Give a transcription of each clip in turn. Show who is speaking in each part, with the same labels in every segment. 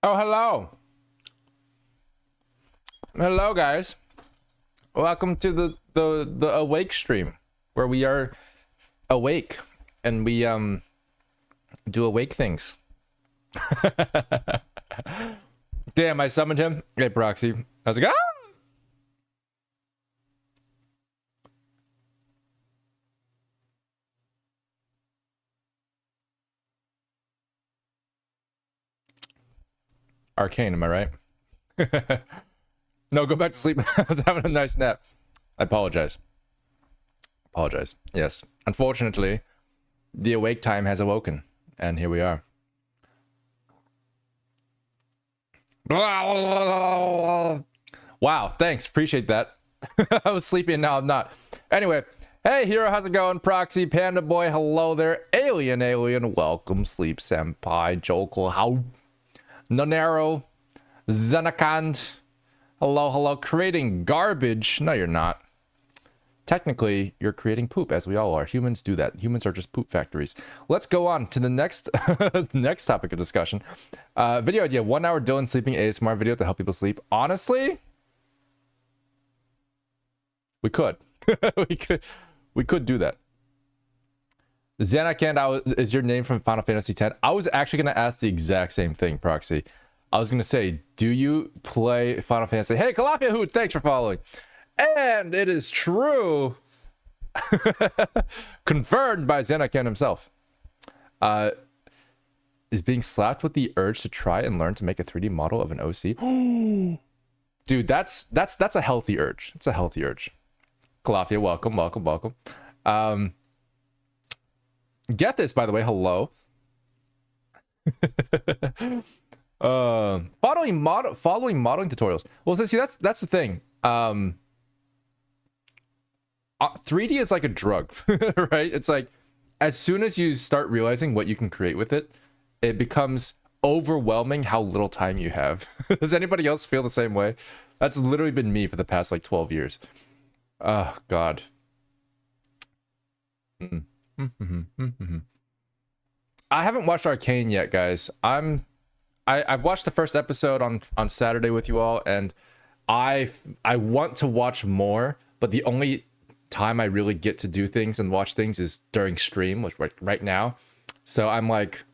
Speaker 1: Oh, hello. Hello, guys. Welcome to the awake stream where we are awake and we do awake things. Damn, I summoned him. Hey, Proxy. How's it going? Arcane, am I right? No, go back to sleep. I was having a nice nap. I apologize. Apologize. Yes. Unfortunately, the awake time has awoken, and here we are. Wow, thanks. Appreciate that. I was sleepy and now I'm not. Anyway, hey, Hero, how's it going? Proxy, Panda Boy, hello there. Alien, welcome. Sleep Senpai, Jokul, how? Nonero, Zenakant, hello. Creating garbage. No, you're not. Technically, you're creating poop, as we all are. Humans do that. Humans are just poop factories. Let's go on to the next next topic of discussion. Video idea: 1 hour Dillon sleeping ASMR video to help people sleep. Honestly, we could, we could do that. Xanakand is your name from Final Fantasy X. I was actually gonna ask the exact same thing, Proxy. I was gonna say, do you play Final Fantasy? Hey, Kalafia Hoot, thanks for following. And it is true. Confirmed by Xanakan himself. Is being slapped with the urge to try and learn to make a 3D model of an OC. Dude, that's a healthy urge. It's a healthy urge. Kalafia, welcome. Get this, by the way, hello. Following modeling tutorials. Well, so see, that's the thing. 3D is like a drug, right? It's like as soon as you start realizing what you can create with it, it becomes overwhelming how little time you have. Does anybody else feel the same way? That's literally been me for the past like 12 years. Oh God. I haven't watched Arcane yet, guys. I've watched the first episode on Saturday with you all, and I want to watch more, but the only time I really get to do things and watch things is during stream, which right now. So I'm like,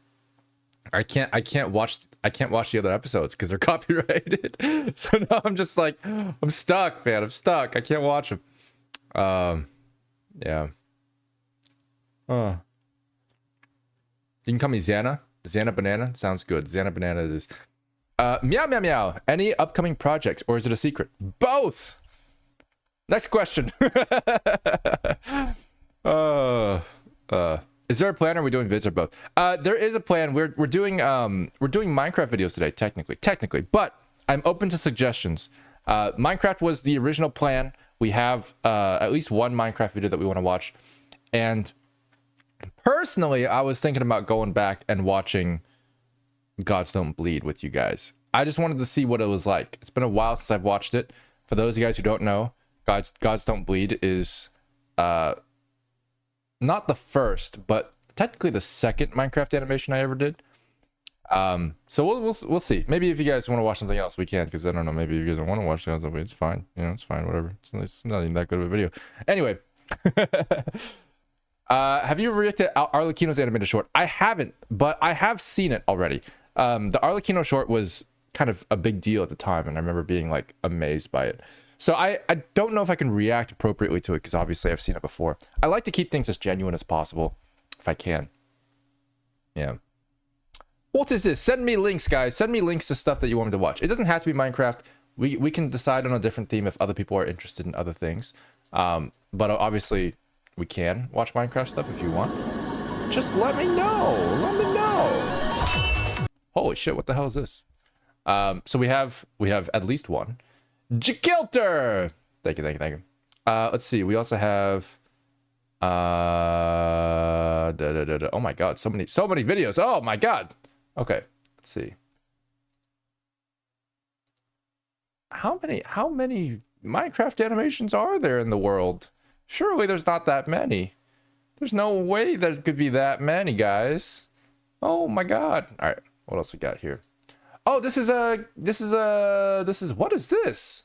Speaker 1: I can't watch the other episodes because they're copyrighted. So now I'm just like, I'm stuck, man. I'm stuck. I can't watch them. Yeah. You can call me Xana. Xana Banana sounds good. Xana Banana is. Meow. Any upcoming projects, or is it a secret? Both. Next question. Is there a plan? Or are we doing vids or both? There is a plan. We're doing Minecraft videos today, technically, but I'm open to suggestions. Minecraft was the original plan. We have at least one Minecraft video that we want to watch, and personally, I was thinking about going back and watching Gods Don't Bleed with you guys. I just wanted to see what it was like. It's been a while since I've watched it. For those of you guys who don't know, Gods Don't Bleed is not the first, but technically the second Minecraft animation I ever did. So we'll see. Maybe if you guys want to watch something else, we can, because I don't know. Maybe if you guys don't want to watch Gods Don't Bleed, it's fine. You know, it's fine. Whatever. It's not even that good of a video. Anyway. Have you reacted to Arlecchino's animated short? I haven't, but I have seen it already. The Arlecchino short was kind of a big deal at the time, and I remember being like amazed by it. So I don't know if I can react appropriately to it, because obviously I've seen it before. I like to keep things as genuine as possible, if I can. Yeah. What is this? Send me links, guys. Send me links to stuff that you want me to watch. It doesn't have to be Minecraft. We can decide on a different theme if other people are interested in other things. But obviously, we can watch Minecraft stuff if you want. Just let me know. Let me know. Holy shit, what the hell is this? So we have at least one. Jakilter! Thank you. Let's see. We also have oh my god, so many videos. Oh my god. Okay, let's see. How many Minecraft animations are there in the world? Surely there's not that many. There's no way there could be that many, guys. Oh my god. All right, what else we got here? Oh, this is what is this?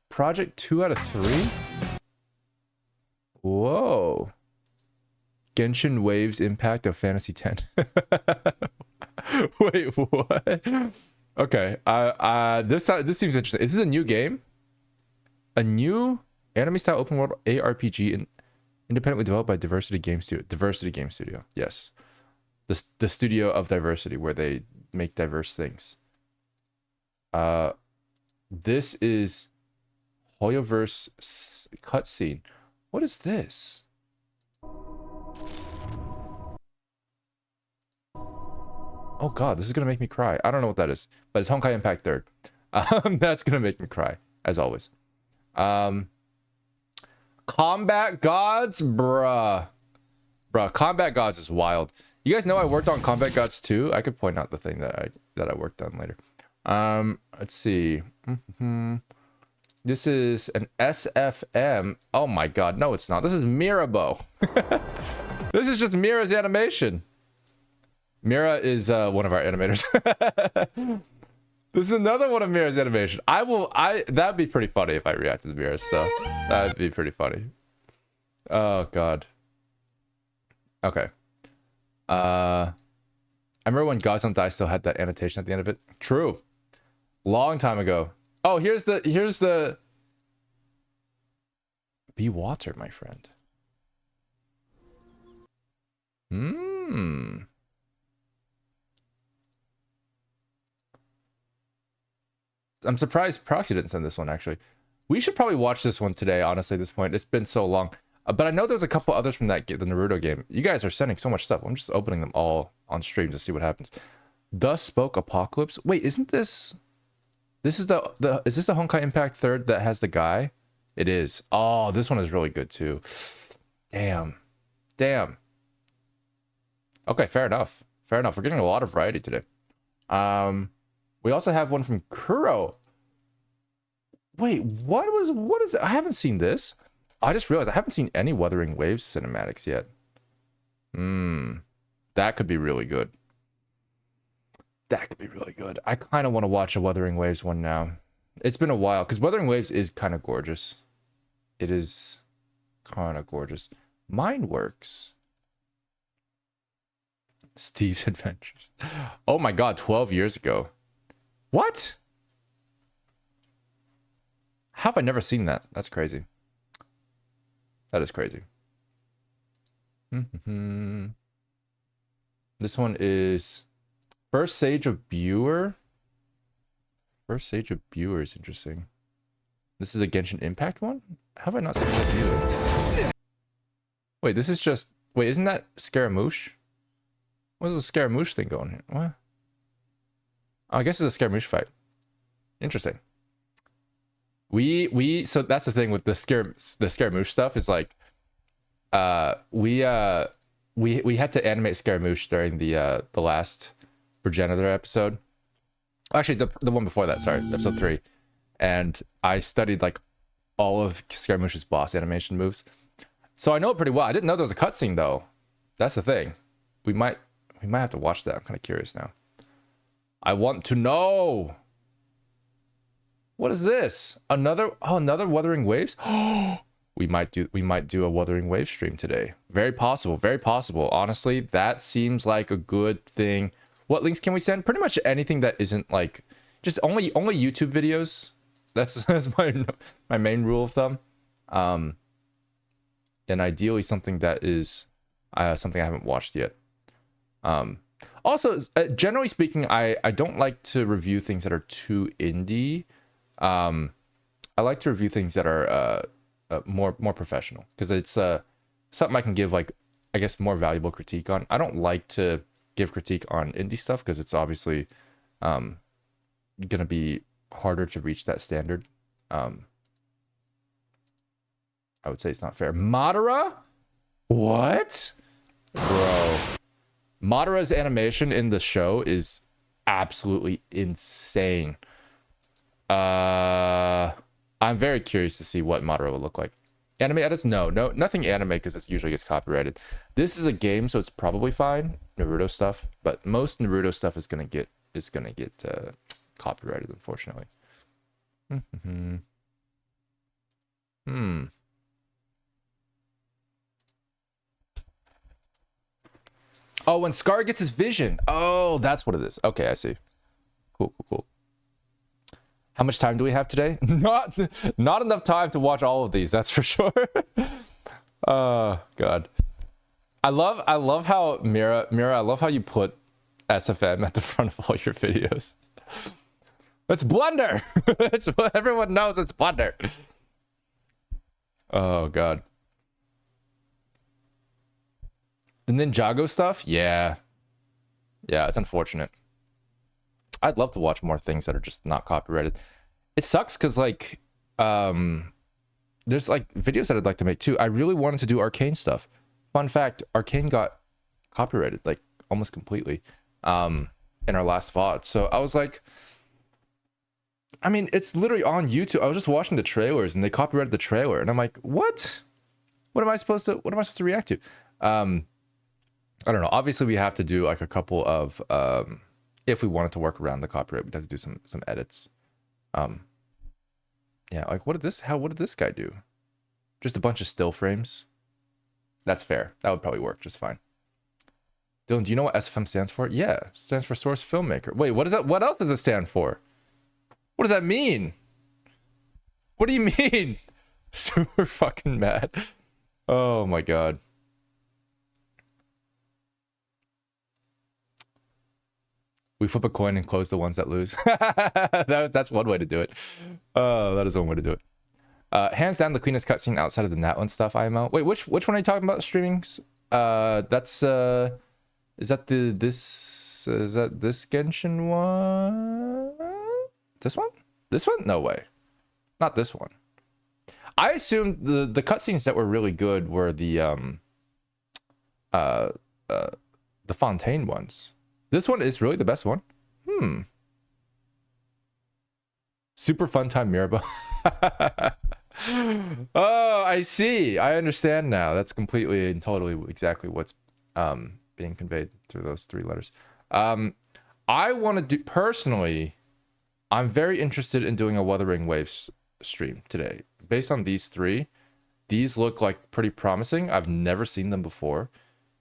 Speaker 1: Project 2 out of 3? Whoa. Genshin Waves Impact of Fantasy 10. Wait, what? Okay. This seems interesting. Is this a new game? A new anime style open world ARPG independently developed by Diversity Game Studio. Diversity Game Studio. Yes. The studio of diversity where they make diverse things. This is Hoyoverse cutscene. What is this? Oh god, this is gonna make me cry. I don't know what that is, but it's Honkai Impact 3rd. That's gonna make me cry, as always. Combat Gods, bruh. Combat Gods is wild. You guys know I worked on Combat Gods 2. I could point out the thing that I worked on later. Let's see. This is an SFM. Oh my god, no it's not. This is Mirabeau. This is just Mira's animation. Mira is one of our animators. This is another one of Mira's animation. That'd be pretty funny if I reacted to Mira's stuff. That'd be pretty funny. Oh god. Okay. I remember when Gods Don't Die still had that annotation at the end of it. True. Long time ago. Oh, here's the Be water, my friend. I'm surprised Proxy didn't send this one, actually. We should probably watch this one today, honestly, at this point. It's been so long. But I know there's a couple others from the Naruto game. You guys are sending so much stuff. I'm just opening them all on stream to see what happens. Thus Spoke Apocalypse. Wait, isn't this... is this the Honkai Impact 3rd that has the guy? It is. Oh, this one is really good, too. Damn. Okay, fair enough. We're getting a lot of variety today. We also have one from Kuro. Wait, what is it? I haven't seen this. I just realized I haven't seen any Wuthering Waves cinematics yet. That could be really good. I kind of want to watch a Wuthering Waves one now. It's been a while, because Wuthering Waves is kind of gorgeous. It is kind of gorgeous. Mine works. Steve's Adventures. Oh my god, 12 years ago. What? How have I never seen that? That's crazy. That is crazy. This one is First Sage of Buer. First Sage of Buer is interesting. This is a Genshin Impact one? How have I not seen this either? Wait, this is just... Wait, isn't that Scaramouche? What is the Scaramouche thing going here? What? Oh, I guess it's a Scaramouche fight. Interesting. So that's the thing with the Scaramouche stuff is like, we had to animate Scaramouche during the last Progenitor episode. Actually, the one before that, sorry, episode 3. And I studied like all of Scaramouche's boss animation moves. So I know it pretty well. I didn't know there was a cutscene though. That's the thing. We might have to watch that. I'm kind of curious now. I want to know. What is this? Another Wuthering Waves? we might do a Wuthering Waves stream today. Very possible. Honestly, that seems like a good thing. What links can we send? Pretty much anything that isn't like just only YouTube videos. That's my main rule of thumb. And ideally something that is something I haven't watched yet. Also, generally speaking, I don't like to review things that are too indie. I like to review things that are more professional, because it's something I can give, like, I guess, more valuable critique on. I don't like to give critique on indie stuff because it's obviously gonna be harder to reach that standard. I would say it's not fair. Madara? What? Bro. Madara's animation in the show is absolutely insane. I'm very curious to see what Madara will look like. Anime edits? No, nothing anime, because it usually gets copyrighted. This is a game, so it's probably fine. Naruto stuff, but most Naruto stuff is gonna get copyrighted, unfortunately. Oh, when Scar gets his vision. Oh, that's what it is. Okay, I see. Cool. How much time do we have today? Not enough time to watch all of these, that's for sure. Oh, God. I love how Mira, I love how you put SFM at the front of all your videos. It's Blunder. It's what everyone knows, it's Blunder. Oh, God. The Ninjago stuff? Yeah, it's unfortunate. I'd love to watch more things that are just not copyrighted. It sucks because like there's like videos that I'd like to make too. I really wanted to do Arcane stuff. Fun fact, Arcane got copyrighted like almost completely in our last VOD. So I was like, I mean, it's literally on YouTube. I was just watching the trailers and they copyrighted the trailer and I'm like, what am I supposed to react to? I don't know. Obviously, we have to do like a couple of if we wanted to work around the copyright, we'd have to do some edits. Yeah, like what did this guy do? Just a bunch of still frames. That's fair. That would probably work just fine. Dylan, do you know what SFM stands for? Yeah, it stands for Source Filmmaker. Wait, what is that? What else does it stand for? What does that mean? What do you mean? Super fucking mad. Oh my God. We flip a coin and close the ones that lose. That's one way to do it. Oh, that is one way to do it. Hands down, the cleanest cutscene outside of the Natlan stuff, IMO. Wait, which one are you talking about streamings? That's is that this Genshin one? This one? This one? No way. Not this one. I assumed the cutscenes that were really good were the Fontaine ones. This one is really the best one. Super fun time, Mirabo. Oh, I see. I understand now. That's completely and totally exactly what's being conveyed through those three letters. I want to do personally. I'm very interested in doing a Wuthering Waves stream today. Based on these three, these look like pretty promising. I've never seen them before.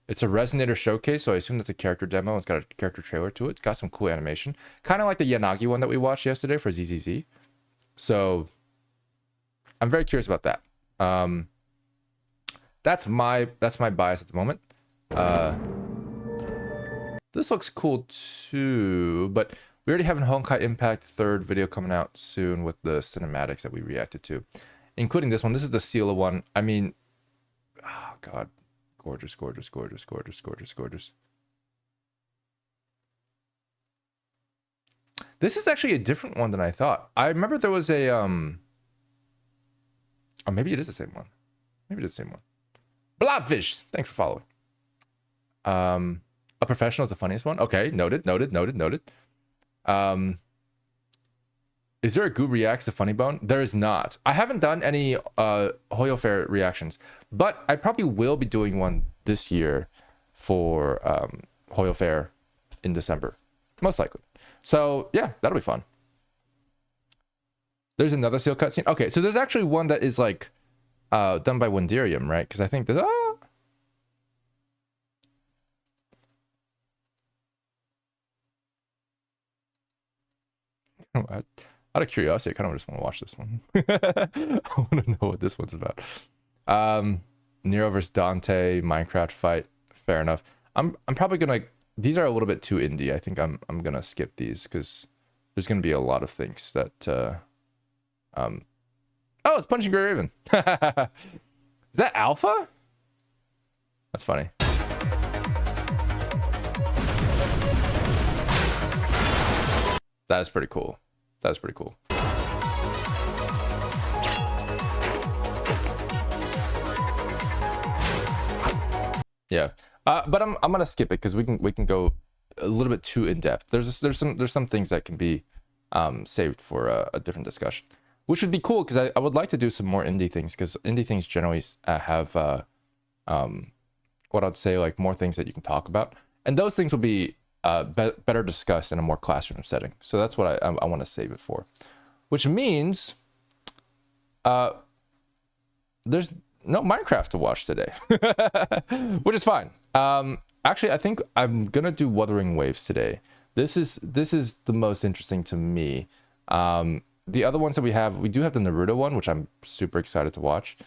Speaker 1: It's a Resonator showcase, so I assume that's a character demo. It's got a character trailer to it. It's got some cool animation. Kind of like the Yanagi one that we watched yesterday for ZZZ. So I'm very curious about that. That's my bias at the moment. This looks cool too, but we already have a Honkai Impact 3rd video coming out soon with the cinematics that we reacted to, including this one. This is the Sela one. I mean, oh God. Gorgeous. This is actually a different one than I thought. I remember there was a or maybe it is the same one. Maybe it is the same one. Blobfish, thanks for following. A Professional is the funniest one. Okay, noted. Is there a Goo Reacts to Funny Bone? There is not. I haven't done any Hoyo Fair reactions, but I probably will be doing one this year for Hoyo Fair in December, most likely. So yeah, that'll be fun. There's another Seal cutscene. Okay, so there's actually one that is like done by Wonderium, right? Because I think there's out of curiosity, I kind of just want to watch this one. I want to know what this one's about. Nero vs Dante, Minecraft fight. Fair enough. I'm probably gonna. These are a little bit too indie. I think I'm gonna skip these because there's gonna be a lot of things that. Oh, it's Punching Grey Raven. Is that Alpha? That's funny. That is pretty cool. That's pretty cool. Yeah, but I'm gonna skip it because we can go a little bit too in depth. There's some things that can be saved for a different discussion, which would be cool because I would like to do some more indie things because indie things generally have what I'd say like more things that you can talk about, and those things will be better discussed in a more classroom setting. So that's what I want to save it for, which means there's no Minecraft to watch today, which is fine. Actually, I think I'm gonna do Wuthering Waves today. This is the most interesting to me. The other ones that we do have the Naruto one, which I'm super excited to watch.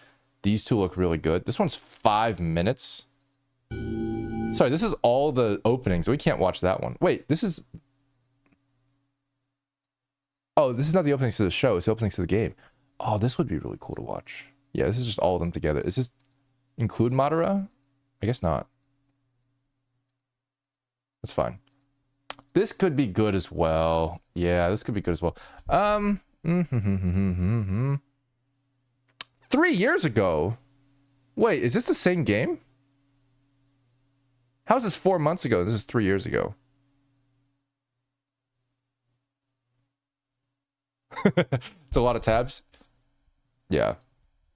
Speaker 1: These two look really good. This one's 5 minutes. Sorry, this is all the openings. We can't watch that one. Wait, this is... Oh, this is not the openings to the show. It's the openings to the game. Oh, this would be really cool to watch. Yeah, this is just all of them together. Is this include Madara? I guess not. That's fine. This could be good as well. Yeah, this could be good as well. 3 years ago? Wait, is this the same game? How is this 4 months ago? This is 3 years ago. It's a lot of tabs. Yeah.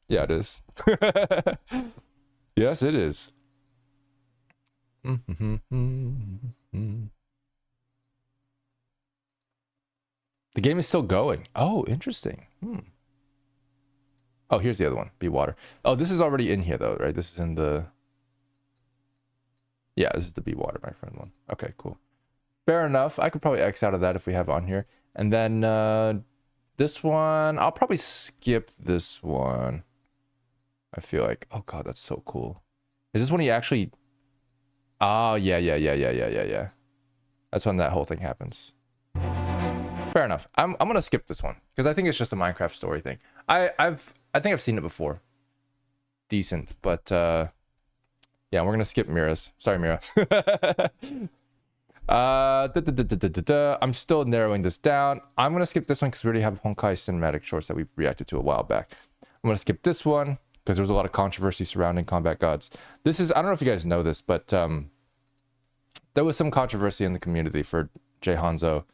Speaker 1: Yeah, it is. Yes, it is. The game is still going. Oh, interesting. Oh, here's the other one. Be Water. Oh, this is already in here though, right? This is in the... Yeah, this is the Be Water, my friend one. Okay, cool. Fair enough. I could probably X out of that if we have it on here. And then this one, I'll probably skip this one. I feel like, oh God, that's so cool. Is this when he actually... Oh, yeah. That's when that whole thing happens. Fair enough. I'm gonna skip this one because I think it's just a Minecraft story thing. I think I've seen it before. Decent, but yeah, we're gonna skip Mira's. Sorry, Mira. I'm still narrowing this down. I'm gonna skip this one because we already have Honkai cinematic shorts that we reacted to a while back. I'm gonna skip this one because there was a lot of controversy surrounding Combat Gods. This is, I don't know if you guys know this, but there was some controversy in the community for Jay Hanzo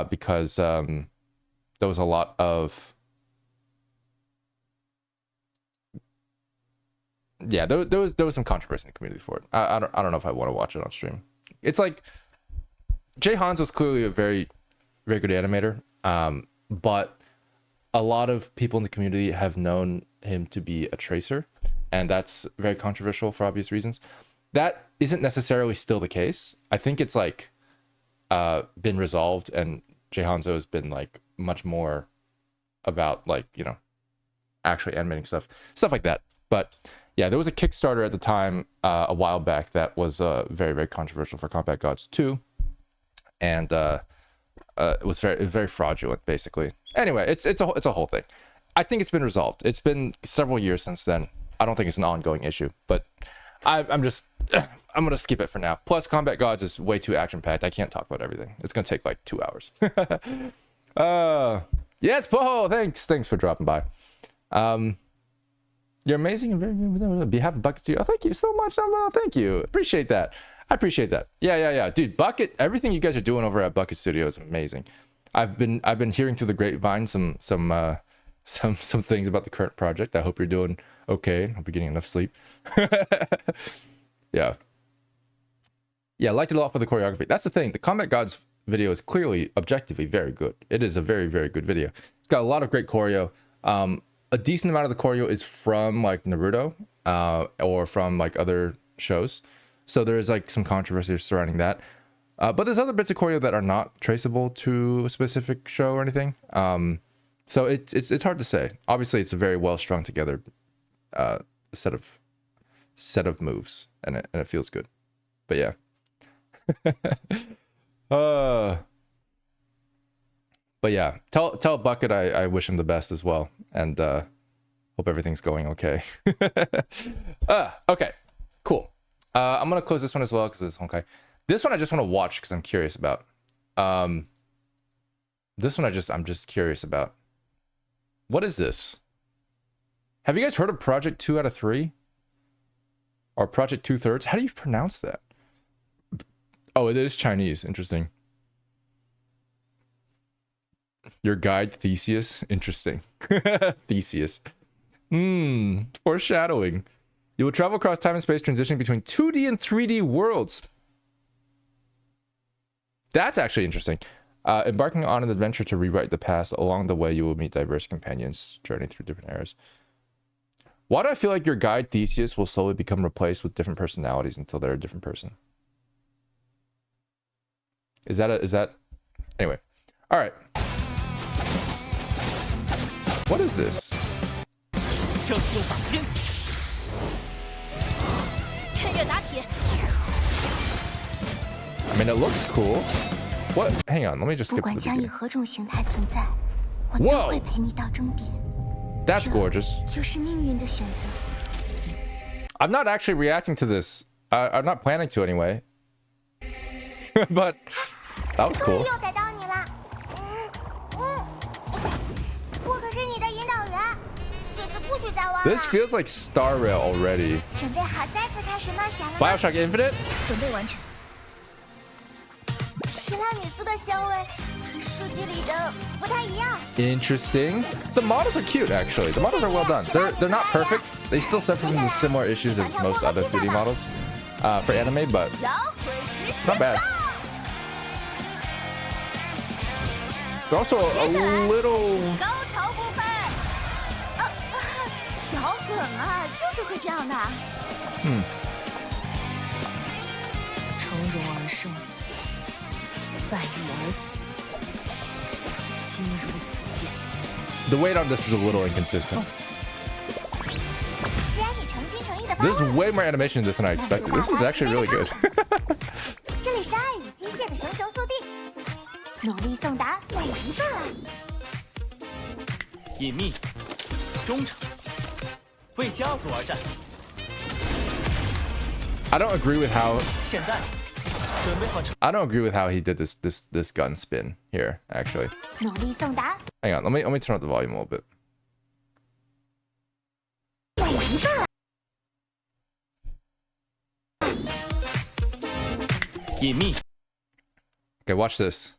Speaker 1: because there was a lot of... Yeah, there was some controversy in the community for it. I don't know if I want to watch it on stream. It's like Jay Hanzo's clearly a very, very good animator, but a lot of people in the community have known him to be a tracer, and that's very controversial for obvious reasons. That isn't necessarily still the case. I think it's like been resolved, and Jay Hanzo has been like much more about like, you know, actually animating stuff like that. But yeah, there was a Kickstarter at the time a while back that was very, very controversial for Combat Gods 2, and it was very, very fraudulent, basically. Anyway, it's a whole thing. I think it's been resolved. It's been several years since then. I don't think it's an ongoing issue, but I'm gonna skip it for now. Plus, Combat Gods is way too action packed. I can't talk about everything. It's gonna take like 2 hours. Yes, Poho, thanks for dropping by. You're amazing and very good. On behalf of Bucket Studio, oh, thank you so much. Thank you. Appreciate that. I appreciate that. Yeah. Dude, Bucket, everything you guys are doing over at Bucket Studio is amazing. I've been hearing through the grapevine some things about the current project. I hope you're doing okay. Hope you're getting enough sleep. Yeah. Yeah, liked it a lot for the choreography. That's the thing. The Combat Gods video is clearly, objectively very good. It is a very, very good video. It's got a lot of great choreo. A decent amount of the choreo is from like Naruto or from like other shows. So there is like some controversy surrounding that. But there's other bits of choreo that are not traceable to a specific show or anything. So it's hard to say. Obviously, it's a very well strung together set of moves, and it feels good. But yeah. But yeah, tell Bucket I wish him the best as well, and hope everything's going okay. Okay, cool. I'm gonna close this one as well because it's okay. This one I just want to watch because I'm curious about. This one I'm just curious about. What is this? Have you guys heard of Project 2 out of 3? Or Project 2/3? How do you pronounce that? Oh, it is Chinese. Interesting. Your guide, Theseus. Interesting. Theseus. Foreshadowing. You will travel across time and space, transitioning between 2D and 3D worlds. That's actually interesting. Embarking on an adventure to rewrite the past. Along the way, you will meet diverse companions, journey through different eras. Why do I feel like your guide Theseus will slowly become replaced with different personalities until they're a different person? Is that anyway? All right. What is this? I mean, it looks cool. What? Hang on, let me just skip to the beginning. Whoa! That's gorgeous. I'm not actually reacting to this. I'm not planning to anyway. But that was cool. This feels like Star Rail already. BioShock Infinite? Interesting. The models are cute, actually. The models are well done. They're not perfect. They still suffer from the similar issues as most other 3D models for anime, but not bad. They're also a little... The weight on this is a little inconsistent. There's way more animation in this than I expected. This is actually really good. I don't agree with how he did this gun spin here, actually. Hang on, let me turn up the volume a little bit. Okay, watch this.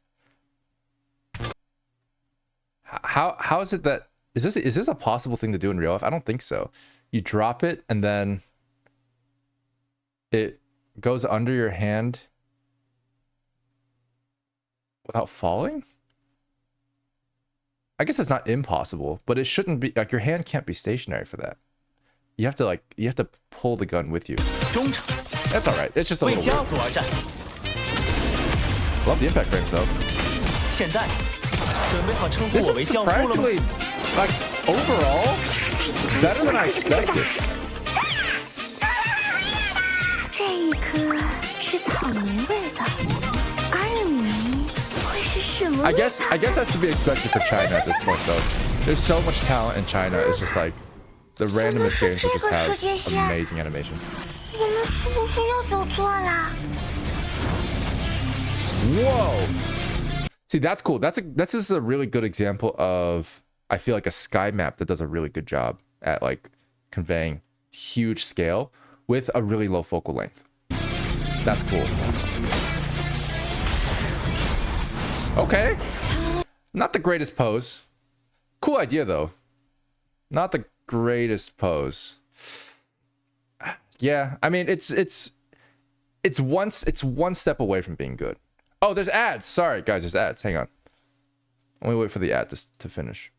Speaker 1: How is it that is this a possible thing to do in real life? I don't think so. You drop it and then it goes under your hand without falling? I guess it's not impossible, but it shouldn't be. Like, your hand can't be stationary for that. You have to pull the gun with you. That's all right. It's just a little weird. Love the impact frames though. This is surprisingly, like, overall better than I expected. I guess that's to be expected for China at this point though. There's so much talent in China. It's just like the randomest games will just have amazing animation. Whoa! See, that's cool. This is a really good example of, I feel like, a sky map that does a really good job at like conveying huge scale with a really low focal length. That's cool. Okay. Not the greatest pose. Cool idea though. Not the greatest pose. Yeah, I mean it's one step away from being good. Oh, there's ads. Sorry guys, there's ads. Hang on. Let me wait for the ad to finish.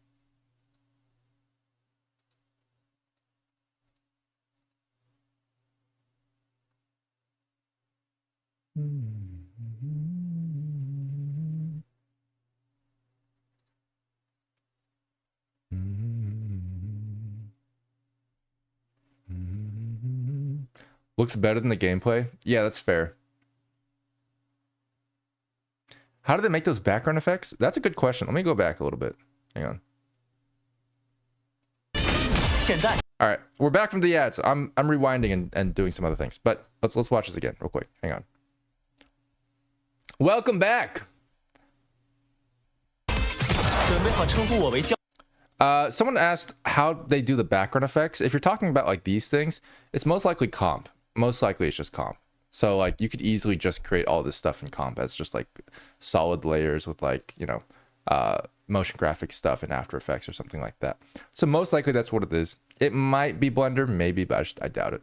Speaker 1: Looks better than the gameplay. Yeah, that's fair. How do they make those background effects? That's a good question. Let me go back a little bit. Hang on. All right, we're back from the ads. I'm rewinding and doing some other things, but let's watch this again real quick. Hang on. Welcome back. Someone asked how they do the background effects. If you're talking about like these things, it's most likely comp. Most likely it's just comp. So like you could easily just create all this stuff in comp as just like solid layers with like, you know, motion graphic stuff in After Effects or something like that. So most likely that's what it is. It might be Blender, maybe, but I doubt it.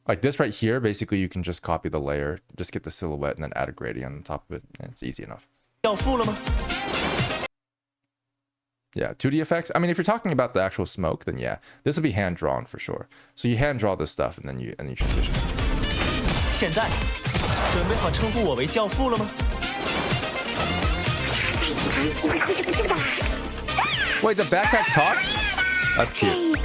Speaker 1: Like this right here, basically you can just copy the layer, just get the silhouette and then add a gradient on top of it. And it's easy enough. Yeah, 2D effects. I mean, if you're talking about the actual smoke, then yeah, this will be hand drawn for sure. So you hand draw this stuff and then you transition.
Speaker 2: 现在准备好称呼我为教父了吗？
Speaker 1: Wait, the backpack talks? That's cute.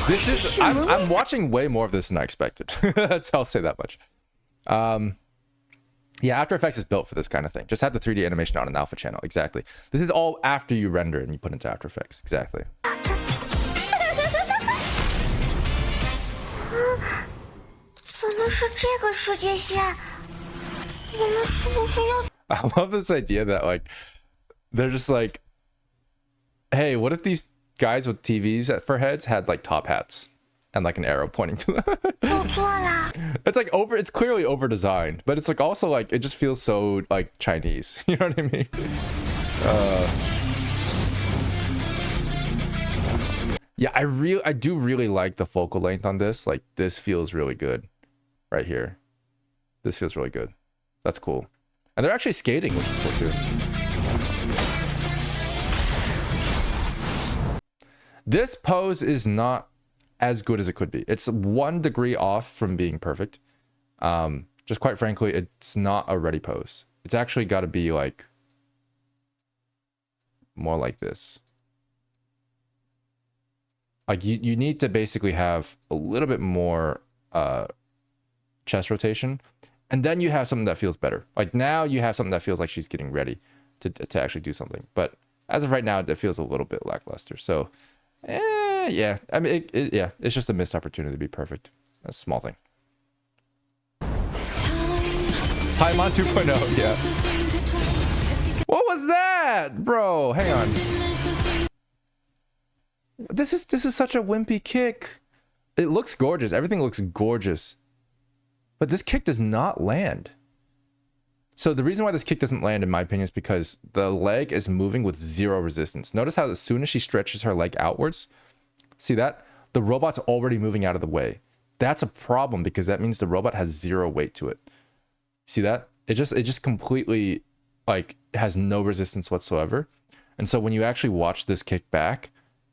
Speaker 1: This is I'm watching way more of this than I expected. I'll say that much. Yeah, After Effects is built for this kind of thing. Just have the 3D animation on an alpha channel. Exactly. This is all after you render and you put into After Effects. Exactly. I love this idea that like they're just like, hey, what if these guys with TVs for heads had like top hats and like an arrow pointing to them? It's like it's clearly over designed, but it's like also like it just feels so like Chinese. You know what I mean? Yeah, I do really like the focal length on this. Like this feels really good right here. This feels really good. That's cool. And they're actually skating, which is cool too. This pose is not as good as it could be. It's 1 degree off from being perfect. Just quite frankly, it's not a ready pose. It's actually got to be like more like this. Like you need to basically have a little bit more chest rotation, and then you have something that feels better. Like now you have something that feels like she's getting ready to actually do something. But as of right now, it feels a little bit lackluster. So yeah, I mean, yeah, it's just a missed opportunity to be perfect. That's a small thing. Paimon 2.0, yeah. What was that, bro? Hang on. This is such a wimpy kick. It looks gorgeous. Everything looks gorgeous. But this kick does not land. So the reason why this kick doesn't land, in my opinion, is because the leg is moving with 0 resistance. Notice how as soon as she stretches her leg outwards, see that? The robot's already moving out of the way. That's a problem because that means the robot has 0 weight to it. See that? It just completely like has no resistance whatsoever. And so when you actually watch this kick back,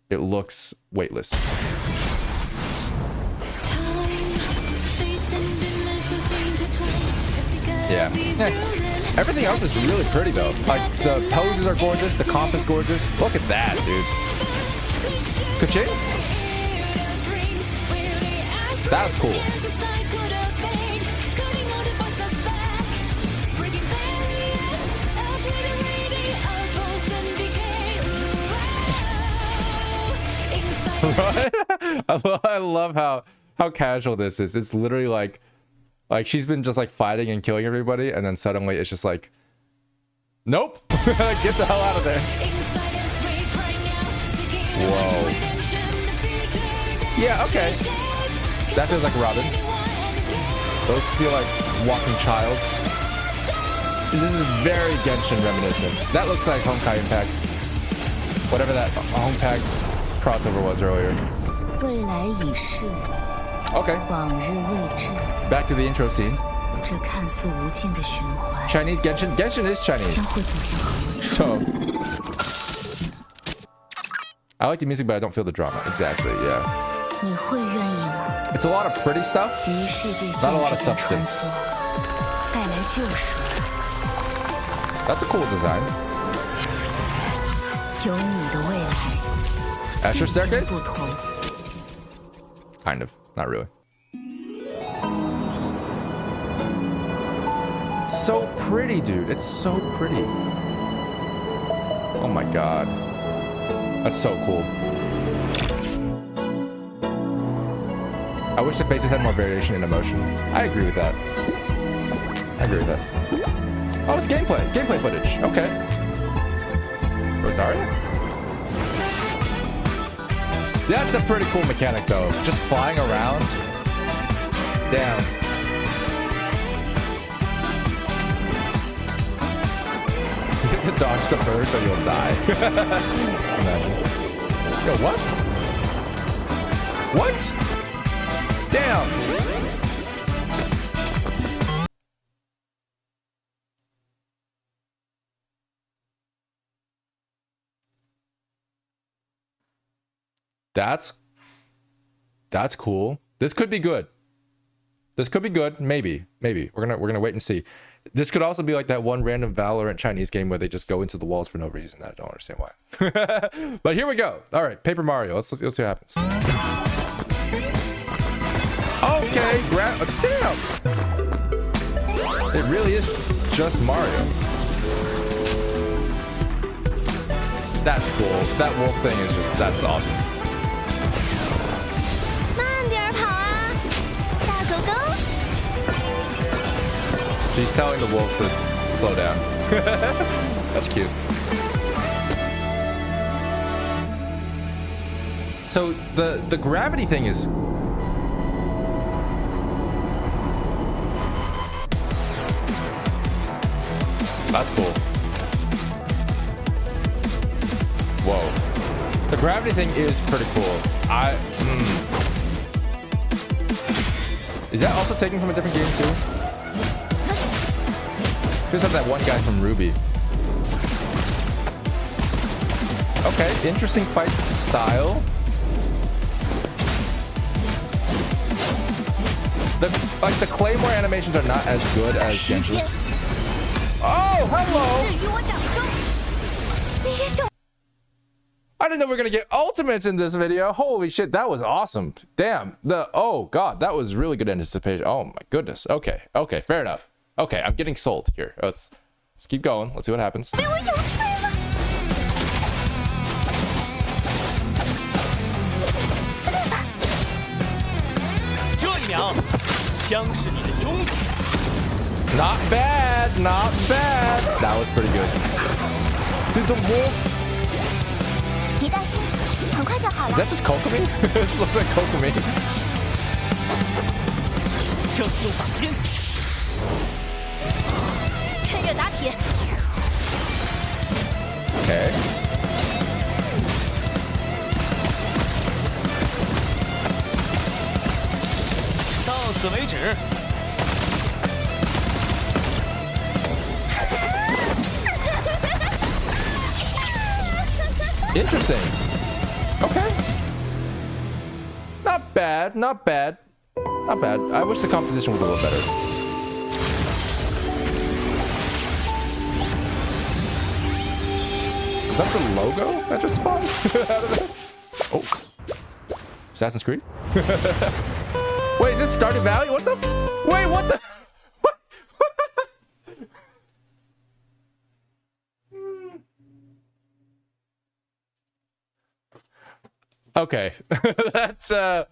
Speaker 1: it looks weightless. Yeah. Everything else is really pretty though. Like the poses are gorgeous, the comp is gorgeous. Look at that, dude. Ka-ching? That was cool. Right? I love how casual this is. It's literally like she's been just like fighting and killing everybody, and then suddenly it's just like, nope, get the hell out of there. Whoa. Yeah, okay. That feels like Robin. Those feel like walking childs. This is very Genshin reminiscent. That looks like Honkai Impact. Whatever that Honkai crossover was earlier. Okay. Back to the intro scene. Chinese Genshin? Genshin is Chinese. So. I like the music, but I don't feel the drama. Exactly, yeah. It's a lot of pretty stuff, not a lot of substance. That's a cool design. Astro Staircase? Kind of. Not really. It's so pretty, dude. It's so pretty. Oh my god. That's so cool. I wish the faces had more variation in emotion. I agree with that. I agree with that. Oh, it's gameplay. Gameplay footage. Okay. Rosaria? That's a pretty cool mechanic, though. Just flying around. Damn. You get to dodge the birds or you'll die. Imagine. Yo, what? What? Damn. That's cool. This could be good. This could be good. Maybe. We're gonna wait and see. This could also be like that one random Valorant Chinese game where they just go into the walls for no reason. I don't understand why. But here we go. All right, Paper Mario. Let's see what happens. Okay, damn. It really is just Mario. That's cool. That wolf thing is that's awesome. She's telling the wolf to slow down. That's cute. So the gravity thing is that's cool. Whoa. The gravity thing is pretty cool. Is that also taken from a different game too? Just have that one guy from Ruby. Okay, interesting fight style. The Claymore animations are not as good as Genshin's. Oh, hello! I didn't know we were gonna get ultimates in this video. Holy shit, that was awesome. Damn. Oh god, that was really good anticipation. Oh my goodness. Okay, fair enough. Okay, I'm getting sold here. Let's keep going. Let's see what happens. Not bad, not bad. That was pretty good. Dude, the wolf. Is that just Kokomi? It looks like Kokomi. Okay. Interesting. Okay. Not bad, not bad. Not bad. I wish the composition was a little better. Is that the logo that just spawned? Out of there? Oh. Assassin's Creed? Wait, is this Stardew Valley? What the? Wait, what the? What? Okay. That's all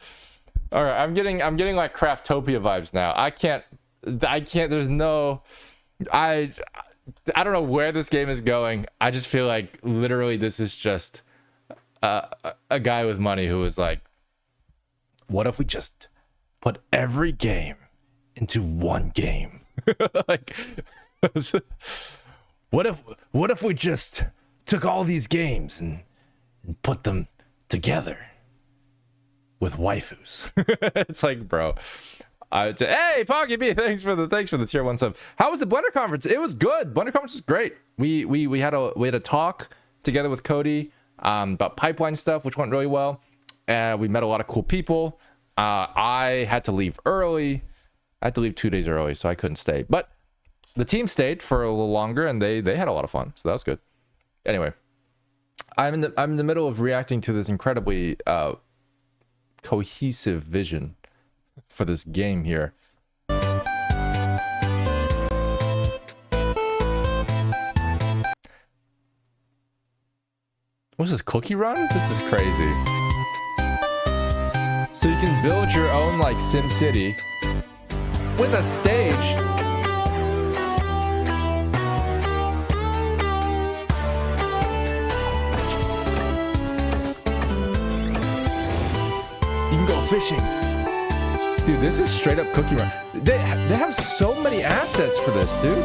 Speaker 1: right. I'm getting like Craftopia vibes now. I can't, there's no, I don't know where this game is going. I just feel like literally this is just a guy with money who was like, what if we just put every game into one game? Like, what if we just took all these games and put them together with waifus? It's like, bro, I would say, hey, Poggy B, thanks for the tier 1 sub. How was the Blender conference? It was good. Blender conference was great. We had a talk together with Cody about pipeline stuff, which went really well. And we met a lot of cool people. I had to leave early. I had to leave 2 days early, so I couldn't stay. But the team stayed for a little longer, and they had a lot of fun, so that was good. Anyway, I'm in the middle of reacting to this incredibly cohesive vision for this game here. What's this, Cookie Run? This is crazy. So you can build your own like Sim City with a stage. You can go fishing. Dude, this is straight up Cookie Run. They have so many assets for this, dude.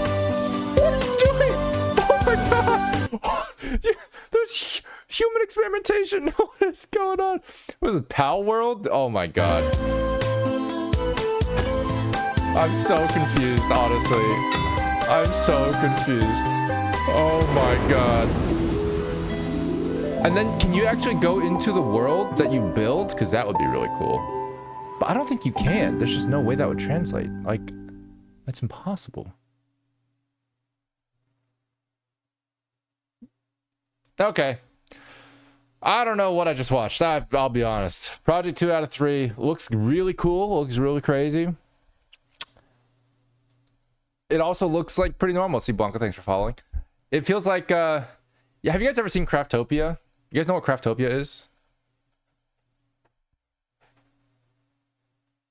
Speaker 1: What are you doing? Oh my god! There's Human experimentation. What is going on? What is it, Pal World? Oh my god. I'm so confused, honestly. I'm so confused. Oh my god. And then can you actually go into the world that you build? Because that would be really cool. But I don't think you can. There's just no way that would translate. Like, that's impossible. Okay. I don't know what I just watched. I'll be honest. Project 2 out of 3 looks really cool. Looks really crazy. It also looks like pretty normal. See, Blanca, thanks for following. It feels like, yeah, have you guys ever seen Craftopia? You guys know what Craftopia is?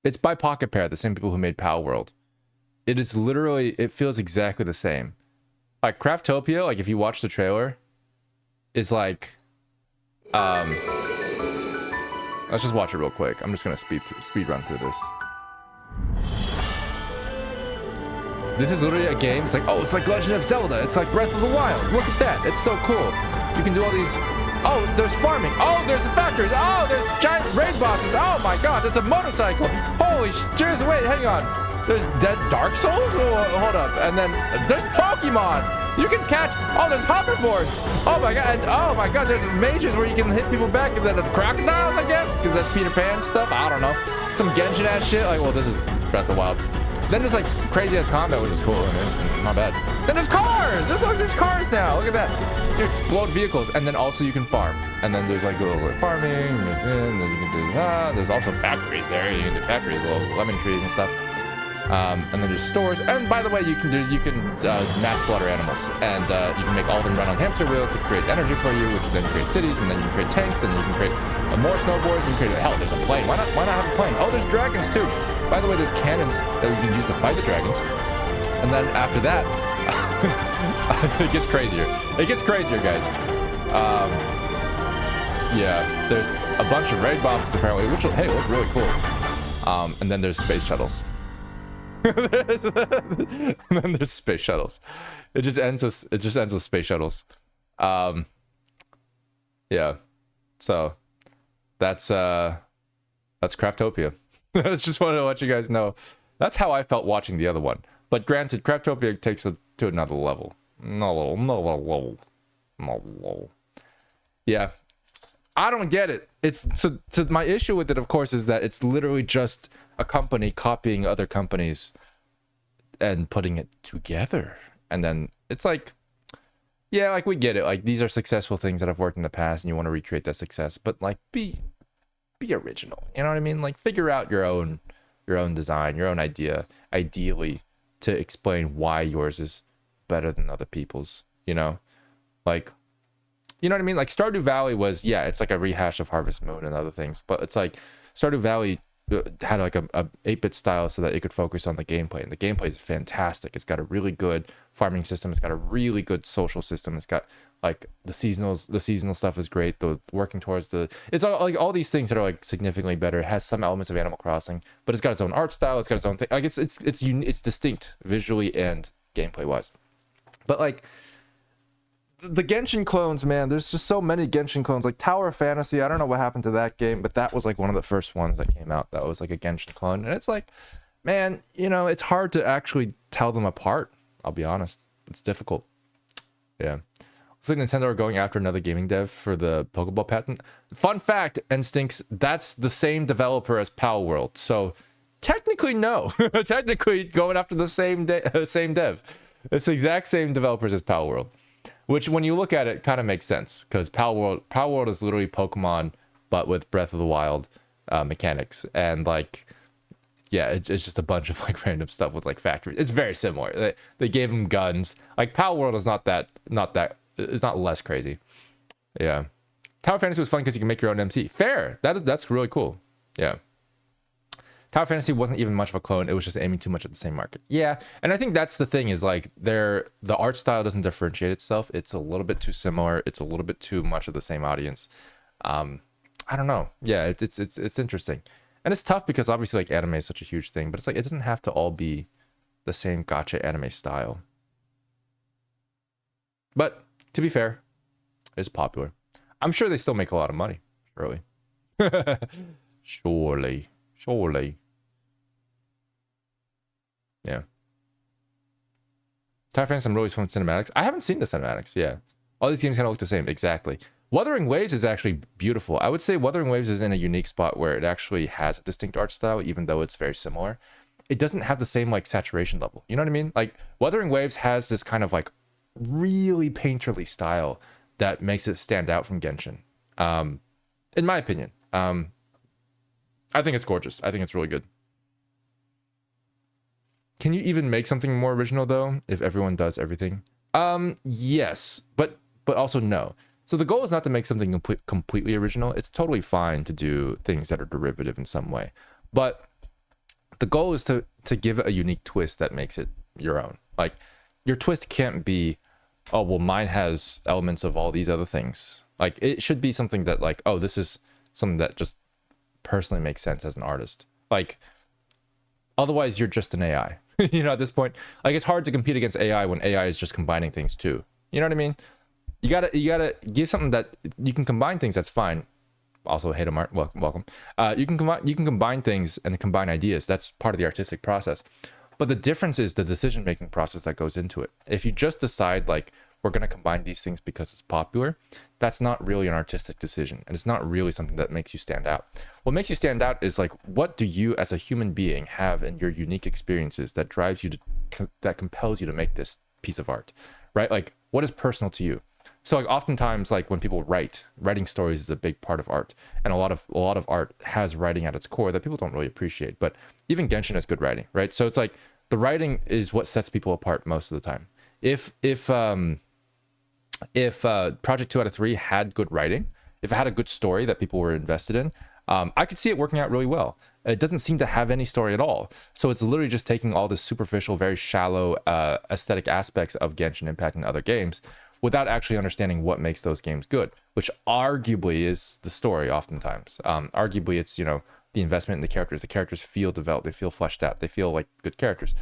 Speaker 1: It's by Pocket Pair, the same people who made Pal World. It is literally, it feels exactly the same. Like Craftopia, like if you watch the trailer, is like, let's just watch it real quick. I'm just gonna speed run through this. This is literally a game. It's like, oh, it's like Legend of Zelda. It's like Breath of the Wild. Look at that. It's so cool. You can do all these. Oh, there's farming. Oh, there's factories. Oh, there's giant raid bosses. Oh my god, there's a motorcycle. Holy cheers. Wait, hang on. There's Dead Dark Souls? Oh, hold up. And then there's Pokemon. You can catch. Oh, there's hoverboards. Oh my god. And, oh my god, there's mages where you can hit people back. And then the crocodiles, I guess, because that's Peter Pan stuff. I don't know. Some Genshin ass shit. Like, well, this is Breath of the Wild. Then there's like crazy ass combat, which is cool. And it's not bad. Then there's cars. There's cars now. Look at that. You explode vehicles, and then also you can farm. And then there's like a little bit of farming. Then you can do there's also factories there. You can do factories, little lemon trees and stuff. And then there's stores. And by the way, you can mass slaughter animals, and you can make all of them run on hamster wheels to create energy for you, which then create cities, and then you can create tanks, and then you can create more snowboards. And you can create hell. There's a plane. Why not have a plane? Oh, there's dragons too. By the way, there's cannons that you can use to fight the dragons. And then after that, it gets crazier. It gets crazier, guys. Yeah, there's a bunch of raid bosses apparently, which will, hey, look really cool. And then there's space shuttles. And then there's space shuttles. It just ends with space shuttles. Yeah. So that's Craftopia. I just wanted to let you guys know. That's how I felt watching the other one. But granted, Craftopia takes it to another level. No. Yeah. I don't get it. It's so my issue with it, of course, is that it's literally just a company copying other companies and putting it together. And then it's like, yeah, like we get it. Like these are successful things that have worked in the past and you want to recreate that success, but like be original. You know what I mean? Like figure out your own design, your own idea, ideally, to explain why yours is better than other people's, you know? Like, you know what I mean? Like Stardew Valley was, yeah, it's like a rehash of Harvest Moon and other things, but it's like Stardew Valley had like a 8-bit style so that it could focus on the gameplay, and the gameplay is fantastic. It's got a really good farming system. It's got a really good social system. It's got like the seasonal stuff is great. The working towards it's all, like all these things that are like significantly better. It has some elements of Animal Crossing, but it's got its own art style. It's got its own thing. Like it's distinct visually and gameplay wise. But like the Genshin clones, man, there's just so many Genshin clones. Like Tower of Fantasy, I don't know what happened to that game, but that was like one of the first ones that came out that was like a Genshin clone. And it's like, man, you know, it's hard to actually tell them apart. I'll be honest. It's difficult. Yeah. Looks like Nintendo are going after another gaming dev for the Pokeball patent. Fun fact, Instinct, that's the same developer as Pal World. So technically, no. Technically going after the same dev. It's the exact same developers as Pal World. Which, when you look at it, kind of makes sense, because Pal World is literally Pokemon, but with Breath of the Wild mechanics, and like, yeah, it's just a bunch of like random stuff with like factories. It's very similar. They gave them guns. Like Pal World is not less crazy. Yeah, Tower Fantasy was fun because you can make your own MC. Fair. That's really cool. Yeah. Tower Fantasy wasn't even much of a clone. It was just aiming too much at the same market. Yeah, and I think that's the thing is like the art style doesn't differentiate itself. It's a little bit too similar. It's a little bit too much of the same audience. I don't know. Yeah, it's interesting, and it's tough because obviously like anime is such a huge thing, but it's like it doesn't have to all be the same gacha anime style. But to be fair, it's popular. I'm sure they still make a lot of money. Surely. Surely. Yeah. Tower Phantom, some really fun cinematics. I haven't seen the cinematics. Yeah. All these games kind of look the same. Exactly. Wuthering Waves is actually beautiful. I would say Wuthering Waves is in a unique spot where it actually has a distinct art style, even though it's very similar. It doesn't have the same like saturation level. You know what I mean? Like Wuthering Waves has this kind of like really painterly style that makes it stand out from Genshin. In my opinion. I think it's gorgeous. I think it's really good. Can you even make something more original though, if everyone does everything? Yes, but also no. So the goal is not to make something completely original. It's totally fine to do things that are derivative in some way, but the goal is to give it a unique twist that makes it your own. Like your twist can't be, oh well, mine has elements of all these other things. Like it should be something that like, oh, this is something that just personally makes sense as an artist. Like otherwise you're just an AI. You know, at this point, like it's hard to compete against AI when AI is just combining things too. You know what I mean? You gotta give something that you can combine things. That's fine. Also, hey, Mart, welcome. You can combine things and combine ideas. That's part of the artistic process. But the difference is the decision-making process that goes into it. If you just decide like we're gonna combine these things because it's popular, that's not really an artistic decision, and it's not really something that makes you stand out. What makes you stand out is like, what do you as a human being have in your unique experiences that drives you to, that compels you to make this piece of art, right? Like, what is personal to you? So like oftentimes like when people writing stories is a big part of art, and a lot of art has writing at its core that people don't really appreciate. But even Genshin has good writing, right? So it's like the writing is what sets people apart most of the time. If Project 2 out of 3 had good writing, if it had a good story that people were invested in, I could see it working out really well. It doesn't seem to have any story at all. So it's literally just taking all this superficial, very shallow aesthetic aspects of Genshin Impact and other games without actually understanding what makes those games good, which arguably is the story oftentimes. Arguably it's, you know, the investment in the characters. The characters feel developed, they feel fleshed out, they feel like good characters.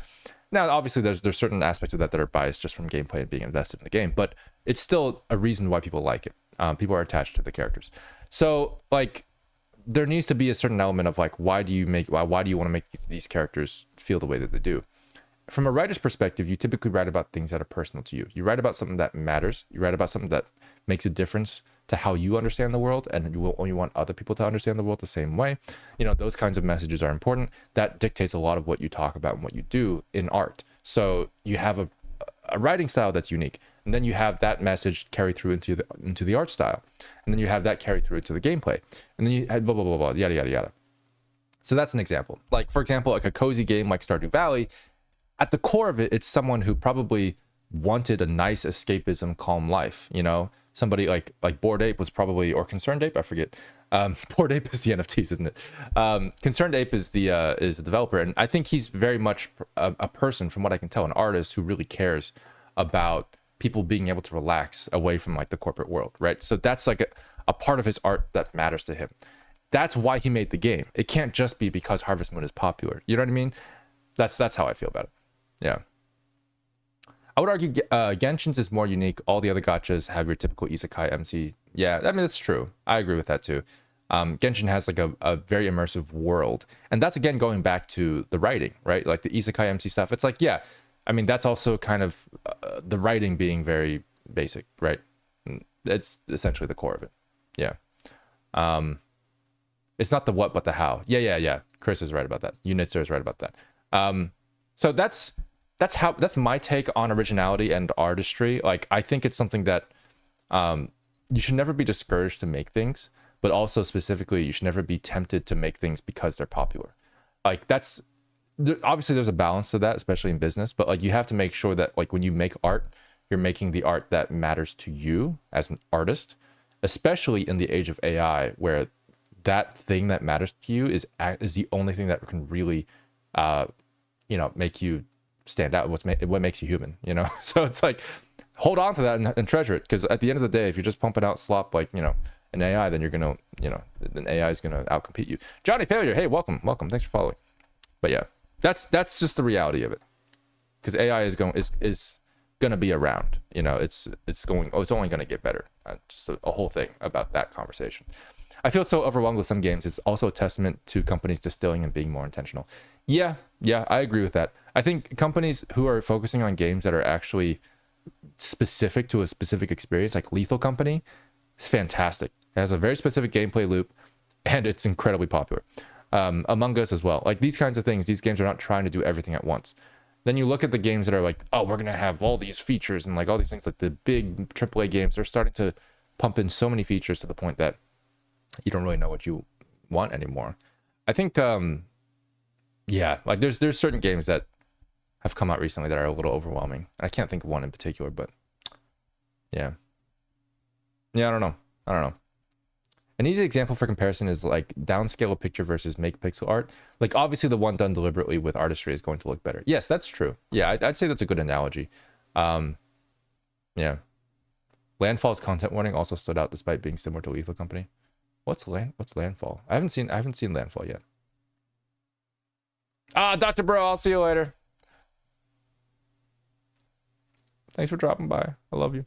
Speaker 1: Now, obviously, there's certain aspects of that are biased just from gameplay and being invested in the game, but it's still a reason why people like it. People are attached to the characters. So, like, there needs to be a certain element of like, why do you want to make these characters feel the way that they do? From a writer's perspective, you typically write about things that are personal to you. You write about something that matters. You write about something that makes a difference to how you understand the world, and you only want other people to understand the world the same way. You know, those kinds of messages are important. That dictates a lot of what you talk about and what you do in art. So you have a writing style that's unique, and then you have that message carry through into the art style, and then you have that carry through into the gameplay, and then you have blah blah blah blah yada yada yada. So that's an example. Like for example, like a cozy game like Stardew Valley. At the core of it, it's someone who probably wanted a nice escapism, calm life. You know, somebody like Bored Ape was probably, or Concerned Ape, I forget. Bored Ape is the NFTs, isn't it? Concerned Ape is the developer, and I think he's very much a person, from what I can tell, an artist who really cares about people being able to relax away from like the corporate world, right? So that's like a part of his art that matters to him. That's why he made the game. It can't just be because Harvest Moon is popular. You know what I mean? That's how I feel about it. Yeah. I would argue Genshin's is more unique. All the other gachas have your typical isekai MC. Yeah, I mean, that's true. I agree with that too. Genshin has like a very immersive world. And that's, again, going back to the writing, right? Like the isekai MC stuff. It's like, yeah, I mean, that's also kind of the writing being very basic, right? It's essentially the core of it. Yeah. It's not the what, but the how. Yeah. Chris is right about that. Unitzer is right about that. So that's my take on originality and artistry. Like, I think it's something that you should never be discouraged to make things, but also specifically, you should never be tempted to make things because they're popular. Like, obviously there's a balance to that, especially in business, but like you have to make sure that like when you make art, you're making the art that matters to you as an artist, especially in the age of AI, where that thing that matters to you is the only thing that can really, make you stand out. What makes you human, you know? So it's like, hold on to that and treasure it, because at the end of the day, if you're just pumping out slop like, you know, an AI, then you're gonna, then AI is gonna outcompete you. Johnny Failure, hey, welcome, thanks for following. But yeah, that's just the reality of it, because AI is gonna be around. You know, it's only gonna get better. Just a whole thing about that conversation. I feel so overwhelmed with some games. It's also a testament to companies distilling and being more intentional. Yeah, I agree with that. I think companies who are focusing on games that are actually specific to a specific experience, like Lethal Company, is fantastic. It has a very specific gameplay loop, and it's incredibly popular. Among Us as well. Like these kinds of things, these games are not trying to do everything at once. Then you look at the games that are like, oh, we're gonna have all these features and like all these things, like the big AAA games, they're starting to pump in so many features to the point that you don't really know what you want anymore. I think yeah, like there's certain games that have come out recently that are a little overwhelming. I can't think of one in particular, but yeah, I don't know. An easy example for comparison is like downscale a picture versus make pixel art. Like obviously the one done deliberately with artistry is going to look better. Yes, that's true. Yeah, I'd say that's a good analogy. Yeah. Landfall's content warning also stood out despite being similar to Lethal Company. What's Landfall? I haven't seen Landfall yet. Dr. Bro, I'll see you later. Thanks for dropping by. I love you.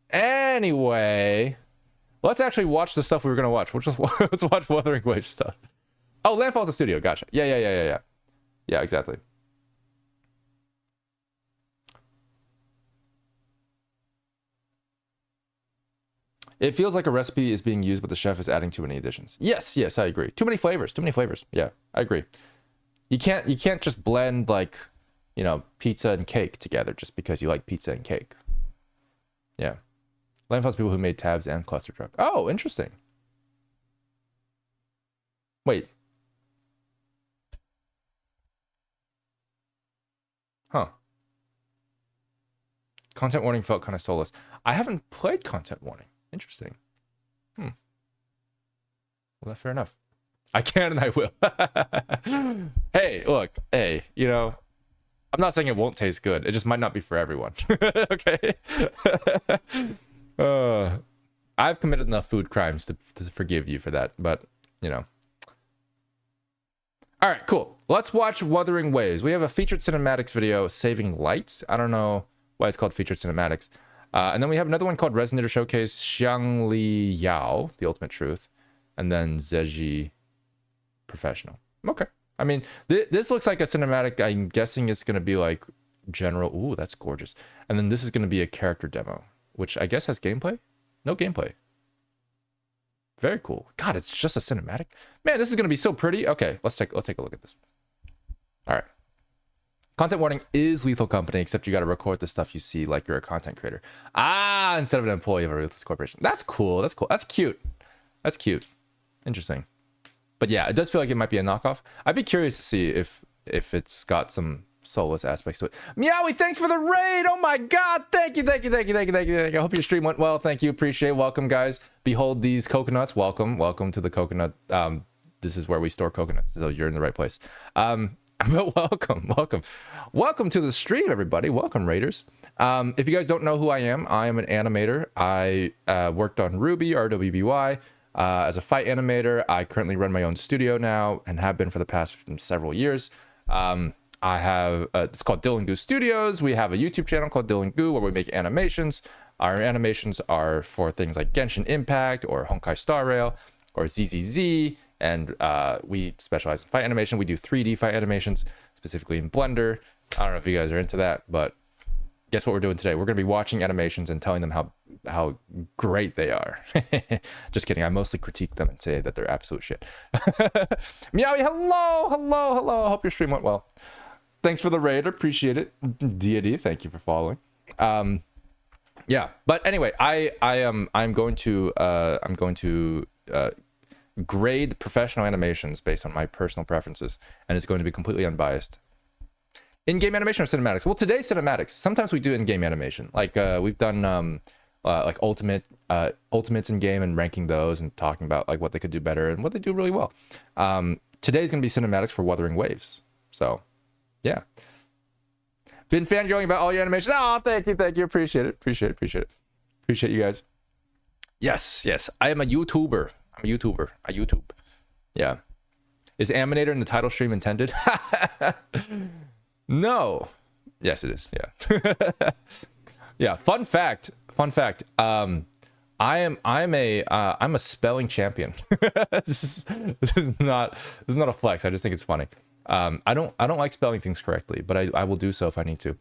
Speaker 1: Anyway, let's actually watch the stuff we were gonna watch. Let's watch Wuthering Waves stuff. Oh, Landfall's a studio. Gotcha. Yeah. Yeah, exactly. It feels like a recipe is being used, but the chef is adding too many additions. Yes, I agree. Too many flavors. Yeah, I agree. You can't just blend like, you know, pizza and cake together just because you like pizza and cake. Yeah. Landfall's people who made Tabs and Cluster Truck. Oh, interesting. Wait. Huh. Content warning felt kind of soulless. I haven't played content warning. Interesting. Well, that's fair enough. I can and I will. Hey, look. Hey, you know, I'm not saying it won't taste good. It just might not be for everyone. Okay? I've committed enough food crimes to forgive you for that, but, you know. All right, cool. Let's watch Wuthering Waves. We have a featured cinematics video, Saving Light. I don't know why it's called featured cinematics. And then we have another one called Resonator Showcase, Xiang Li Yao, The Ultimate Truth. And then Zeji Professional. Okay. I mean, this looks like a cinematic. I'm guessing it's going to be like general. Ooh, that's gorgeous. And then this is going to be a character demo, which I guess has gameplay. No gameplay. Very cool. God, it's just a cinematic. Man, this is going to be so pretty. Okay, let's take a look at this. All right. Content warning is Lethal Company, except you got to record the stuff you see like you're a content creator. Instead of an employee of a ruthless corporation. That's cool. That's cute. Interesting. But yeah, it does feel like it might be a knockoff. I'd be curious to see if it's got some soulless aspects to it. Meowie, thanks for the raid. Oh my god, thank you. I hope your stream went well. Thank you, appreciate it. Welcome, guys. Behold these coconuts. Welcome to the coconut. This is where we store coconuts, so you're in the right place. But welcome to the stream, everybody. Welcome, raiders. If you guys don't know who I am an animator. I worked on Ruby, RWBY. As a fight animator, I currently run my own studio now and have been for the past several years. I have, it's called Dillon Goo Studios. We have a YouTube channel called Dillon Goo where we make animations. Our animations are for things like Genshin Impact or Honkai Star Rail or ZZZ. And we specialize in fight animation. We do 3D fight animations, specifically in Blender. I don't know if you guys are into that, but guess what we're doing today? We're going to be watching animations and telling them how great they are. Just kidding. I mostly critique them and say that they're absolute shit. Meowie, hello. I hope your stream went well. Thanks for the raid. Appreciate it. Deity, thank you for following. Yeah, but anyway, I'm going to grade professional animations based on my personal preferences, and it's going to be completely unbiased. In-game animation or cinematics? Well, today's cinematics. Sometimes we do in-game animation. Like we've done like ultimates in game and ranking those and talking about like what they could do better and what they do really well. Today's gonna be cinematics for Wuthering Waves. So, yeah. Been fangirling about all your animations. Oh, thank you. Appreciate it. Appreciate you guys. Yes. I am a YouTuber. I YouTube. Yeah. Is Aminator in the title stream intended? No. Yes, it is. Yeah. Yeah. Fun fact. I'm a spelling champion. This is not a flex. I just think it's funny. I don't like spelling things correctly, but I will do so if I need to.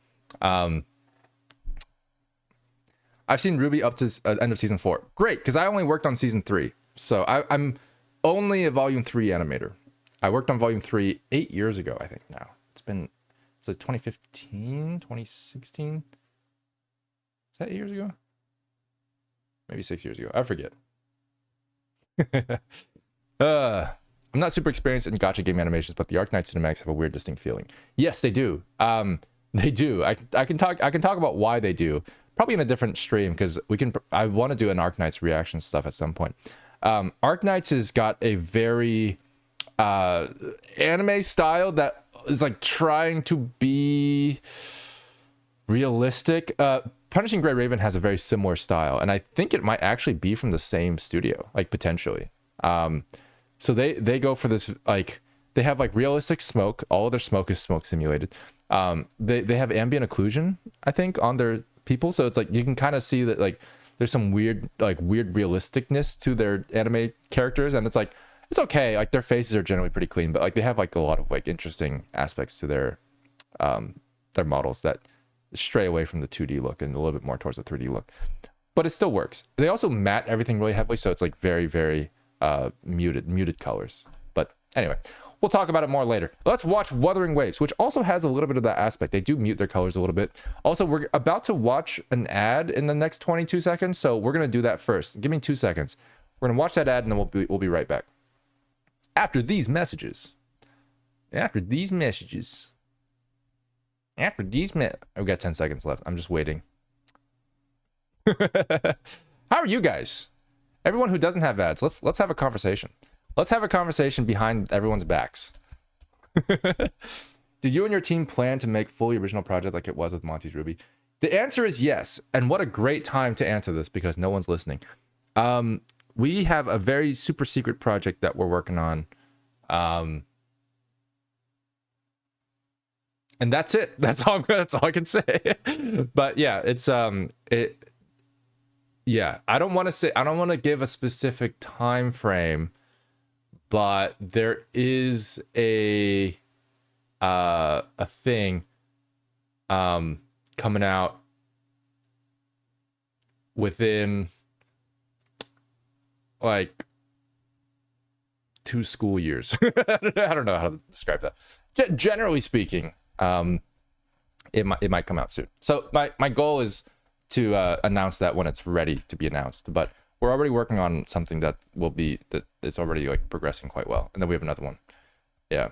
Speaker 1: I've seen Ruby up to end of season 4. Great, because I only worked on season 3, so I'm only a volume 3 animator. I worked on volume 3 8 years ago, I think. Now it's been 2015, 2016. Is that 8 years ago? Maybe 6 years ago. I forget. I'm not super experienced in gacha game animations, but the Arknight cinematics have a weird, distinct feeling. Yes, they do. They do. I can talk about why they do. Probably in a different stream, because I want to do an Arknights reaction stuff at some point. Arknights has got a very anime style that is like trying to be realistic. Punishing Gray Raven has a very similar style, and I think it might actually be from the same studio, like potentially. So they go for this, like they have like realistic smoke. All of their smoke is smoke simulated. They have ambient occlusion, I think, on their people, so it's like you can kind of see that like there's some weird realisticness to their anime characters, and it's like it's okay. Like their faces are generally pretty clean, but like they have like a lot of like interesting aspects to their models that stray away from the 2D look and a little bit more towards the 3D look. But it still works. They also matte everything really heavily, so it's like very, very muted colors. But anyway, we'll talk about it more later. Let's watch Wuthering Waves, which also has a little bit of that aspect. They do mute their colors a little bit. Also, we're about to watch an ad in the next 22 seconds, so we're going to do that first. Give me 2 seconds. We're going to watch that ad, and then we'll be right back. After these messages. We've got 10 seconds left. I'm just waiting. How are you guys? Everyone who doesn't have ads, let's have a conversation. Let's have a conversation behind everyone's backs. Did you and your team plan to make fully original project like it was with Monty's Ruby? The answer is yes. And what a great time to answer this, because no one's listening. We have a very super secret project that we're working on. And that's it. That's all I can say. But yeah, it's yeah, I don't want to give a specific time frame, but there is a thing coming out within like 2 school years. I don't know how to describe that. Generally speaking, it might come out soon. So my goal is to announce that when it's ready to be announced, but we're already working on something that it's already like progressing quite well, and then we have another one. Yeah.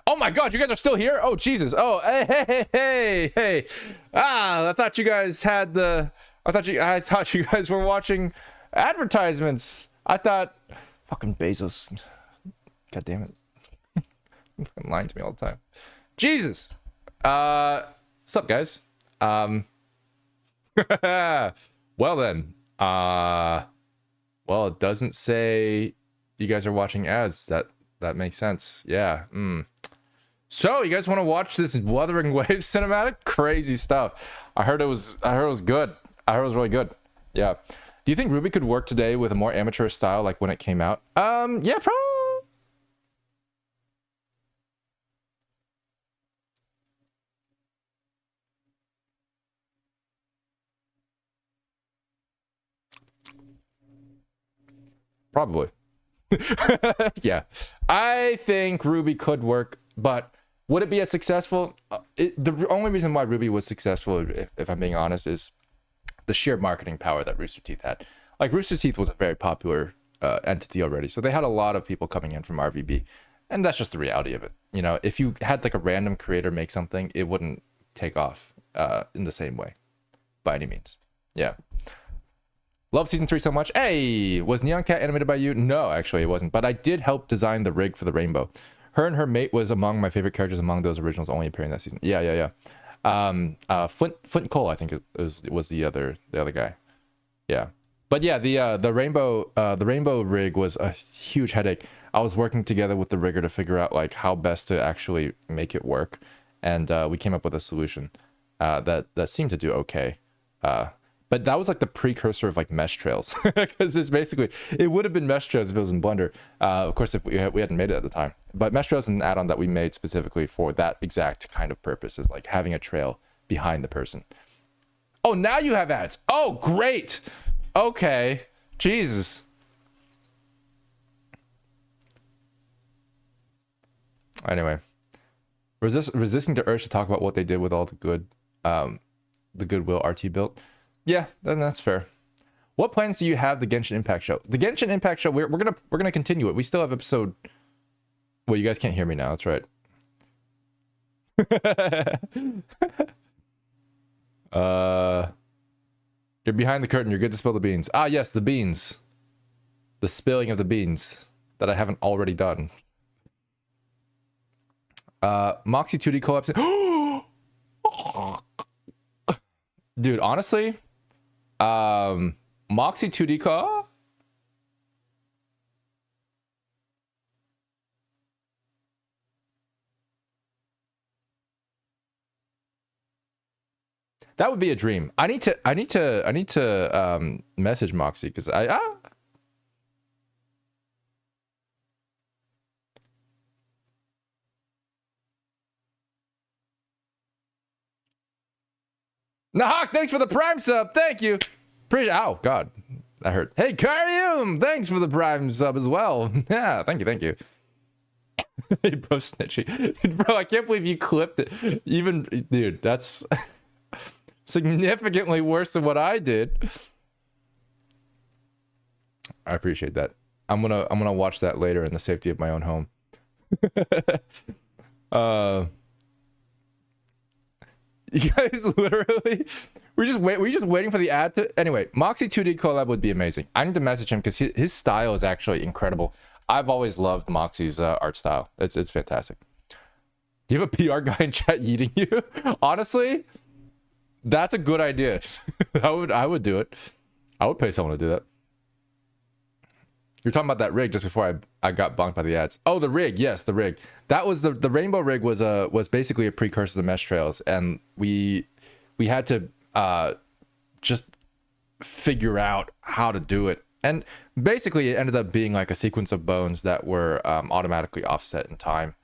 Speaker 1: Oh my god, you guys are still here? Oh Jesus. Oh hey. I thought you guys had I thought you guys were watching advertisements. I thought fucking Bezos. God damn it. Fucking lying to me all the time. Jesus. What's up, guys? Well then, well, it doesn't say you guys are watching ads. That makes sense. Yeah. So you guys want to watch this Wuthering Waves cinematic? Crazy stuff. I heard it was good. I heard it was really good. Yeah. Do you think Ruby could work today with a more amateur style like when it came out? Yeah, probably. Yeah, I think Ruby could work, but would it be as successful? The only reason why Ruby was successful, if I'm being honest, is the sheer marketing power that Rooster Teeth had. Like, Rooster Teeth was a very popular entity already, so they had a lot of people coming in from RVB, and that's just the reality of it. You know, if you had like a random creator make something, it wouldn't take off in the same way, by any means. Yeah. Love season 3 so much. Hey, was Neon Cat animated by you? No, actually it wasn't, but I did help design the rig for the rainbow. Her and her mate was among my favorite characters among those originals only appearing that season. Yeah. Flint Cole, I think it was the other guy. Yeah. But yeah, the rainbow rig was a huge headache. I was working together with the rigger to figure out like how best to actually make it work, and we came up with a solution. that seemed to do okay. But that was like the precursor of like mesh trails, because it's basically, it would have been mesh trails if it was in Blender. Of course, if we hadn't made it at the time. But mesh trails is an add-on that we made specifically for that exact kind of purpose, of like having a trail behind the person. Oh, now you have ads. Oh, great. Okay. Jesus. Anyway, resisting the urge to talk about what they did with all the good, the goodwill RT built. Yeah, then that's fair. What plans do you have the Genshin Impact show? The Genshin Impact show, we're gonna continue it. We still have episode. Well, you guys can't hear me now. That's right. You're behind the curtain. You're good to spill the beans. Ah, yes, the beans. The spilling of the beans that I haven't already done. Moxie 2D collabs. Dude, honestly, Moxie 2D co. That would be a dream. I need to message Moxie, because Nahak, thanks for the Prime sub. Thank you. Oh God, that hurt. Hey, Karium, thanks for the Prime sub as well. Yeah, thank you. Bro, snitchy. Bro, I can't believe you clipped it. Even, dude, that's significantly worse than what I did. I appreciate that. I'm gonna watch that later in the safety of my own home. You guys literally, we're just waiting for the ad to. Anyway, Moxie 2D collab would be amazing. I need to message him because his style is actually incredible. I've always loved Moxie's art style. It's fantastic. Do you have a PR guy in chat yeeting you? Honestly, that's a good idea. I would do it. I would pay someone to do that. You're talking about that rig just before I got bonked by the ads. Oh, the rig. Yes, the rig. That was the rainbow rig was basically a precursor to the mesh trails, and we had to just figure out how to do it. And basically it ended up being like a sequence of bones that were automatically offset in time,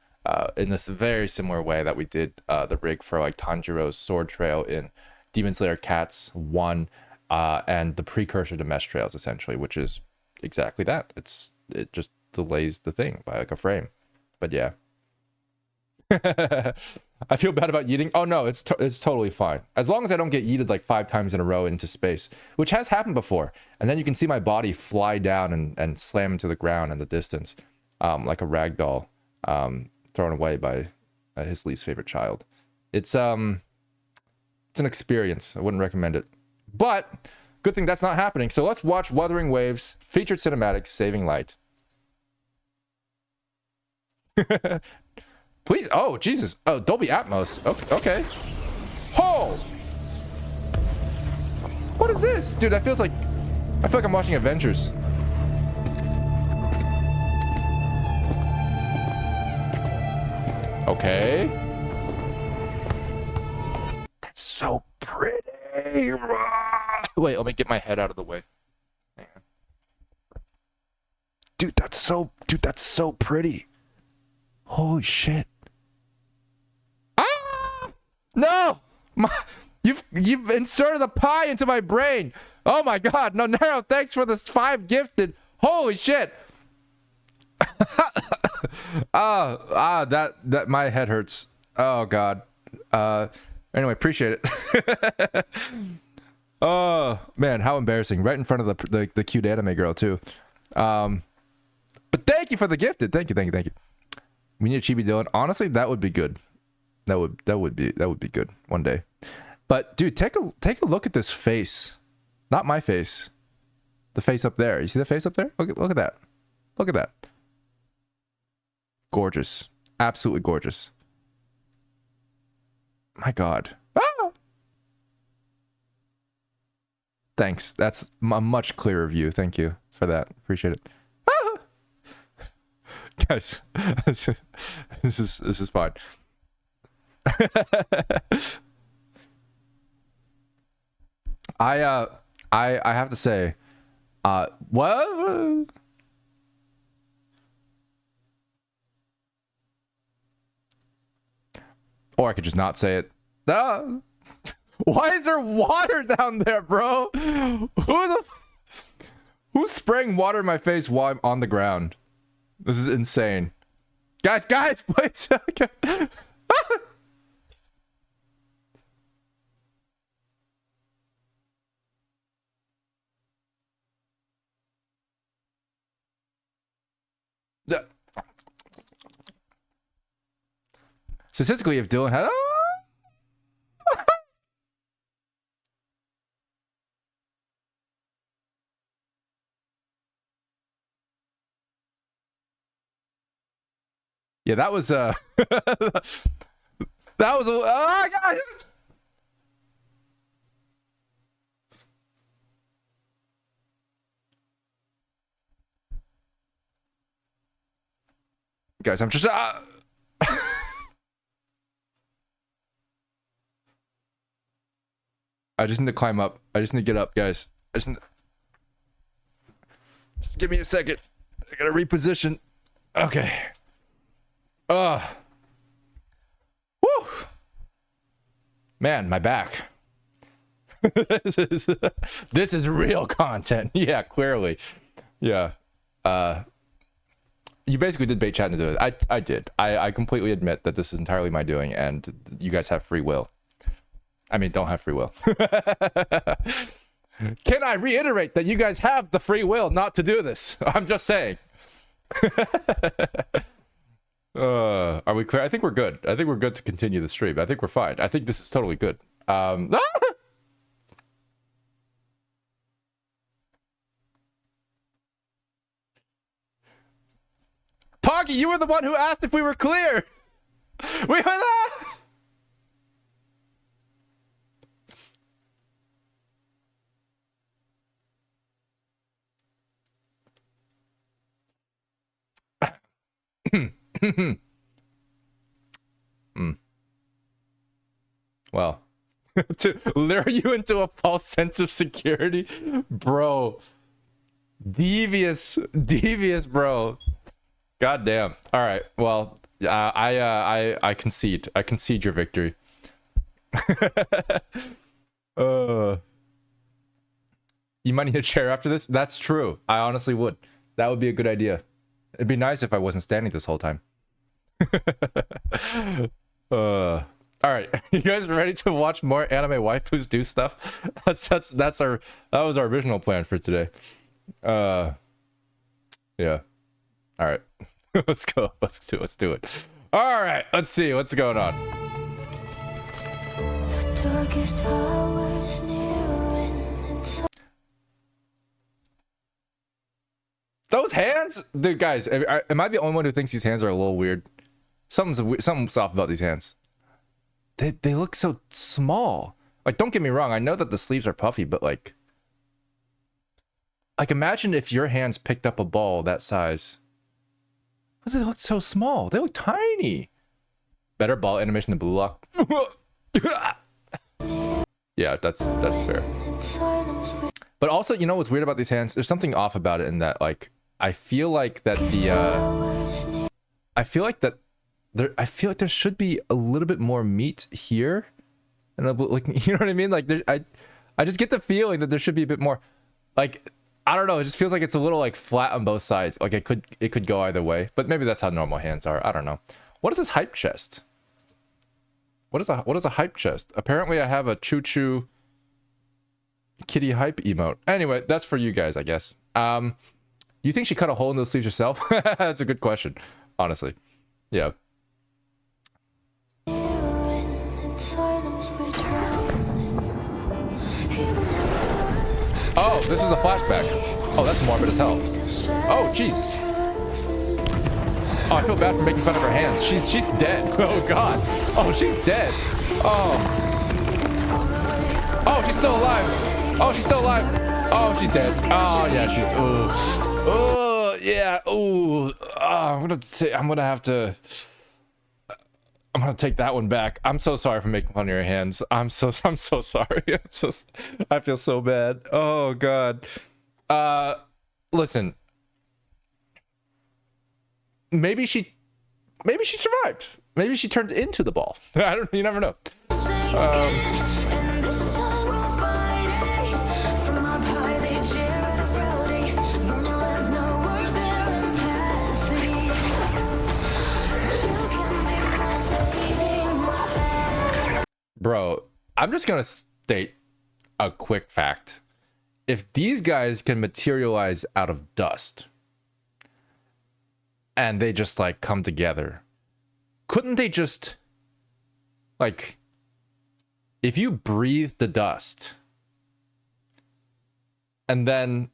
Speaker 1: in this very similar way that we did the rig for like Tanjiro's sword trail in Demon Slayer Cats 1, and the precursor to mesh trails, essentially, which is exactly that. It just delays the thing by like a frame. But yeah. I feel bad about yeeting. Oh no, it's totally fine. As long as I don't get yeeted like 5 times in a row into space, which has happened before. And then you can see my body fly down and slam into the ground in the distance, like a rag doll, thrown away by his least favorite child. It's an experience. I wouldn't recommend it. But good thing that's not happening. So let's watch Wuthering Waves, featured cinematics, Saving Light. Please. Oh, Jesus. Oh, Dolby Atmos. Okay. Oh! What is this? Dude, I feel like I'm watching Avengers. Okay. That's so pretty. Wait, let me get my head out of the way. Hang on. Dude, that's so pretty. Holy shit. Ah! No! You've inserted a pie into my brain. Oh my god. No, Nero, thanks for this 5 gifted. Holy shit. That my head hurts. Oh god. Anyway, appreciate it. Oh man, how embarrassing! Right in front of the cute anime girl too. But thank you for the gifted. Thank you. We need a chibi Dillon. Honestly, that would be good. That would be good one day. But dude, take a look at this face. Not my face. The face up there. You see the face up there? Look at that. Look at that. Gorgeous. Absolutely gorgeous. My god. Ah! Thanks. That's a much clearer view. Thank you for that. Appreciate it. Ah! Guys, this is fine. I have to say, what? Or I could just not say it. Why is there water down there, bro? Who's spraying water in my face while I'm on the ground? This is insane. Guys, wait a second. Statistically, if Dillon had... Yeah, that was that was a... Oh, God. Guys, I'm just I just need to climb up. I just need to get up, guys. Just give me a second. I gotta reposition. Okay. Woo! Man, my back. This is real content. Yeah, clearly. Yeah. You basically did bait chat into it. I did. I completely admit that this is entirely my doing, and you guys have free will. I mean, don't have free will. Can I reiterate that you guys have the free will not to do this? I'm just saying. Are we clear? I think we're good. I think we're good to continue the stream. I think we're fine. I think this is totally good. Poggy, you were the one who asked if we were clear. We were there. Well, to lure you into a false sense of security, bro. Devious, bro. God damn. All right. Well, I concede. I concede your victory. You might need a chair after this. That's true. I honestly would. That would be a good idea. It'd be nice if I wasn't standing this whole time. All right, you guys ready to watch more anime waifus do stuff? That was our original plan for today. Yeah. All right, let's go. Let's do it. All right, let's see what's going on. The darkest hours those hands, dude, guys. Am I the only one who thinks these hands are a little weird? Something's off about these hands. They look so small. Like, don't get me wrong. I know that the sleeves are puffy, but like imagine if your hands picked up a ball that size. But they look so small. They look tiny. Better ball animation than Blue Lock. Yeah, that's fair. But also, you know what's weird about these hands? There's something off about it in that, like, I feel like there should be a little bit more meat here, and like, you know what I mean? Like, I just get the feeling that there should be a bit more. Like, I don't know. It just feels like it's a little like flat on both sides. Like it could go either way, but maybe that's how normal hands are. I don't know. What is this hype chest? What is a hype chest? Apparently, I have a choo choo kitty hype emote. Anyway, that's for you guys, I guess. You think she cut a hole in those sleeves herself? That's a good question, honestly. Yeah. Oh, this is a flashback. Oh, that's morbid as hell. Oh, jeez. Oh, I feel bad for making fun of her hands. She's dead. Oh God. Oh, she's dead. Oh. Oh, she's still alive. Oh, she's still alive. Oh, she's dead. Oh, yeah, she's. Ooh. Oh, yeah. Ooh. Oh, I'm gonna have to. I'm gonna take that one back. I'm so sorry for making fun of your hands. I'm so sorry. I feel so bad. Oh god. Listen. Maybe she survived. Maybe she turned into the ball. I don't. You never know. Bro, I'm just gonna state a quick fact. If these guys can materialize out of dust and they just like come together, couldn't they just like, if you breathe the dust and then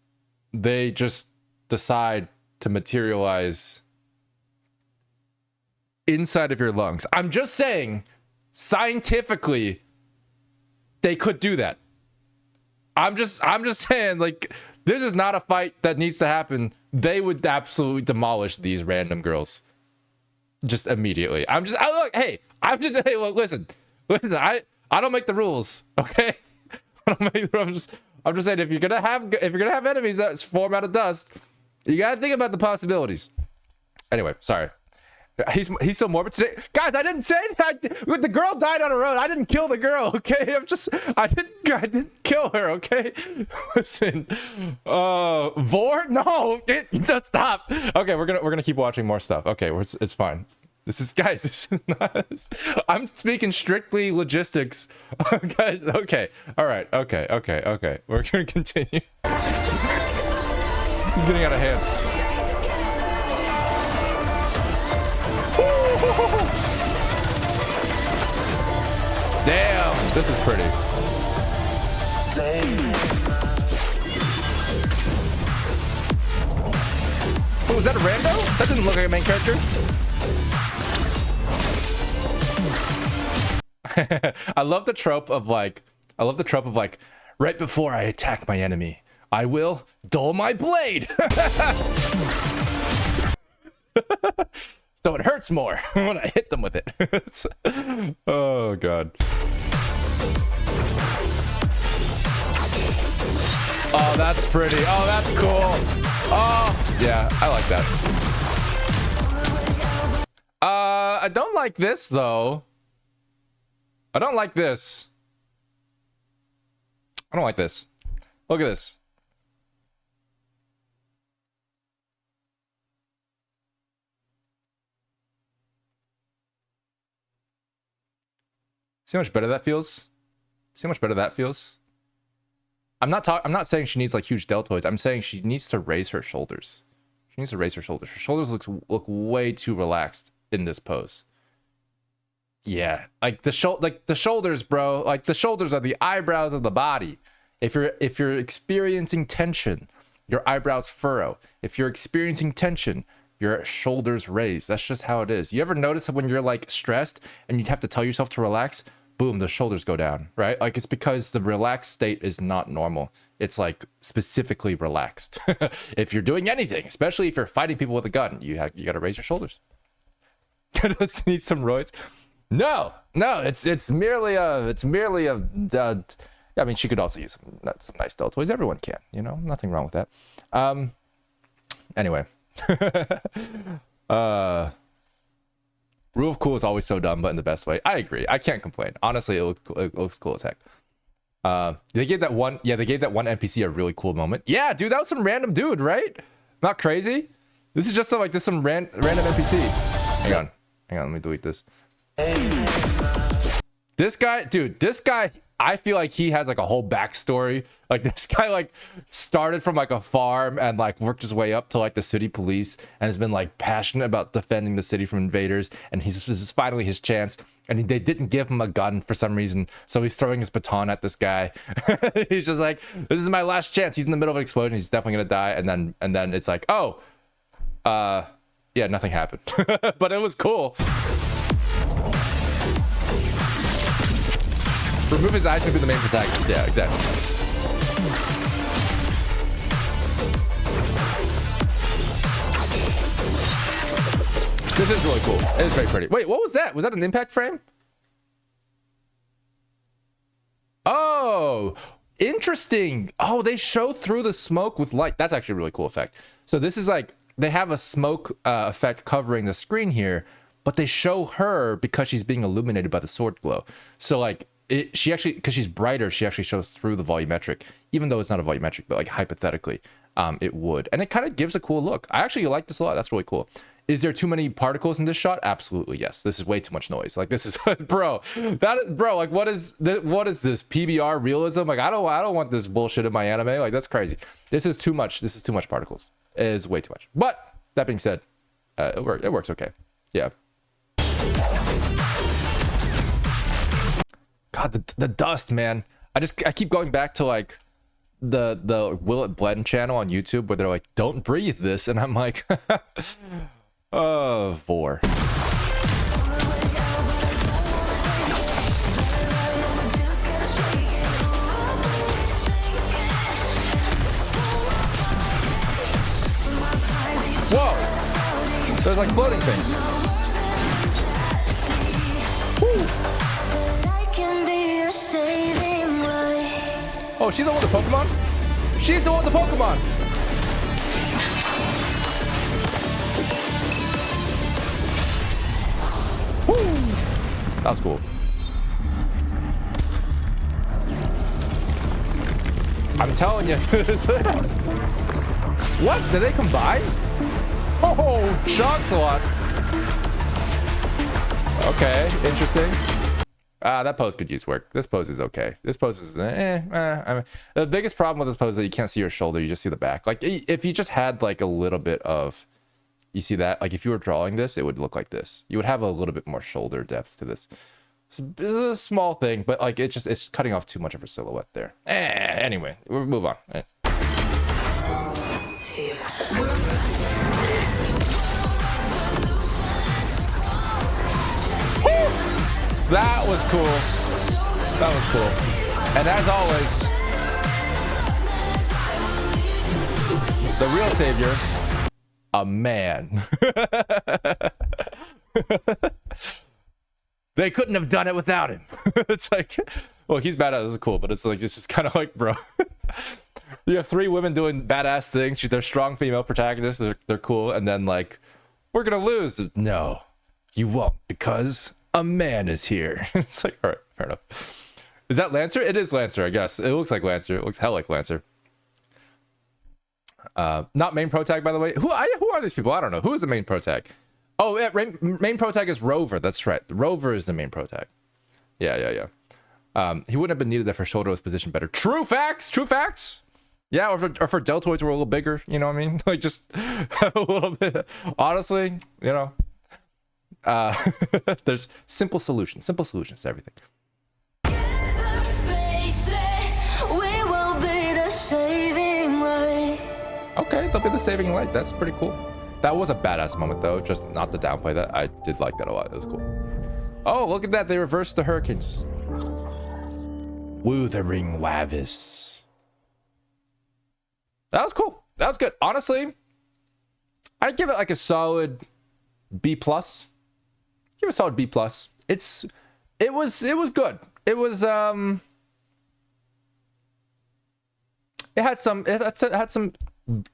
Speaker 1: they just decide to materialize inside of your lungs? I'm just saying, scientifically, they could do that. I'm just saying, like, this is not a fight that needs to happen. They would absolutely demolish these random girls just immediately. Hey, look, listen, I don't make the rules, okay? I don't make the rules. I'm just saying, if you're gonna have enemies that form out of dust, you gotta think about the possibilities. Anyway, sorry. He's so morbid today, guys. I didn't say anything. The girl died on her own. I didn't kill the girl, okay? I didn't kill her, okay? Listen, Vor, no, stop. Okay, we're gonna keep watching more stuff. Okay, it's fine. This is not. I'm speaking strictly logistics, guys. Okay, all right, okay. We're gonna continue. He's getting out of hand. Damn, this is pretty. Oh, was that a rando? That didn't look like a main character. I love the trope of like, right before I attack my enemy, I will dull my blade. So it hurts more when I hit them with it. Oh god. Oh, that's pretty. Oh, that's cool. Oh, yeah, I like that. I don't like this though. I don't like this. I don't like this. Look at this. See how much better that feels? See how much better that feels? I'm not saying she needs like huge deltoids. I'm saying she needs to raise her shoulders. She needs to raise her shoulders. Her shoulders look way too relaxed in this pose. Yeah, like the shoulders, bro. Like the shoulders are the eyebrows of the body. If you're experiencing tension, your eyebrows furrow. If you're experiencing tension, your shoulders raise. That's just how it is. You ever notice when you're like stressed and you have to tell yourself to relax? Boom, the shoulders go down, right? Like it's because the relaxed state is not normal. It's like specifically relaxed. If you're doing anything, especially if you're fighting people with a gun, you got to raise your shoulders. Need some roids? No, it's merely a. I mean, she could also use some nice deltoids. Everyone can, you know, nothing wrong with that. Anyway. Rule of cool is always so dumb, but in the best way. I agree. I can't complain. Honestly, it looks cool as heck. They gave that one NPC a really cool moment. Yeah, dude, that was some random dude, right? Not crazy. This is just some random NPC. Hang on, let me delete this. This guy, I feel like he has like a whole backstory. Like this guy like started from like a farm and like worked his way up to like the city police and has been like passionate about defending the city from invaders. And this is finally his chance. And they didn't give him a gun for some reason. So he's throwing his baton at this guy. He's just like, this is my last chance. He's in the middle of an explosion. He's definitely going to die. And then it's like, oh, yeah, nothing happened. But it was cool. Remove his eyes to be the main protagonist. Yeah, exactly. This is really cool. It is very pretty. Wait, what was that? Was that an impact frame? Oh, interesting. Oh, they show through the smoke with light. That's actually a really cool effect. So this is like, they have a smoke effect covering the screen here, but they show her because she's being illuminated by the sword glow. So like, she actually, because she's brighter, she actually shows through the volumetric, even though it's not a volumetric, but like hypothetically, it would. And it kind of gives a cool look. I actually like this a lot. That's really cool. Is there too many particles in this shot? Absolutely, yes. This is way too much noise. Like this is, bro, like what is this PBR realism? Like I don't want this bullshit in my anime. Like that's crazy. This is too much. This is too much particles. It is way too much. But that being said, it works okay. Yeah. God, the dust, man. I keep going back to like the Will It Blend channel on YouTube where they're like, don't breathe this, and I'm like, oh, vor. Whoa! There's like floating things. Woo. Oh, she's the one with the Pokemon? She's the one with the Pokemon! Woo! That was cool. I'm telling you. What? Did they combine? Oh, chunks a lot. Okay, interesting. That pose could use work. This pose is okay. This pose is I mean, the biggest problem with this pose is that you can't see your shoulder, you just see the back. Like if you just had like a little bit of, you see that, like if you were drawing this, it would look like this. You would have a little bit more shoulder depth to this. It's a small thing, but like it's cutting off too much of her silhouette there. Anyway, we'll move on. That was cool. That was cool. And as always, the real savior, a man. They couldn't have done it without him. It's like, well, he's badass. This is cool, but it's like, it's just kind of like, bro. You have 3 women doing badass things. They're strong female protagonists. They're cool. And then like, we're going to lose. No, you won't, because a man is here. It's like, all right, fair enough. Is that Lancer? It is Lancer, I guess. It looks like Lancer. It looks hell like Lancer. Not main pro tag, by the way. Who are these people? I don't know. Who is the main pro tag? Oh, yeah, main pro tag is Rover. That's right. Rover is the main pro tag. Yeah. He wouldn't have been needed there for shoulderless position better. True facts. True facts. Yeah, or for deltoids were a little bigger. You know what I mean? Like just a little bit. Honestly, you know. There's simple solutions to everything. Okay, they'll be the saving light. That's pretty cool. That was a badass moment though, just not to downplay that. I did like that a lot. It was cool. Oh, look at that. They reversed the hurricanes. Wuthering Wavis. That was cool. That was good. Honestly, I'd give it like a solid B+. Give it a solid B+. It was good. It was it had some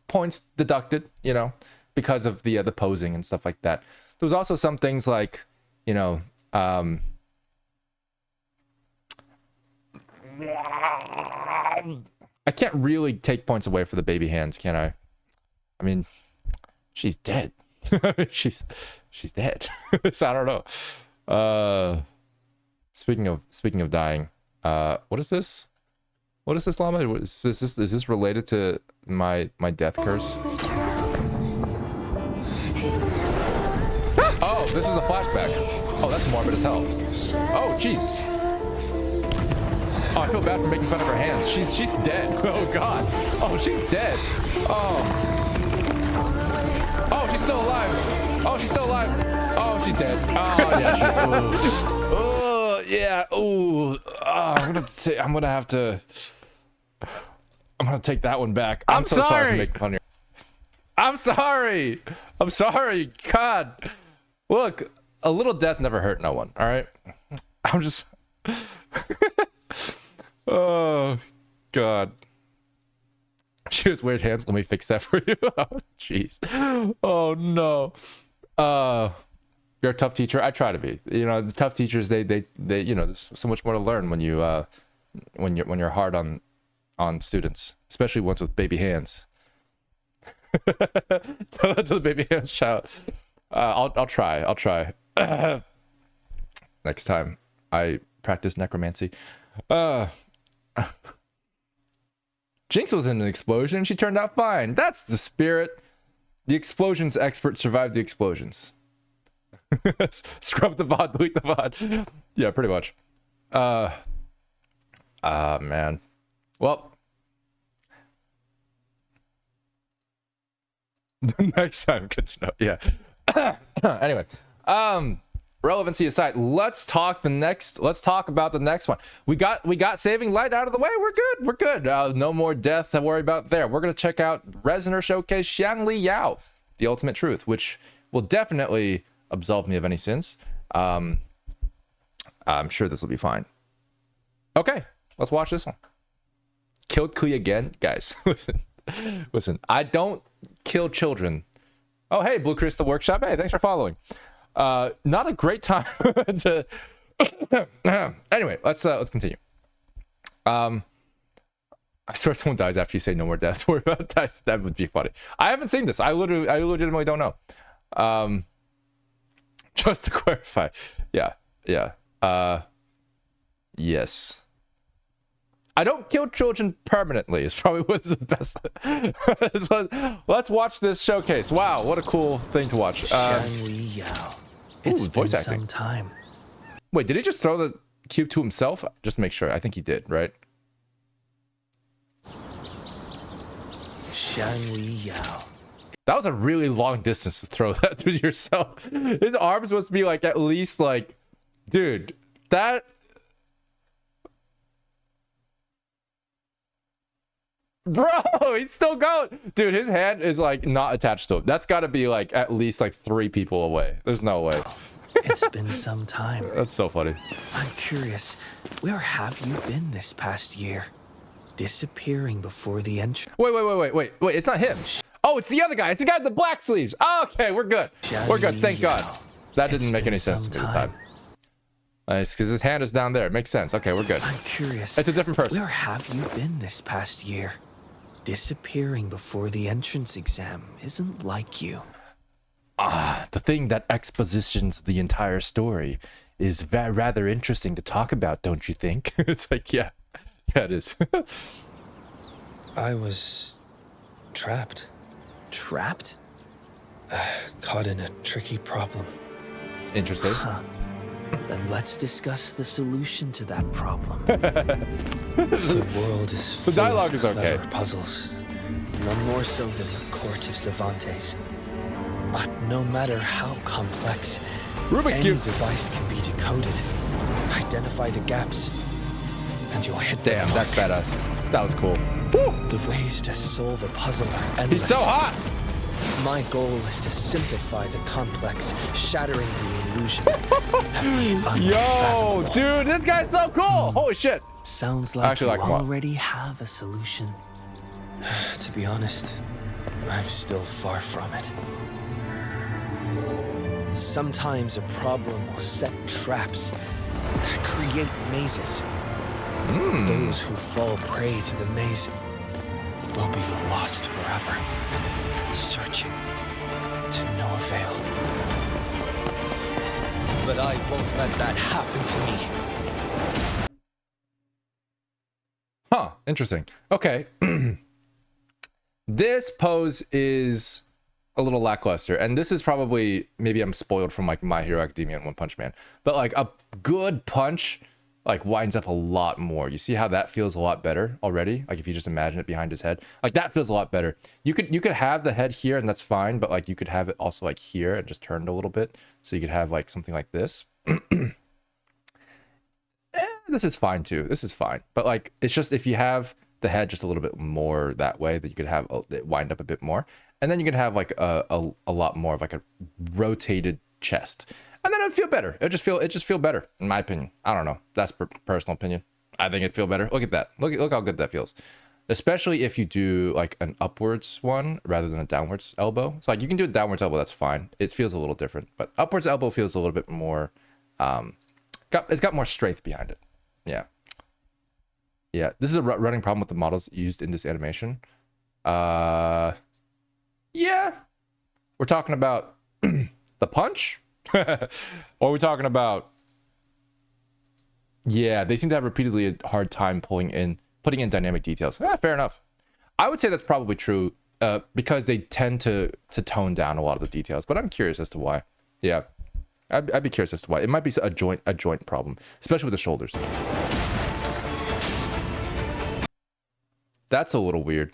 Speaker 1: points deducted, you know, because of the posing and stuff like that. There was also some things like, you know, I can't really take points away for the baby hands, can I? I mean, she's dead. she's dead. So I don't know. Speaking of dying, what is this? What is this, llama? Is this related to my death curse? Oh, this is a flashback. Oh, that's morbid as hell. Oh, jeez. Oh, I feel bad for making fun of her hands. She's dead. Oh God. Oh, she's dead. Oh, she's still alive. Oh, she's still alive. Oh, she's dead. Oh, yeah, she's. Oh, yeah. Oh, I'm gonna have to. I'm gonna take that one back. I'm so sorry for making fun of you. I'm sorry. God. Look, a little death never hurt no one. All right. I'm just. Oh, God. She was weird hands. Let me fix that for you. Oh, jeez. Oh, no. You're a tough teacher. I try to be. You know, the tough teachers, they you know, there's so much more to learn when you're hard on students, especially ones with baby hands. Tell that to the baby hands child. I'll try. Next time I practice necromancy. Jinx was in an explosion and she turned out fine. That's the spirit. The explosions expert survived the explosions. Scrub the VOD, delete the VOD. Yeah, pretty much. Man. Well, next time, good to know. Yeah. Anyway, relevancy aside, let's talk about the next one. We got Saving Light out of the way. We're good. No more death to worry about there. We're gonna check out Resonator Showcase Xianli Yao, the ultimate truth, which will definitely absolve me of any sins. I'm sure this will be fine. Okay, let's watch this one. Killed Kui again, guys. Listen. I don't kill children. Oh, hey, Blue Crystal Workshop. Hey, thanks for following. Not a great time to. Anyway, let's continue. I swear someone dies after you say no more death. Worry about that. That would be funny. I haven't seen this. I legitimately don't know. Just to clarify. Yeah. Yes. I don't kill children permanently. Is probably what is the best. So, let's watch this showcase. Wow, what a cool thing to watch.
Speaker 3: Xianli Yao. It's been
Speaker 1: voice acting.
Speaker 3: some time.
Speaker 1: Wait, did he just throw the cube to himself? Just to make sure. I think he did, right?
Speaker 3: Xianli Yao.
Speaker 1: That was a really long distance to throw that to yourself. His arms must be like at least like, dude, that. Bro, he's still going. Dude, his hand is like not attached to him. That's got to be like at least like 3 people away. There's no way.
Speaker 3: It's been some time.
Speaker 1: That's so funny.
Speaker 3: I'm curious, where have you been this past year? Disappearing before the entrance.
Speaker 1: Wait. It's not him. Oh, it's the other guy. It's the guy with the black sleeves. Okay, we're good. We're good. Thank God. That didn't make any sense to me at the time. Nice, because his hand is down there. It makes sense. Okay, we're good.
Speaker 3: I'm curious.
Speaker 1: It's a different person.
Speaker 3: Where have you been this past year? Disappearing before the entrance exam isn't like you.
Speaker 1: The thing that expositions the entire story is rather interesting to talk about, don't you think? It's like, yeah, it is.
Speaker 4: I was trapped.
Speaker 3: Trapped?
Speaker 4: Caught in a tricky problem.
Speaker 1: Interesting.
Speaker 3: Then let's discuss the solution to that problem.
Speaker 4: The world is full
Speaker 1: dialogue
Speaker 4: of
Speaker 1: is okay.
Speaker 4: clever puzzles.
Speaker 3: None more so than the court of Cervantes. But no matter how complex,
Speaker 1: Rubik's
Speaker 3: any
Speaker 1: Cube.
Speaker 3: device can be decoded. Identify the gaps, and you'll hit the
Speaker 1: Damn,
Speaker 3: mark.
Speaker 1: that's badass. That was cool.
Speaker 3: The ways to solve a puzzle are endless.
Speaker 1: He's so hot.
Speaker 3: My goal is to simplify the complex, shattering the illusion of the
Speaker 1: Yo,
Speaker 3: unfathomable.
Speaker 1: dude, this guy's so cool. Holy shit.
Speaker 3: Sounds
Speaker 1: I
Speaker 3: like
Speaker 1: actually
Speaker 3: you
Speaker 1: like him a lot.
Speaker 3: already have a solution.
Speaker 4: To be honest, I'm still far from it.
Speaker 3: Sometimes a problem will set traps, create mazes. Those who fall prey to the maze will be lost forever, searching to no avail. But I won't let that happen to me.
Speaker 1: Huh, interesting. Okay. This pose is a little lackluster, and this is probably, maybe I'm spoiled from like My Hero Academia and One Punch Man, but like a good punch like winds up a lot more. You see how that feels a lot better already? Like if you just imagine it behind his head, like that feels a lot better. You could have the head here and that's fine, but like you could have it also like here and just turned a little bit. So you could have like something like this. This is fine too. This is fine. But like, it's just if you have the head just a little bit more that way, that you could have it wind up a bit more. And then you could have like a lot more of like a rotated chest, and then it'd feel better. It just feel better, in my opinion. I don't know. That's personal opinion. I think it'd feel better. Look at that. Look how good that feels. Especially if you do like an upwards one rather than a downwards elbow. So like you can do a downwards elbow, that's fine. It feels a little different, but upwards elbow feels a little bit more. It's got more strength behind it. Yeah. Yeah. This is a running problem with the models used in this animation. Yeah. We're talking about the punch, or are we talking about? Yeah, they seem to have repeatedly a hard time putting in dynamic details. Fair enough. I would say that's probably true because they tend to tone down a lot of the details, but I'm curious as to why. Yeah, I'd be curious as to why. It might be a joint problem, especially with the shoulders. That's a little weird.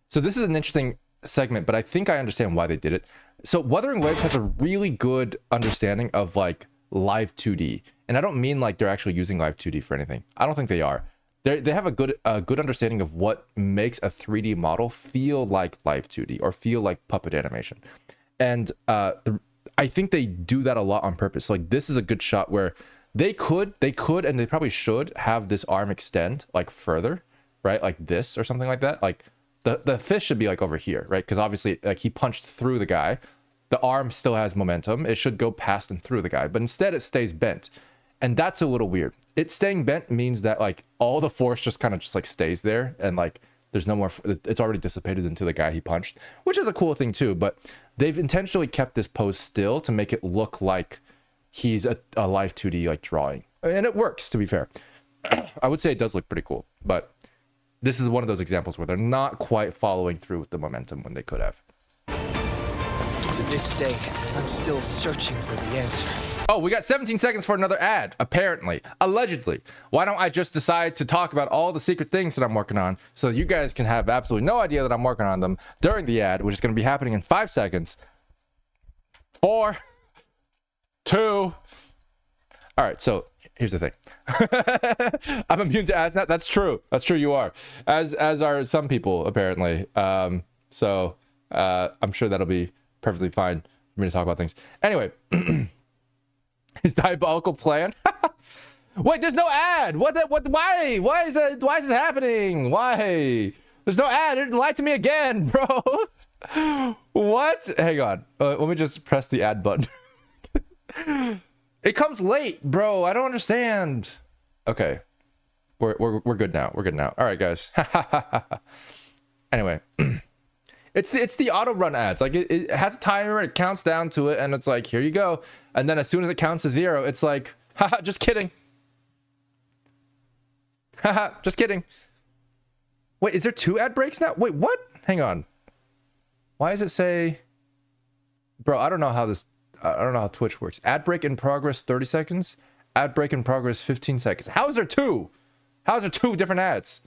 Speaker 1: So this is an interesting segment, but I think I understand why they did it. So Wuthering Waves has a really good understanding of like live 2D, and I don't mean like they're actually using live 2D for anything. I don't think they are. They have a good understanding of what makes a 3D model feel like live 2D or feel like puppet animation, and I think they do that a lot on purpose. Like this is a good shot where they could and they probably should have this arm extend like further, right? Like this or something like that. Like the fist should be like over here, right? Because obviously like he punched through the guy. The arm still has momentum. It should go past and through the guy, but instead it stays bent. And that's a little weird. It staying bent means that like all the force just kind of just like stays there, and like there's no more, it's already dissipated into the guy he punched, which is a cool thing too. But they've intentionally kept this pose still to make it look like he's a live 2D like drawing. And it works, to be fair. I would say it does look pretty cool, but this is one of those examples where they're not quite following through with the momentum when they could have.
Speaker 3: To this day, I'm still searching for the answer.
Speaker 1: Oh, we got 17 seconds for another ad, apparently. Allegedly. Why don't I just decide to talk about all the secret things that I'm working on so that you guys can have absolutely no idea that I'm working on them during the ad, which is going to be happening in 5 seconds. 4, 2. All right, so here's the thing. I'm immune to ads now. That's true. That's true, you are. As are some people, apparently. So I'm sure that'll be perfectly fine for me to talk about things. Anyway. His diabolical plan. Wait, there's no ad. What? Why? Why is that? Why is this happening? Why? There's no ad. It lied to me again, bro. What? Hang on. Let me just press the ad button. It comes late, bro. I don't understand. Okay, we're good now. We're good now. All right, guys. Anyway. It's the auto run ads. Like it has a timer, it counts down to it, and it's like, here you go. And then as soon as it counts to 0, it's like, haha, just kidding. Haha, just kidding. Wait, is there 2 ad breaks now? Wait, what? Hang on. Why does it say, bro, I don't know how Twitch works. Ad break in progress 30 seconds. Ad break in progress 15 seconds. How is there 2? How is there 2 different ads?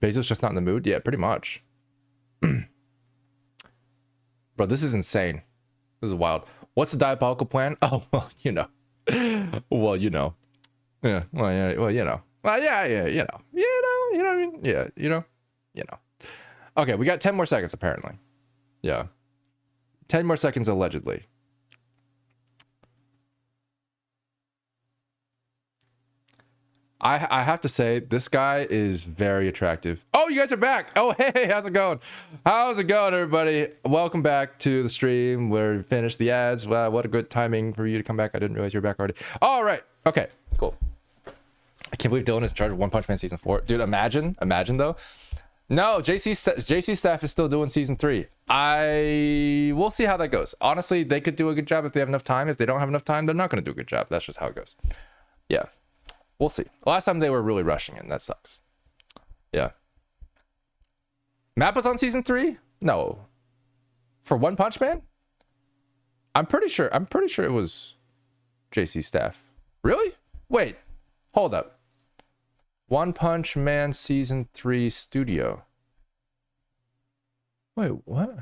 Speaker 1: Bezos just not in the mood? Yeah, pretty much. Bro, this is insane. This is wild. What's the diabolical plan? Oh, well, you know. Well, you know. Yeah. Well, yeah. Well, you know. Well, yeah. You know. You know what I mean? Yeah. You know. Okay, we got 10 more seconds apparently. Yeah. 10 more seconds allegedly. I have to say, this guy is very attractive. Oh, you guys are back. Oh, hey, how's it going? How's it going, everybody? Welcome back to the stream. We're finished the ads. Wow, what a good timing for you to come back. I didn't realize you were back already. All right. Okay, cool. I can't believe Dillon is in charge of One Punch Man Season 4. Dude, imagine though. No, JC staff is still doing Season 3. We'll see how that goes. Honestly, they could do a good job if they have enough time. If they don't have enough time, they're not going to do a good job. That's just how it goes. Yeah. We'll see. Last time they were really rushing and that sucks. Yeah. Mappa's on Season 3? No. For One Punch Man? I'm pretty sure it was JC staff. Really? Wait. Hold up. One Punch Man Season 3 Studio. Wait, what?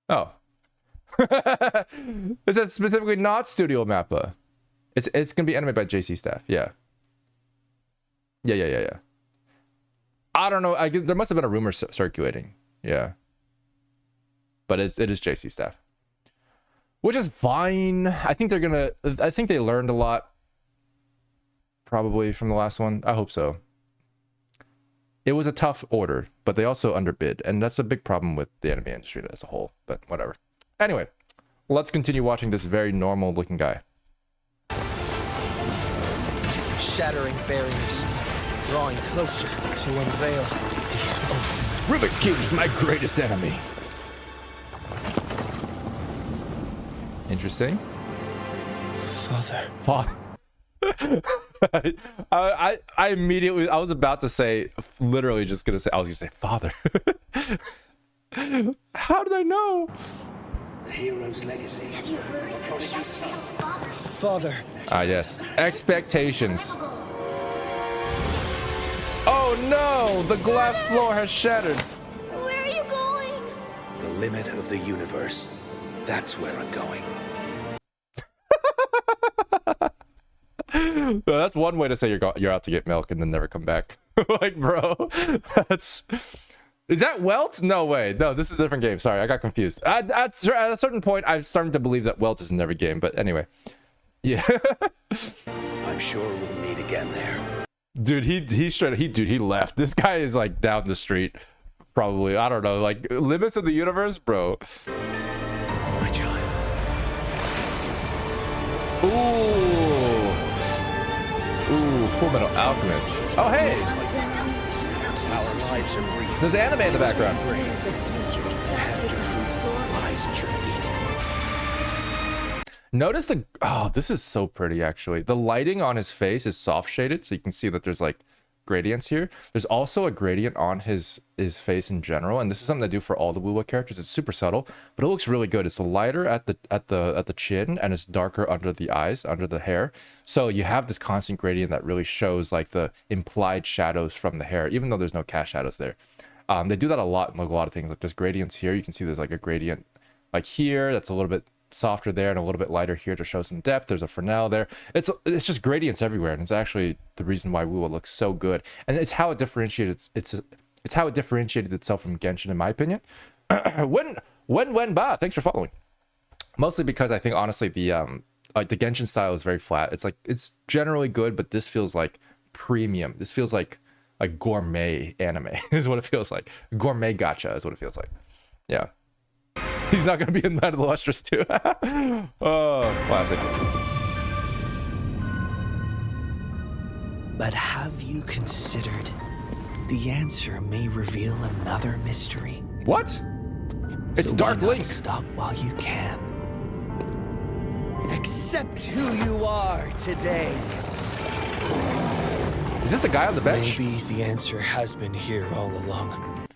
Speaker 1: Oh. It says specifically not Studio Mappa. It's gonna be animated by JC staff. Yeah. I don't know. There must have been a rumor circulating Yeah. But it is JC staff. Which is fine. I think they learned a lot. Probably from the last one. I hope so. It was a tough order, but they also underbid. And that's a big problem with the anime industry as a whole. But whatever. Anyway, let's continue watching this very normal looking guy.
Speaker 3: Shattering barriers, drawing closer to unveil the ultimate.
Speaker 1: Rubik's Cube is my greatest enemy. Interesting.
Speaker 3: Father.
Speaker 1: I immediately, I was about to say, literally just gonna say, I was gonna say father. How did I know?
Speaker 5: The hero's legacy. Have you heard the prodigy's son?
Speaker 3: Father.
Speaker 1: Ah, yes. Expectations. Oh no! The glass floor has shattered.
Speaker 5: Where are you going? The limit of the universe. That's where I'm going.
Speaker 1: That's one way to say you're out to get milk and then never come back. Like, bro, that's... Is that Welt? No way. No, this is a different game. Sorry, I got confused. At a certain point, I've started to believe that Welt is in every game. But anyway, yeah.
Speaker 5: I'm sure we'll meet again there.
Speaker 1: Dude, he left. This guy is like down the street, probably. I don't know, like limits of the universe, bro.
Speaker 5: My child.
Speaker 1: Ooh, Full Metal Alchemist. Oh hey,
Speaker 5: Our lives are brief.
Speaker 1: there's anime in the background.
Speaker 5: Lies at your feet.
Speaker 1: Notice the, oh, this is so pretty actually. The lighting on his face is soft shaded, so you can see that there's like gradients here. There's also a gradient on his face in general, and this is something they do for all the Wuwa characters. It's super subtle, but it looks really good. It's lighter at the chin, and it's darker under the eyes, under the hair. So you have this constant gradient that really shows like the implied shadows from the hair, even though there's no cast shadows there. They do that a lot in like a lot of things. Like there's gradients here. You can see there's like a gradient like here that's a little bit softer there and a little bit lighter here to show some depth. There's a Fresnel there. It's just gradients everywhere, and it's actually the reason why Wuwa looks so good, and it's how it differentiates. It's how it differentiated itself from Genshin, in my opinion. when ba, thanks for following. Mostly because I think honestly the like the Genshin style is very flat. It's like it's generally good, but this feels like premium. This feels like gourmet anime is what it feels like. Gourmet gacha is what it feels like. Yeah. He's not going to be in Night of the Lustrous too. Oh, classic.
Speaker 3: But have you considered the answer may reveal another mystery?
Speaker 1: What? It's
Speaker 3: So
Speaker 1: Dark
Speaker 3: why not
Speaker 1: Link.
Speaker 3: Stop while you can. Accept who you are today.
Speaker 1: Is this the guy on the bench?
Speaker 3: Maybe the answer has been here all along.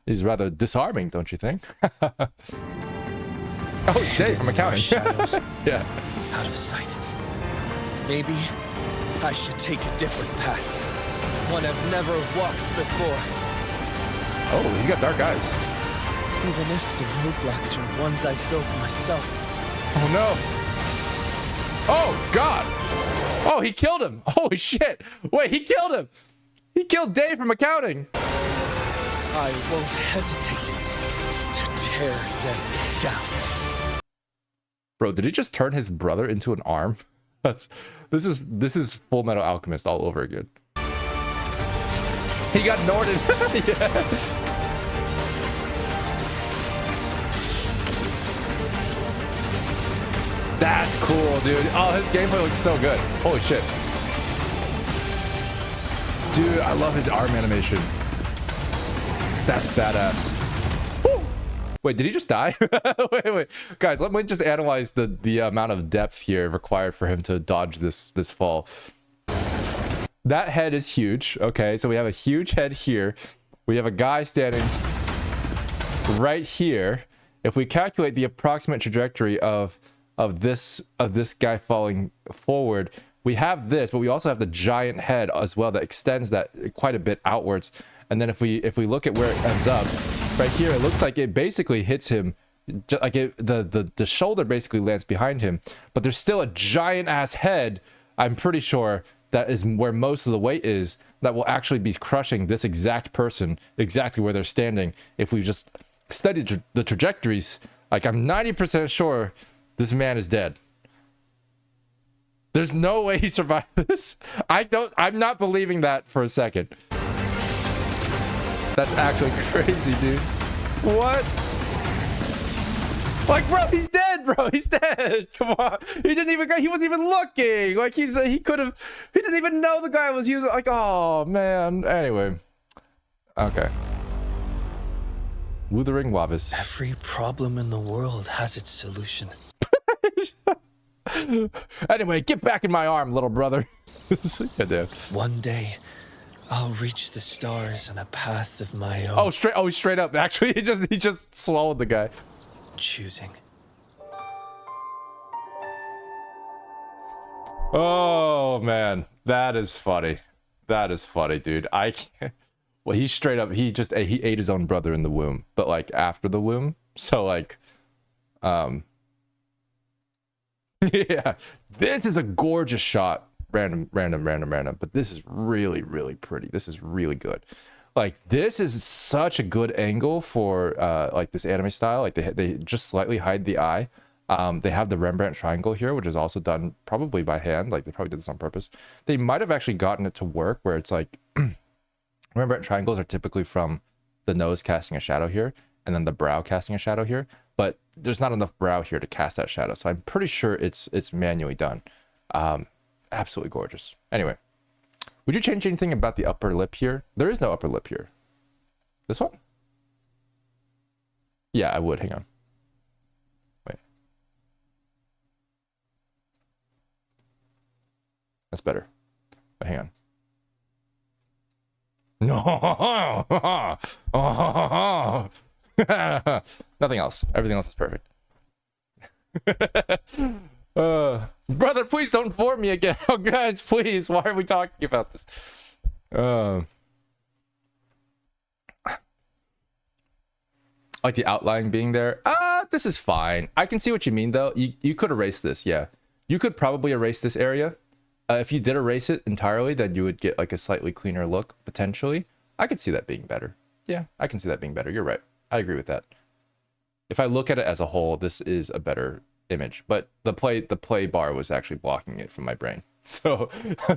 Speaker 1: He's rather disarming, don't you think? Oh, it's Dave from
Speaker 3: Hidden in our
Speaker 1: accounting.
Speaker 3: shadows,
Speaker 1: Yeah.
Speaker 3: out of sight. Maybe I should take a different path. One I've never walked before.
Speaker 1: Oh, he's got dark eyes.
Speaker 3: Even if the roadblocks are ones I've built myself.
Speaker 1: Oh no. Oh God. Oh, he killed him. Holy shit. Wait, he killed him. He killed Dave from accounting.
Speaker 3: I won't hesitate to tear them down.
Speaker 1: Bro, did he just turn his brother into an arm? This is Full Metal Alchemist all over again. He got Norden. Yeah. That's cool, dude. Oh, his gameplay looks so good. Holy shit. Dude, I love his arm animation. That's badass. Woo! Wait, did he just die? wait. Guys, let me just analyze the amount of depth here required for him to dodge this fall. That head is huge. Okay, so we have a huge head here. We have a guy standing right here. If we calculate the approximate trajectory of this guy falling forward, we have this, but we also have the giant head as well that extends that quite a bit outwards. And then if we look at where it ends up, right here, it looks like it basically hits him, like the shoulder basically lands behind him, but there's still a giant ass head. I'm pretty sure that is where most of the weight is that will actually be crushing this exact person exactly where they're standing if we just study the trajectories. Like, I'm 90% sure this man is dead. There's no way he survived this. I'm not believing that for a second. That's actually crazy, dude. What? Like, bro, he's dead, bro. He's dead. Come on. He wasn't even looking. Like, he didn't even know the guy was using, like, oh, man. Anyway. Okay. Wuthering Wavis.
Speaker 3: Every problem in the world has its solution.
Speaker 1: Anyway, get back in my arm, little brother. Yeah, dude.
Speaker 3: One day, I'll reach the stars on a path of my own.
Speaker 1: Oh, straight up. Actually, he just swallowed the guy.
Speaker 3: Choosing.
Speaker 1: Oh man, that is funny. That is funny, dude. I can't. Well, he straight up he ate his own brother in the womb, but like after the womb. So like, yeah, this is a gorgeous shot. Random. But this is really, really pretty. This is really good. Like, this is such a good angle for like this anime style. Like they just slightly hide the eye. They have the Rembrandt triangle here, which is also done probably by hand. Like, they probably did this on purpose. They might have actually gotten it to work where it's like Rembrandt triangles are typically from the nose casting a shadow here and then the brow casting a shadow here, but there's not enough brow here to cast that shadow. So I'm pretty sure it's manually done. Absolutely gorgeous. Anyway, would you change anything about the upper lip here? There is no upper lip here. This one? Yeah, I would. Hang on. Wait. That's better. Wait, hang on. No. Nothing else. Everything else is perfect. Brother, please don't inform me again. Oh, guys, please. Why are we talking about this? Like the outline being there. This is fine. I can see what you mean, though. You could erase this. Yeah, you could probably erase this area. If you did erase it entirely, then you would get like a slightly cleaner look, potentially. I could see that being better. Yeah, I can see that being better. You're right. I agree with that. If I look at it as a whole, this is a better image, but the play bar was actually blocking it from my brain. So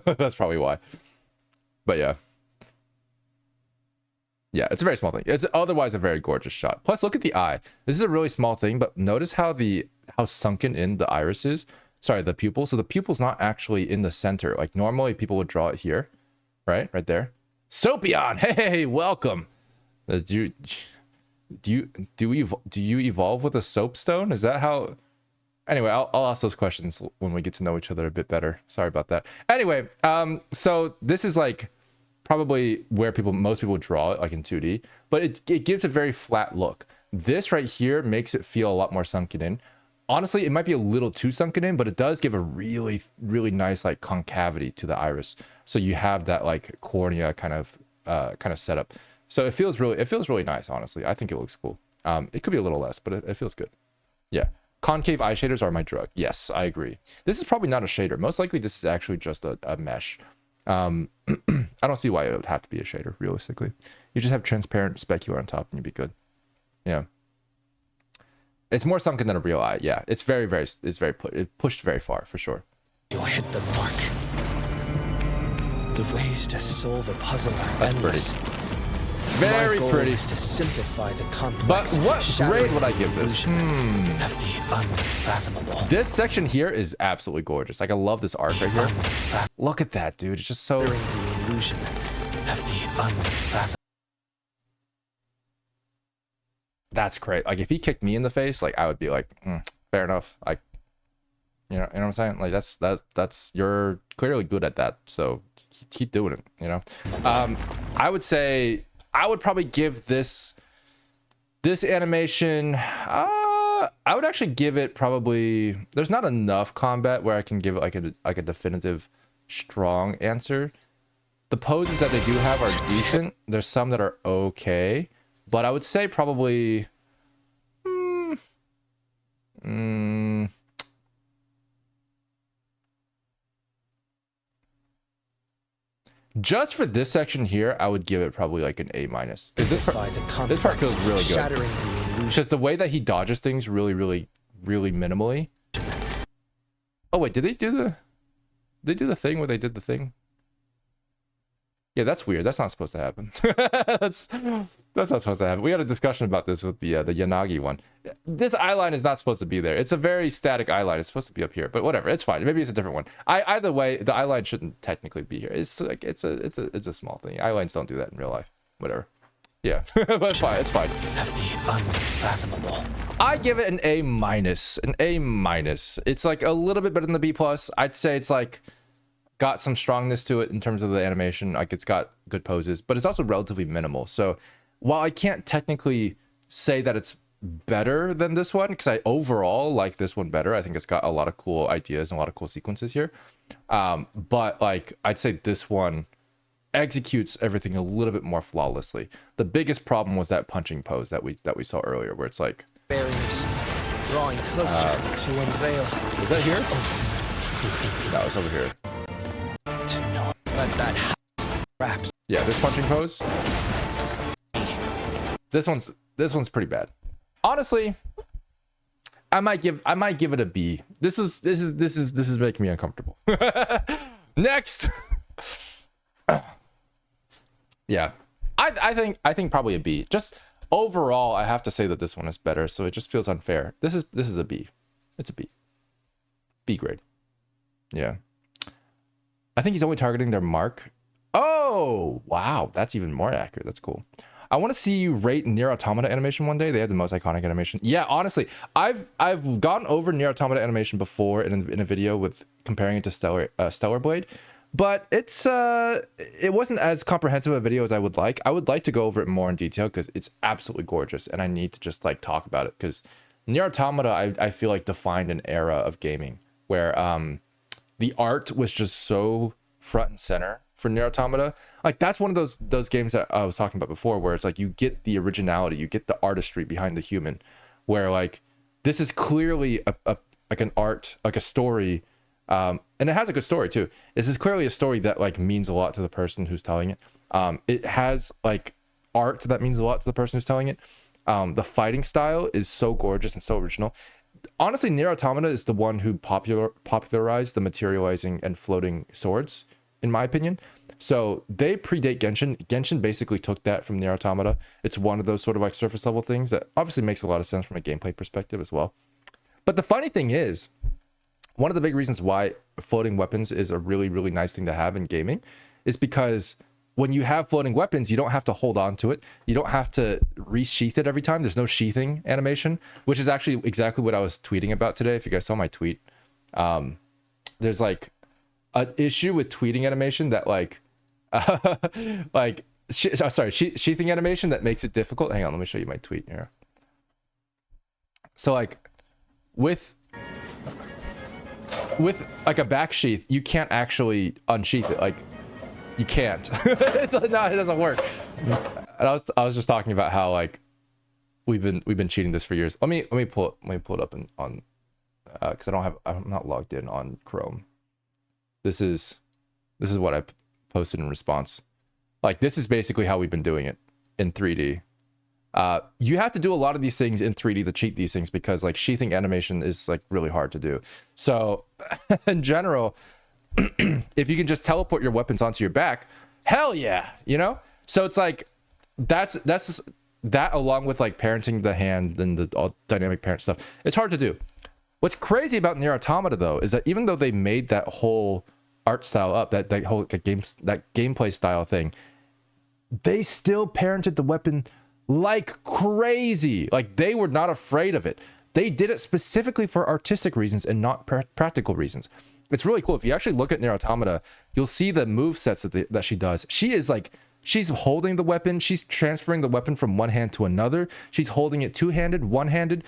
Speaker 1: that's probably why. But yeah. Yeah, it's a very small thing. It's otherwise a very gorgeous shot. Plus, look at the eye. This is a really small thing, but notice how sunken in the iris is. Sorry, the pupil. So the pupil's not actually in the center. Like, normally people would draw it here, right? Right there. Sopion, hey, welcome. Do you evolve with a soapstone? Is that how? Anyway, I'll ask those questions when we get to know each other a bit better. Sorry about that. Anyway, so this is like probably where most people draw it, like in 2D, but it gives a very flat look. This right here makes it feel a lot more sunken in. Honestly, it might be a little too sunken in, but it does give a really, really nice like concavity to the iris. So you have that like cornea kind of setup. So it feels really nice. Honestly, I think it looks cool. It could be a little less, but it feels good. Yeah. Concave eye shaders are my drug. Yes, I agree. This is probably not a shader. Most likely this is actually just a mesh. I don't see why it would have to be a shader, realistically. You just have transparent specular on top and you'd be good. Yeah. It's more sunken than a real eye. Yeah, it's it pushed very far, for sure.
Speaker 3: You hit the mark. The ways to solve a puzzle are
Speaker 1: That's
Speaker 3: endless.
Speaker 1: pretty. Very pretty.
Speaker 3: Is to simplify the complex.
Speaker 1: But what grade would I give this?
Speaker 3: Of the unfathomable.
Speaker 1: This section here is absolutely gorgeous. Like, I love this art right here. Look at that, dude. It's just so.
Speaker 3: The illusion of the unfathomable.
Speaker 1: That's great. Like, if he kicked me in the face, like, I would be like, fair enough. Like, you know what I'm saying? Like, that's you're clearly good at that. So keep doing it. You know. I would say I would probably give this animation. I would actually give it probably. There's not enough combat where I can give it like a definitive strong answer. The poses that they do have are decent. There's some that are okay. But I would say probably Just for this section here, I would give it probably like an A minus. This part feels really good. Because the way that he dodges things really minimally. Oh wait, did they do the thing where they did the thing? Yeah, that's weird. That's not supposed to happen. that's not supposed to happen. We had a discussion about this with the Yanagi one. This eye line is not supposed to be there. It's a very static eye line. It's supposed to be up here, but whatever. It's fine. Maybe it's a different one. Either way, the eye line shouldn't technically be here. It's like it's a small thing. Eye lines don't do that in real life. Whatever. Yeah, but it's fine. It's fine.
Speaker 3: Have the unfathomable.
Speaker 1: I give it an A minus. An A minus. It's like a little bit better than the B plus. I'd say it's like got some strongness to it in terms of the animation. Like it's got good poses, but it's also relatively minimal. So while I can't technically say that it's better than this one, because I overall like this one better. I think it's got a lot of cool ideas and a lot of cool sequences here. But like I'd say this one executes everything a little bit more flawlessly. The biggest problem was that punching pose that we saw earlier, where it's like
Speaker 3: Barriers drawing closer to unveil.
Speaker 1: Is that here?
Speaker 3: Truth.
Speaker 1: No, it's over here.
Speaker 3: To know let that traps.
Speaker 1: Yeah, this punching pose. This one's pretty bad. Honestly, I might give it a B. This is making me uncomfortable. Next. Yeah. I think probably a B. Just overall, I have to say that this one is better, so it just feels unfair. This is a B. It's a B. B grade. Yeah. I think he's only targeting their mark. Oh, wow. That's even more accurate. That's cool. I want to see you rate Nier Automata animation one day. They had the most iconic animation. Yeah, honestly, I've gone over Nier Automata animation before in a video with comparing it to Stellar Blade, but it wasn't as comprehensive a video as I would like. I would like to go over it more in detail because it's absolutely gorgeous, and I need to just like talk about it because Nier Automata I feel like defined an era of gaming where the art was just so front and center for Nier Automata. Like that's one of those games that I was talking about before, where it's like you get the originality, you get the artistry behind the human, where like this is clearly a like an art, like a story, and it has a good story too. This is clearly a story that like means a lot to the person who's telling it. It has like art that means a lot to the person who's telling it. The fighting style is so gorgeous and so original. Honestly, Nier Automata is the one who popularized the materializing and floating swords, in my opinion. So they predate Genshin. Genshin basically took that from Nier Automata. It's one of those sort of like surface level things that obviously makes a lot of sense from a gameplay perspective as well. But the funny thing is, one of the big reasons why floating weapons is a really, really nice thing to have in gaming is because when you have floating weapons, you don't have to hold on to it. You don't have to resheath it every time. There's no sheathing animation, which is actually exactly what I was tweeting about today. If you guys saw my tweet, there's like an issue with tweeting animation that like, sheathing animation that makes it difficult. Hang on, let me show you my tweet here. So like with like a back sheath, you can't actually unsheath it. Like you can't. It doesn't work. And I was just talking about how like we've been cheating this for years. Let me pull it up on because I'm not logged in on Chrome. This is what I posted in response. Like this is basically how we've been doing it in 3D. You have to do a lot of these things in 3D to cheat these things because like sheathing animation is like really hard to do. So in general, if you can just teleport your weapons onto your back, hell yeah, you know? So it's like that's that along with like parenting the hand and the all dynamic parent stuff. It's hard to do. What's crazy about Nier Automata though is that even though they made that whole art style up, that whole that gameplay style thing, they still parented the weapon like crazy. Like they were not afraid of it. They did it specifically for artistic reasons and not practical reasons. It's really cool. If you actually look at Nier Automata, you'll see the move sets that she does. She's holding the weapon. She's transferring the weapon from one hand to another. She's holding it two-handed, one-handed.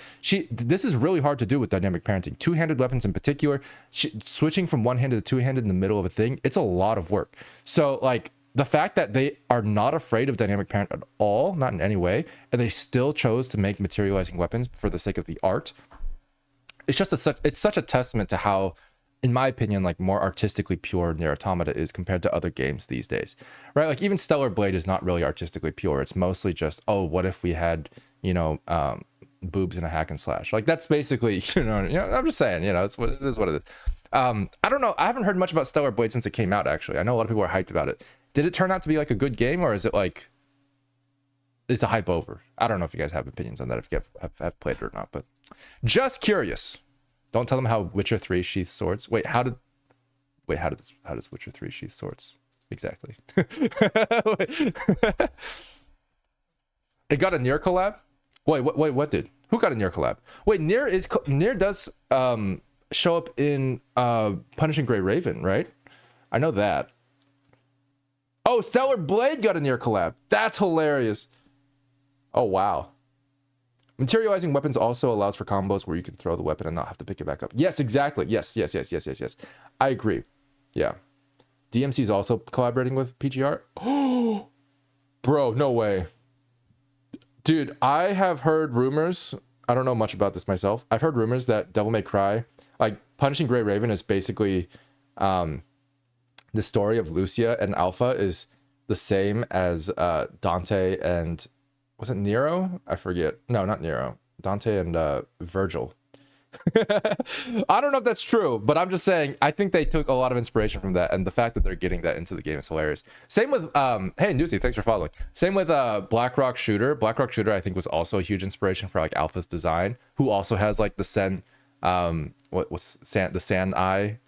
Speaker 1: This is really hard to do with dynamic parenting. Two-handed weapons in particular, switching from one-handed to two-handed in the middle of a thing, it's a lot of work. So like the fact that they are not afraid of dynamic parent at all, not in any way, and they still chose to make materializing weapons for the sake of the art, it's just it's such a testament to how in my opinion, like more artistically pure Nier Automata is compared to other games these days, right? Like even Stellar Blade is not really artistically pure. It's mostly just, oh, what if we had, you know, boobs in a hack and slash? Like that's basically, you know, I'm just saying, you know, it's what it is. What it is. I don't know. I haven't heard much about Stellar Blade since it came out. Actually, I know a lot of people are hyped about it. Did it turn out to be like a good game, or is it like, is the hype over? I don't know if you guys have opinions on that, if you have played it or not, but just curious. Don't tell them how Witcher 3 sheaths swords. Wait, how does Witcher 3 sheath swords? Exactly. It got a Nier collab? Wait, what did? Who got a Nier collab? Wait, Nier does show up in Punishing Gray Raven, right? I know that. Oh, Stellar Blade got a Nier collab. That's hilarious. Oh, wow. Materializing weapons also allows for combos where you can throw the weapon and not have to pick it back up. Yes, exactly. Yes. I agree. Yeah. DMC is also collaborating with PGR. Oh, bro, no way. Dude, I have heard rumors. I don't know much about this myself. I've heard rumors that Devil May Cry, like Punishing Gray Raven is basically the story of Lucia and Alpha is the same as Dante and... Was it Nero? I forget. No, not Nero. Dante and Virgil. I don't know if that's true, but I'm just saying, I think they took a lot of inspiration from that, and the fact that they're getting that into the game is hilarious. Same with, hey, Newsy, thanks for following. Same with Blackrock Shooter. Blackrock Shooter, I think, was also a huge inspiration for, like, Alpha's design, who also has, like, the Sans eye,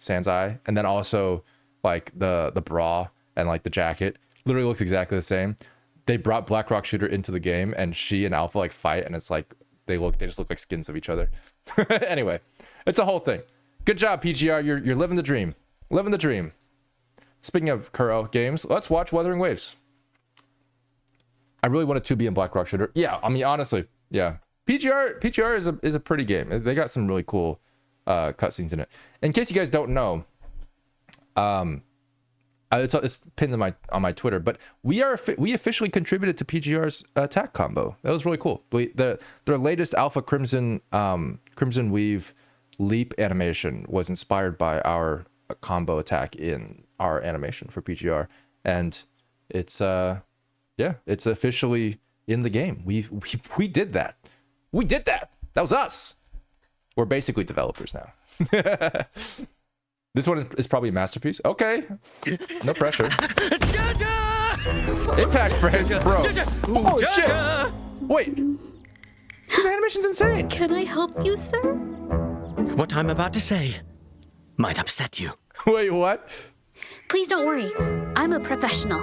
Speaker 1: and then also, like, the bra and, like, the jacket. Literally looks exactly the same. They brought Blackrock Shooter into the game, and she and Alpha like fight, and it's like they just look like skins of each other. Anyway, it's a whole thing. Good job, PGR. You're living the dream. Living the dream. Speaking of Kuro games, let's watch Wuthering Waves. I really wanted to be in Blackrock Shooter. Yeah, I mean honestly, yeah. PGR is a pretty game. They got some really cool cutscenes in it. In case you guys don't know, it's pinned on my Twitter, but we officially contributed to PGR's attack combo. That was really cool. Their latest Alpha Crimson Weave leap animation was inspired by our combo attack in our animation for PGR, and it's it's officially in the game. We did that. We did that. That was us. We're basically developers now. This one is probably a masterpiece. Okay. No pressure. Impact frames, bro. Holy shit. Wait. His animation's insane.
Speaker 6: Can I help you, sir?
Speaker 2: What I'm about to say might upset you.
Speaker 1: Wait, what?
Speaker 6: Please don't worry. I'm a professional.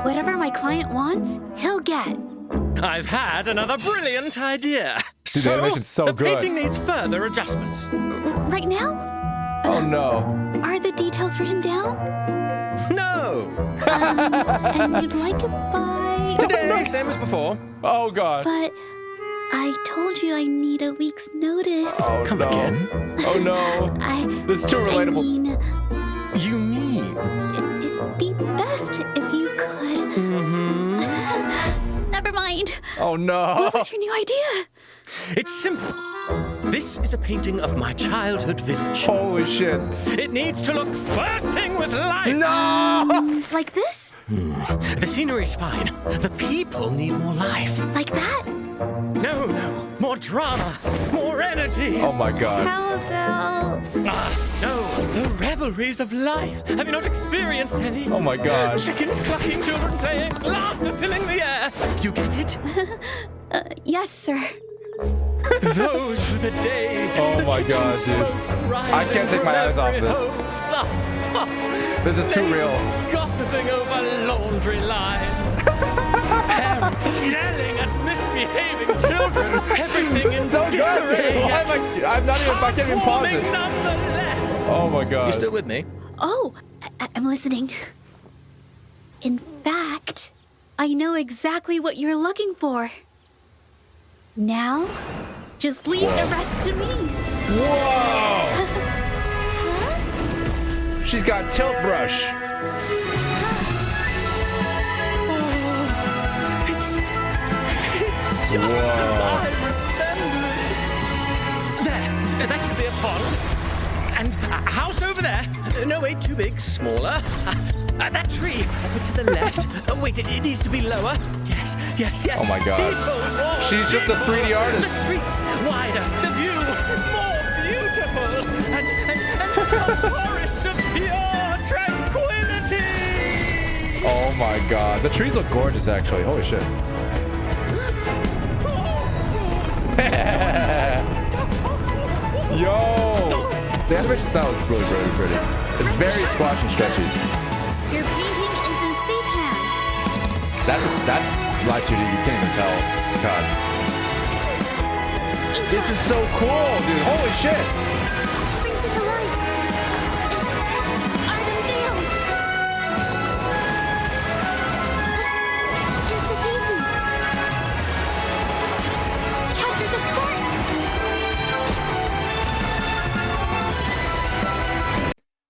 Speaker 6: Whatever my client wants, he'll get.
Speaker 2: I've had another brilliant idea.
Speaker 1: Dude, the animation's so
Speaker 2: the
Speaker 1: good.
Speaker 2: painting needs further adjustments.
Speaker 6: Right now?
Speaker 1: Oh no.
Speaker 6: Are the details written down?
Speaker 2: No.
Speaker 6: And you'd like it by...
Speaker 2: Today, same as before.
Speaker 1: Oh god.
Speaker 6: But I told you I need a week's notice.
Speaker 1: Oh,
Speaker 2: Come
Speaker 1: no.
Speaker 2: again?
Speaker 1: Oh no. This is too relatable.
Speaker 6: I mean,
Speaker 2: You mean?
Speaker 6: it'd be best if you could. Never mind.
Speaker 1: Oh no.
Speaker 6: What was your new idea?
Speaker 2: It's simple. This is a painting of my childhood village.
Speaker 1: Holy shit.
Speaker 2: It needs to look bursting with life.
Speaker 1: No!
Speaker 6: Like this?
Speaker 2: The scenery's fine. The people need more life.
Speaker 6: Like that?
Speaker 2: No. More drama. More energy.
Speaker 1: Oh my god.
Speaker 6: How about...
Speaker 2: No. The revelries of life. Have you not experienced any?
Speaker 1: Oh my god.
Speaker 2: Chickens clucking, children playing, laughter filling the air. You get it?
Speaker 6: Yes, sir.
Speaker 2: Those were the days.
Speaker 1: Oh
Speaker 2: the
Speaker 1: my God,
Speaker 2: kitchen
Speaker 1: dude.
Speaker 2: smoke rising
Speaker 1: I can't take
Speaker 2: from
Speaker 1: my eyes off
Speaker 2: every
Speaker 1: this.
Speaker 2: home.
Speaker 1: This is too real.
Speaker 2: Gossiping over laundry lines. Parents yelling at misbehaving children. Everything in
Speaker 1: So good.
Speaker 2: disarray.
Speaker 1: Why am I can't even pause it.
Speaker 2: Nonetheless.
Speaker 1: Oh my god.
Speaker 2: You still with me?
Speaker 6: Oh, I'm listening. In fact, I know exactly what you're looking for. Now, just leave the rest to me.
Speaker 1: Whoa! She's got tilt brush.
Speaker 2: It's just as I remembered. There, that should be a pond.
Speaker 3: And a house over there. No, wait, too big. Smaller. That tree. To the left. Wait, it needs to be lower. Yes, yes, yes.
Speaker 1: Oh my God.
Speaker 3: People walking.
Speaker 1: She's just a 3D artist.
Speaker 3: The streets wider. The view more beautiful. And a forest of pure tranquility.
Speaker 1: Oh my God. The trees look gorgeous, actually. Holy shit. Yo! The animation style is really, really pretty. It's very squash and stretchy.
Speaker 6: Your painting is in safe hands.
Speaker 1: That's live 2D. You can't even tell. God. This is so cool, dude. Holy shit.
Speaker 6: Brings it to life. Art unveiled. Here's the painting. Capture the spark.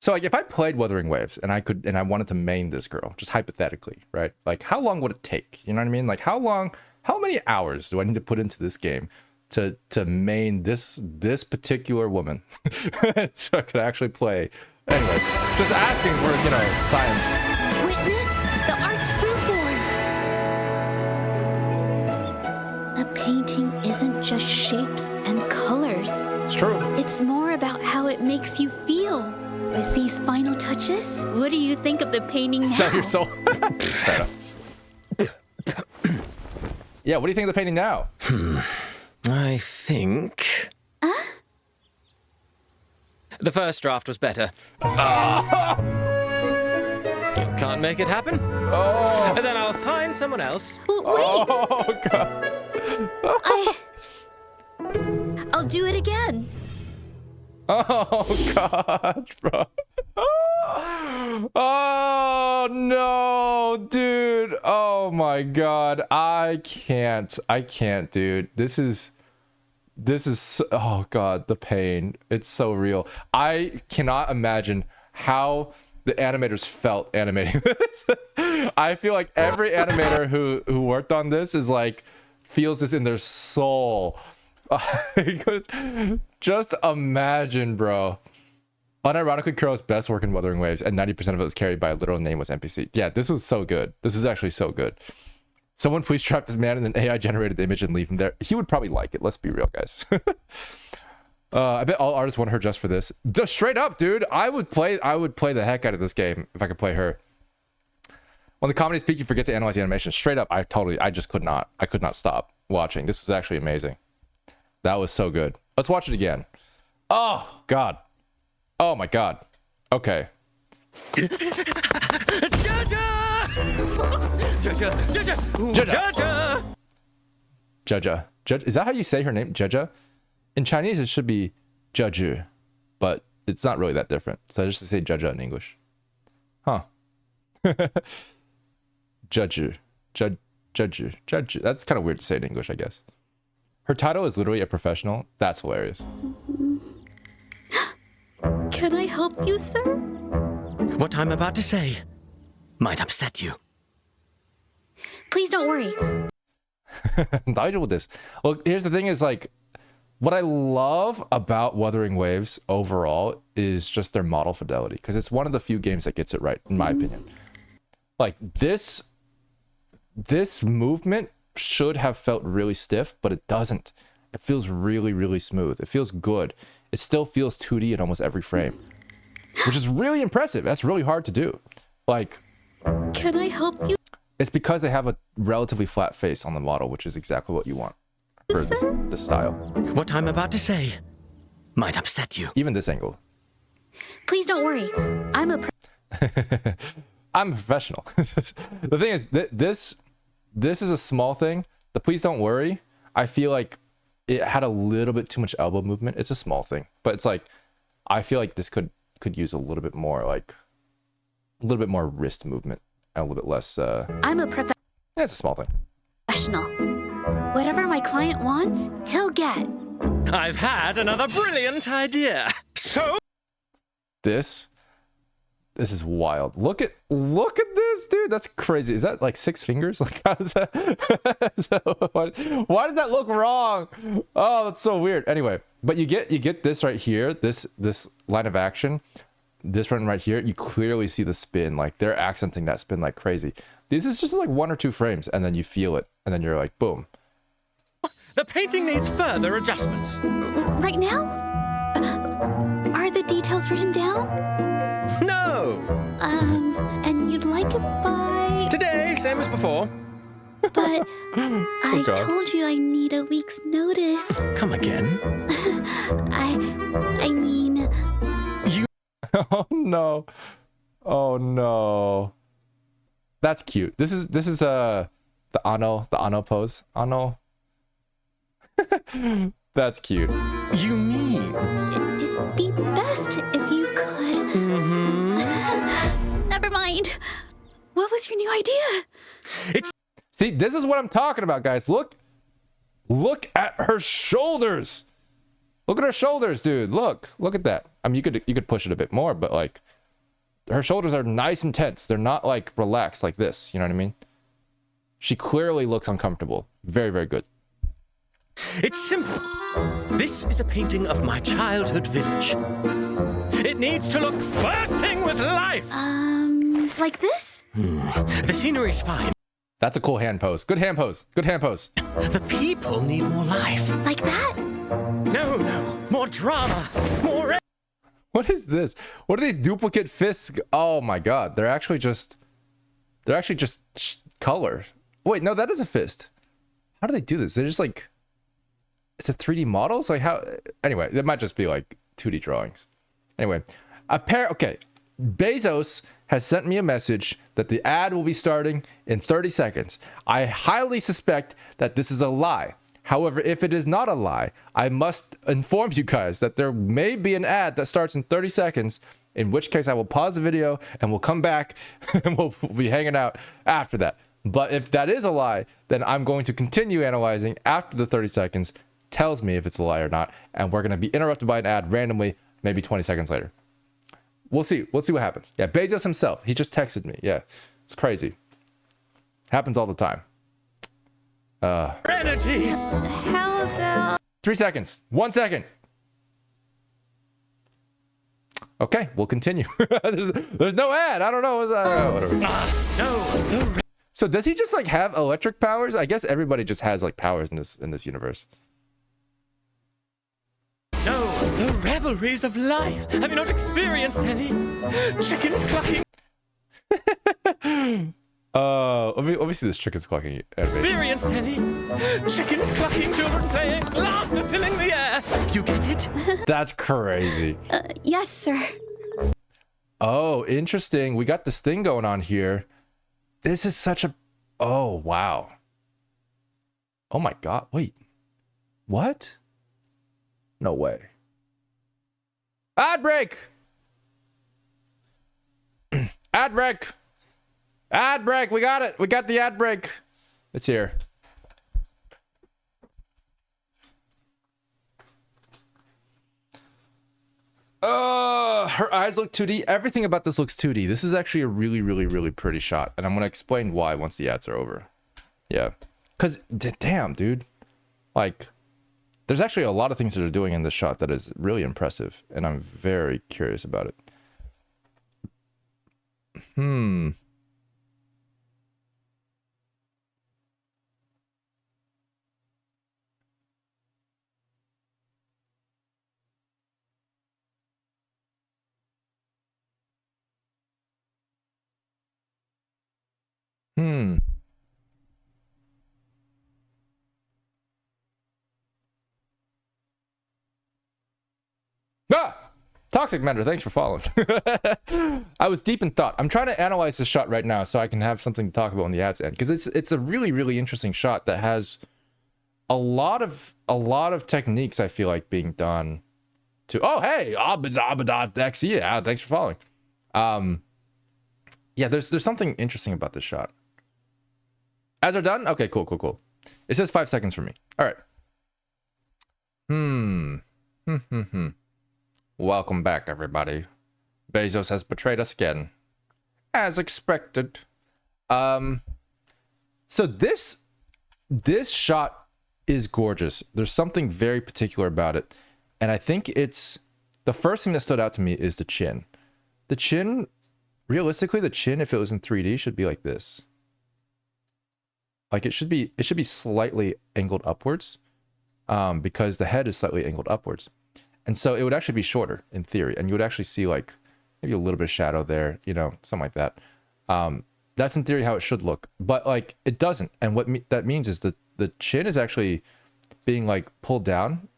Speaker 1: So like if I played Wuthering Waves and I wanted to main this girl, just hypothetically, right? Like how long would it take? You know what I mean? Like how many hours do I need to put into this game to main this particular woman? So I could actually play. Anyway, just asking for, you know, science.
Speaker 6: Witness the art's true form. A painting isn't just shapes and colors.
Speaker 1: It's true.
Speaker 6: It's more about how it makes you feel. With these final touches, what do you think of the painting now?
Speaker 1: Sell your soul. Fair enough. Yeah, what do you think of the painting now?
Speaker 3: I think... The first draft was better. Can't make it happen?
Speaker 1: Oh.
Speaker 3: Then I'll find someone else.
Speaker 6: Wait,
Speaker 1: Oh God.
Speaker 6: I'll do it again.
Speaker 1: Oh God, bro. Oh no, dude. Oh my God. I can't, dude. This is oh God, the pain. It's so real. I cannot imagine how the animators felt animating this. I feel like every animator who worked on this is like feels this in their soul. Just imagine, bro. Unironically, Kuro's best work in Wuthering Waves, and 90% of it was carried by a literal nameless NPC. Yeah, this was so good. This is actually so good. Someone please trap this man in an AI generated image and leave him there. He would probably like it. Let's be real, guys. I bet all artists want her just for this. Just straight up, dude. I would play the heck out of this game if I could play her. When the comedy's peak, you forget to analyze the animation. Straight up, I could not stop watching. This was actually amazing. That was so good. Let's watch it again. Oh God. Oh my God. Okay. Jaja. Is that how you say her name? Jaja? In Chinese, it should be Jaju, but it's not really that different. So I just say Jaja in English. Huh. Jaju. Jaju. That's kind of weird to say in English, I guess. Her title is literally a professional. That's hilarious.
Speaker 6: Can I help you, sir?
Speaker 3: What I'm about to say might upset you.
Speaker 6: Please don't worry.
Speaker 1: With this. Well, here's the thing is like, what I love about Wuthering Waves overall is just their model fidelity, because it's one of the few games that gets it right, in my opinion. Like this movement should have felt really stiff, but it doesn't. It feels really, really smooth. It feels good. It still feels 2D in almost every frame, which is really impressive. That's really hard to do. Like,
Speaker 6: can I help you?
Speaker 1: It's because they have a relatively flat face on the model, which is exactly what you want for this style.
Speaker 3: What I'm about to say might upset you.
Speaker 1: Even this angle.
Speaker 6: Please don't worry. I'm a
Speaker 1: professional. The thing is, this is a small thing. The please don't worry, I feel like it had a little bit too much elbow movement. It's a small thing, but it's like, I feel like this could use a little bit more, like a little bit more wrist movement and a little bit less.
Speaker 6: I'm a
Speaker 1: Yeah, it's a small thing.
Speaker 6: professional. Whatever my client wants, he'll get.
Speaker 3: I've had another brilliant idea. So
Speaker 1: This is wild. Look at this, dude. That's crazy. Is that like 6 fingers? Like, how is that? Why did that look wrong? Oh, that's so weird. Anyway, But you get this right here, this line of action, this run right here, you clearly see the spin. Like they're accenting that spin like crazy. This is just like 1 or 2 frames, and then you feel it, and then you're like, boom.
Speaker 7: The painting needs further adjustments.
Speaker 6: Right now? Are the details written down?
Speaker 7: No!
Speaker 6: And you'd like it by...
Speaker 7: Today, same as before.
Speaker 6: But I told you I need a week's notice.
Speaker 7: Come again?
Speaker 6: I mean...
Speaker 1: Oh no. Oh no. That's cute. This is the Ano pose. Ano. That's cute.
Speaker 7: You mean?
Speaker 6: It'd be best if you could. Never mind. What was your new idea?
Speaker 1: See, this is what I'm talking about, guys. Look at her shoulders. Look at her shoulders, dude. Look at that. I mean, you could push it a bit more, but like her shoulders are nice and tense. They're not like relaxed like this. You know what I mean? She clearly looks uncomfortable. Very, very good.
Speaker 7: It's simple. This is a painting of my childhood village. It needs to look bursting with life.
Speaker 6: Like this?
Speaker 7: The scenery's fine.
Speaker 1: That's a cool hand pose. Good hand pose. Good hand pose.
Speaker 7: The people need more life.
Speaker 6: Like that?
Speaker 7: No, more drama, more...
Speaker 1: What is this? What are these duplicate fists? Oh my god, they're actually just color. Wait, no, that is a fist. How do they do this? They're just like, is it 3D models? Like how? Anyway, it might just be like 2D drawings. Anyway, okay. Bezos has sent me a message that the ad will be starting in 30 seconds. I highly suspect that this is a lie. However, if it is not a lie, I must inform you guys that there may be an ad that starts in 30 seconds, in which case I will pause the video and we'll come back and we'll be hanging out after that. But if that is a lie, then I'm going to continue analyzing after the 30 seconds tells me if it's a lie or not, and we're going to be interrupted by an ad randomly, maybe 20 seconds later. We'll see what happens. Yeah, Bezos himself, he just texted me. Yeah, it's crazy. Happens all the time.
Speaker 7: Energy!
Speaker 6: How about...
Speaker 1: 3 seconds. 1 second. Okay, we'll continue. There's no ad. I don't know. Whatever.
Speaker 7: No.
Speaker 1: So does he just like have electric powers? I guess everybody just has like powers in this universe.
Speaker 7: No, the revelries of life. Have you not experienced any? Chickens clucking.
Speaker 1: Let me see this chicken's clucking animation.
Speaker 7: Experienced any? Chickens clucking, children playing, laughter filling the air. You get it?
Speaker 1: That's crazy.
Speaker 6: Yes, sir.
Speaker 1: Oh, interesting. We got this thing going on here. This is such a... Oh, wow. Oh my god. Wait. What? No way. Ad break! Ad break! Ad break! We got it! We got the ad break! It's here. Her eyes look 2D. Everything about this looks 2D. This is actually a really, really, really pretty shot. And I'm going to explain why once the ads are over. Yeah. Because, damn, dude. Like, there's actually a lot of things that are doing in this shot that is really impressive. And I'm very curious about it. Toxic Mender, thanks for following. I was deep in thought. I'm trying to analyze this shot right now so I can have something to talk about when the ads end, because it's a really, really interesting shot that has a lot of techniques I feel like being done to... Oh, hey, Abadabadabdex, yeah, thanks for following. Yeah, there's something interesting about this shot. Ads are done? Okay, cool. It says 5 seconds for me. All right. Welcome back, everybody. Bezos has betrayed us again, as expected. So this shot is gorgeous. There's something very particular about it, And I think it's the first thing that stood out to me is the chin. The chin, realistically, the chin, if it was in 3D, should be like this. Like it should be slightly angled upwards, because the head is slightly angled upwards. And so it would actually be shorter in theory. And you would actually see like maybe a little bit of shadow there, you know, something like that. That's in theory how it should look, but like it doesn't. And what that means is that the chin is actually being like pulled down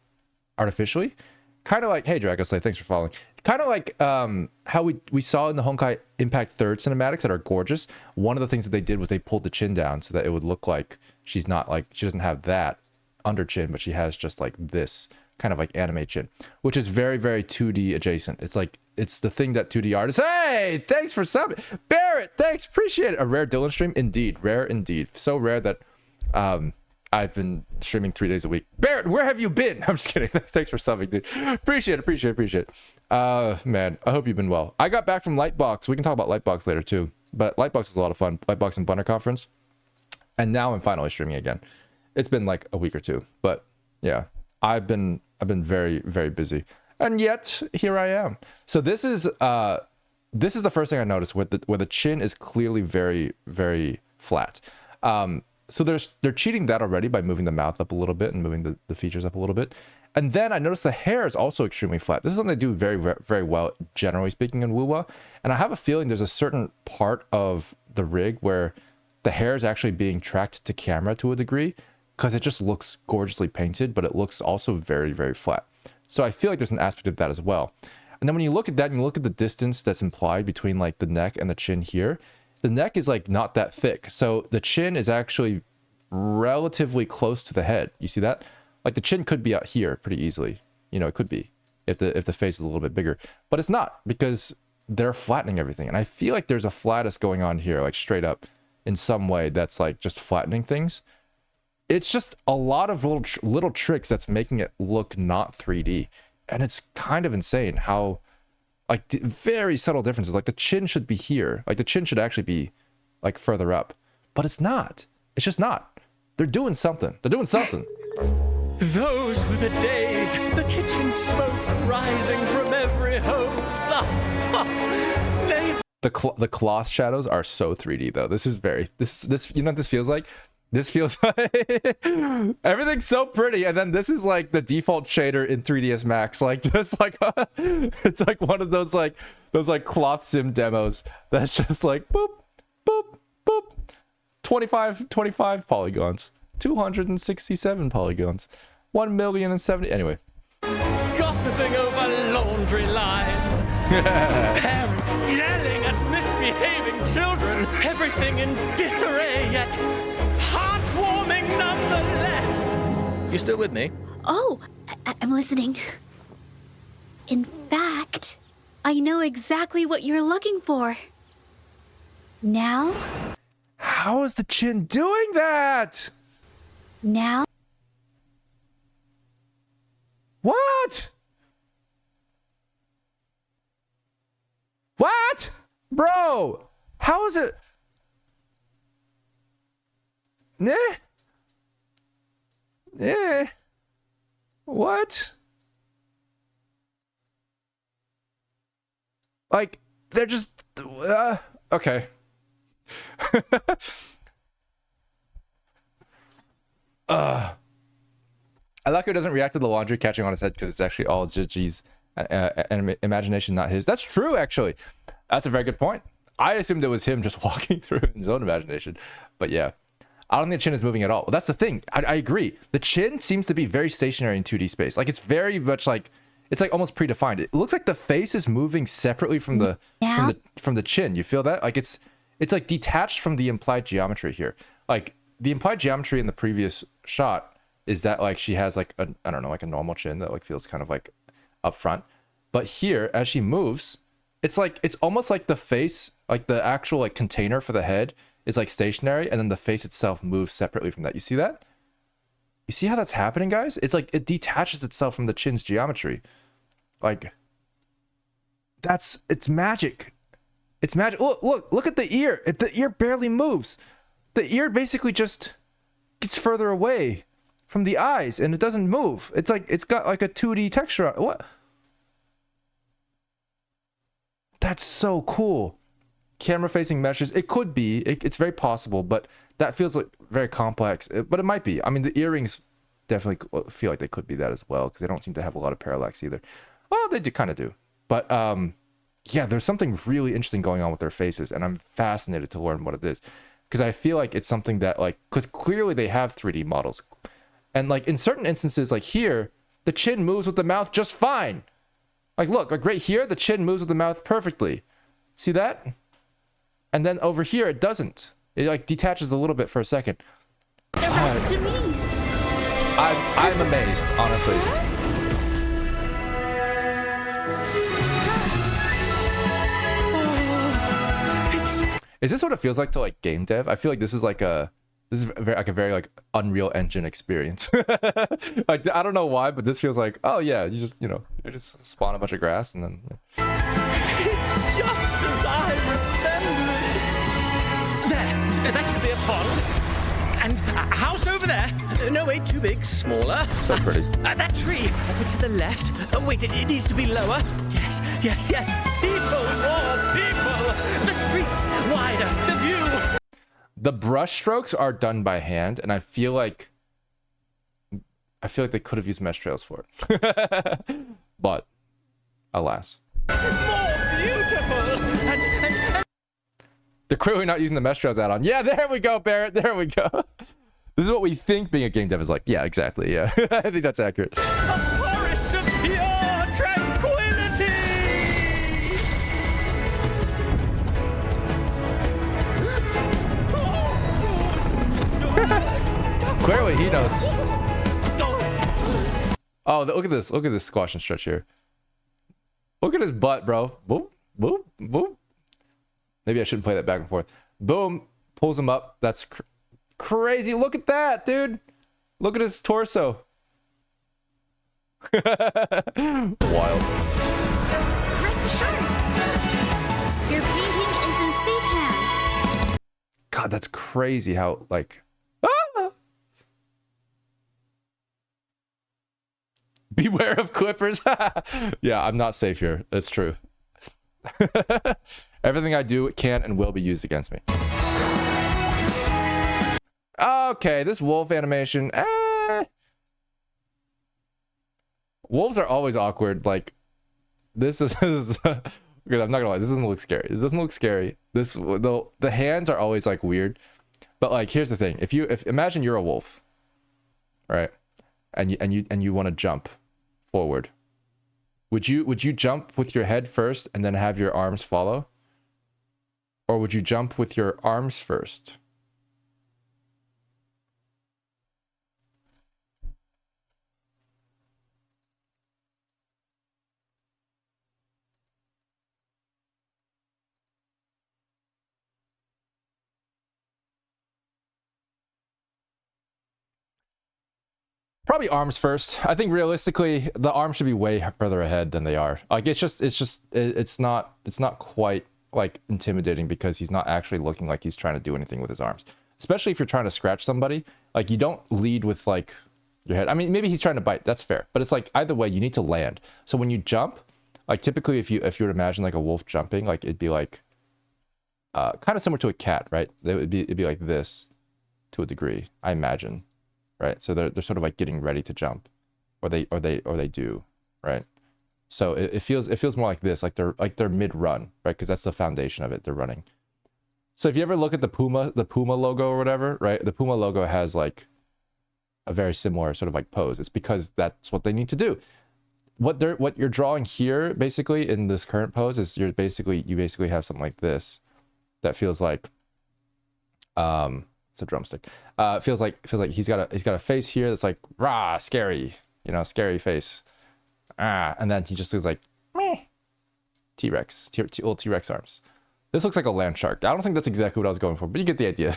Speaker 1: artificially, kind of like, hey Dragoslay, thanks for following. Kind of like how we saw in the Honkai Impact 3rd cinematics that are gorgeous. One of the things that they did was they pulled the chin down so that it would look like she's not like, she doesn't have that under chin, but she has just like this kind of like anime chin, which is very, very 2D adjacent. It's like, it's the thing that 2D artists, hey, thanks for subbing. Barrett, thanks, appreciate it. A rare Dillon stream, indeed, rare indeed. So rare that I've been streaming 3 days a week. Barrett, where have you been? I'm just kidding. Thanks for subbing, dude. Appreciate it. Man, I hope you've been well. I got back from Lightbox. We can talk about Lightbox later too, but Lightbox was a lot of fun. Lightbox and Bunner Conference. And now I'm finally streaming again. It's been like a week or two, but yeah, I've been very, very busy. And yet here I am. So this is the first thing I noticed where the chin is clearly very, very flat. So they're cheating that already by moving the mouth up a little bit and moving the features up a little bit. And then I noticed the hair is also extremely flat. This is something they do very, very, very well, generally speaking, in Wuwa. And I have a feeling there's a certain part of the rig where the hair is actually being tracked to camera to a degree, because it just looks gorgeously painted, but it looks also very, very flat. So I feel like there's an aspect of that as well. And then when you look at that and you look at the distance that's implied between like the neck and the chin here, the neck is like not that thick. So the chin is actually relatively close to the head. You see that? Like the chin could be out here pretty easily. You know, it could be if the face is a little bit bigger, but it's not, because they're flattening everything. And I feel like there's a flatus going on here, like straight up in some way that's like just flattening things. It's just a lot of little tricks that's making it look not 3D. And it's kind of insane how like very subtle differences. Like the chin should be here. Like the chin should actually be like further up, but it's not. It's just not. They're doing something. Those
Speaker 7: were the days, the kitchen smoke rising from every home.
Speaker 1: The cloth shadows are so 3D though. This is very, this, you know what this feels like? This feels like everything's so pretty, and then this is like the default shader in 3ds Max, like just like it's like one of those like cloth sim demos that's just like boop boop boop, 25 polygons, 267 polygons, 1,070,000. Anyway,
Speaker 7: gossiping over laundry lines, parents yelling at misbehaving children, everything in disarray yet heartwarming nonetheless. You still with me?
Speaker 6: Oh, I'm listening. In fact, I know exactly what you're looking for. Now?
Speaker 1: How is the chin doing that?
Speaker 6: Now?
Speaker 1: What? What? Bro, how is it? What? Like, they're just okay. I like how it doesn't react to the laundry catching on his head, because it's actually all Jiji's imagination, not his. That's true, actually. That's a very good point. I assumed it was him just walking through in his own imagination, but yeah. I don't think the chin is moving at all. Well, that's the thing. I agree. The chin seems to be very stationary in 2D space. Like it's very much like, it's like almost predefined. It looks like the face is moving separately from the from the chin. You feel that? Like it's like detached from the implied geometry here. Like the implied geometry in the previous shot is that like she has like a, I don't know, like a normal chin that like feels kind of like up front. But here, as she moves, it's like, it's almost like the face, like the actual like container for the head is like stationary, and then the face itself moves separately from that. You see that? You see how that's happening, guys? It's like it detaches itself from the chin's geometry. Like it's magic. It's magic. Look at the ear. The ear barely moves. The ear basically just gets further away. from the eyes and it doesn't move. It's like it's got like a 2D texture. What? That's so cool. Camera facing meshes. It could be. It's very possible, but that feels like very complex. But it might be. I mean, the earrings definitely feel like they could be that as well because they don't seem to have a lot of parallax either. Well, they do kind of do. But yeah, there's something really interesting going on with their faces, and I'm fascinated to learn what it is because I feel like it's something that like because clearly they have 3D models, and like in certain instances, like here, the chin moves with the mouth just fine. Like look, like right here, the chin moves with the mouth perfectly. See that? And then over here, it doesn't. It like detaches a little bit for a second.
Speaker 6: The rest to me.
Speaker 1: I'm amazed, honestly. Is this what it feels like to like game dev? I feel like this is very like Unreal Engine experience. Like I don't know why, but this feels like, oh yeah, you just spawn a bunch of grass and then.
Speaker 7: It's just as I remembered. There, that should be a pond. And a house over there. No, wait, too big, smaller.
Speaker 1: So pretty.
Speaker 7: That tree, a bit to the left. Oh, wait, it needs to be lower. Yes, yes, yes. People, more people. The streets wider, the view.
Speaker 1: The brush strokes are done by hand, and I feel like they could have used mesh trails for it. But alas.
Speaker 7: More beautiful. And
Speaker 1: they're clearly not using the mesh trails add-on. Yeah, there we go, Barrett. There we go. This is what we think being a game dev is like. Yeah, exactly. Yeah, I think that's accurate.
Speaker 7: a forest of pure tranquility.
Speaker 1: Clearly, he knows. Oh, look at this. Look at this squash and stretch here. Look at his butt, bro. Boom, boom, boom. Maybe I shouldn't play that back and forth. Boom. Pulls him up. That's crazy. Look at that, dude. Look at his torso. Wild.
Speaker 6: Rest assured, your painting is in safe hands.
Speaker 1: God, that's crazy how, like... Beware of clippers. Yeah, I'm not safe here. That's true. Everything I do can and will be used against me. Okay, this wolf animation. Wolves are always awkward. Like, this is because I'm not gonna lie. This doesn't look scary. This doesn't look scary. The hands are always like weird. But like, here's the thing. If imagine you're a wolf, right? And you want to jump forward. Would you jump with your head first and then have your arms follow? Or would you jump with your arms first? Probably arms first. I think realistically, the arms should be way further ahead than they are. Like it's not quite like intimidating because he's not actually looking like he's trying to do anything with his arms. Especially if you're trying to scratch somebody, like you don't lead with like your head. I mean, maybe he's trying to bite. That's fair. But it's like either way, you need to land. So when you jump, like typically if you would imagine like a wolf jumping, like it'd be like kind of similar to a cat, right? It'd be like this to a degree, I imagine. Right, so they're sort of like getting ready to jump, or they do, right? So it feels more like this, like they're mid-run, right? Because that's the foundation of it. They're running. So if you ever look at the Puma logo or whatever, right? The Puma logo has like a very similar sort of like pose. It's because that's what they need to do. What you're drawing here, basically in this current pose, is you basically have something like this, that feels like it's a drumstick. Feels like he's got a face here that's like rah, scary, scary face. And then he just looks like meh. T-Rex, little T-Rex arms. This looks like a land shark. I don't think that's exactly what I was going for, but you get the idea.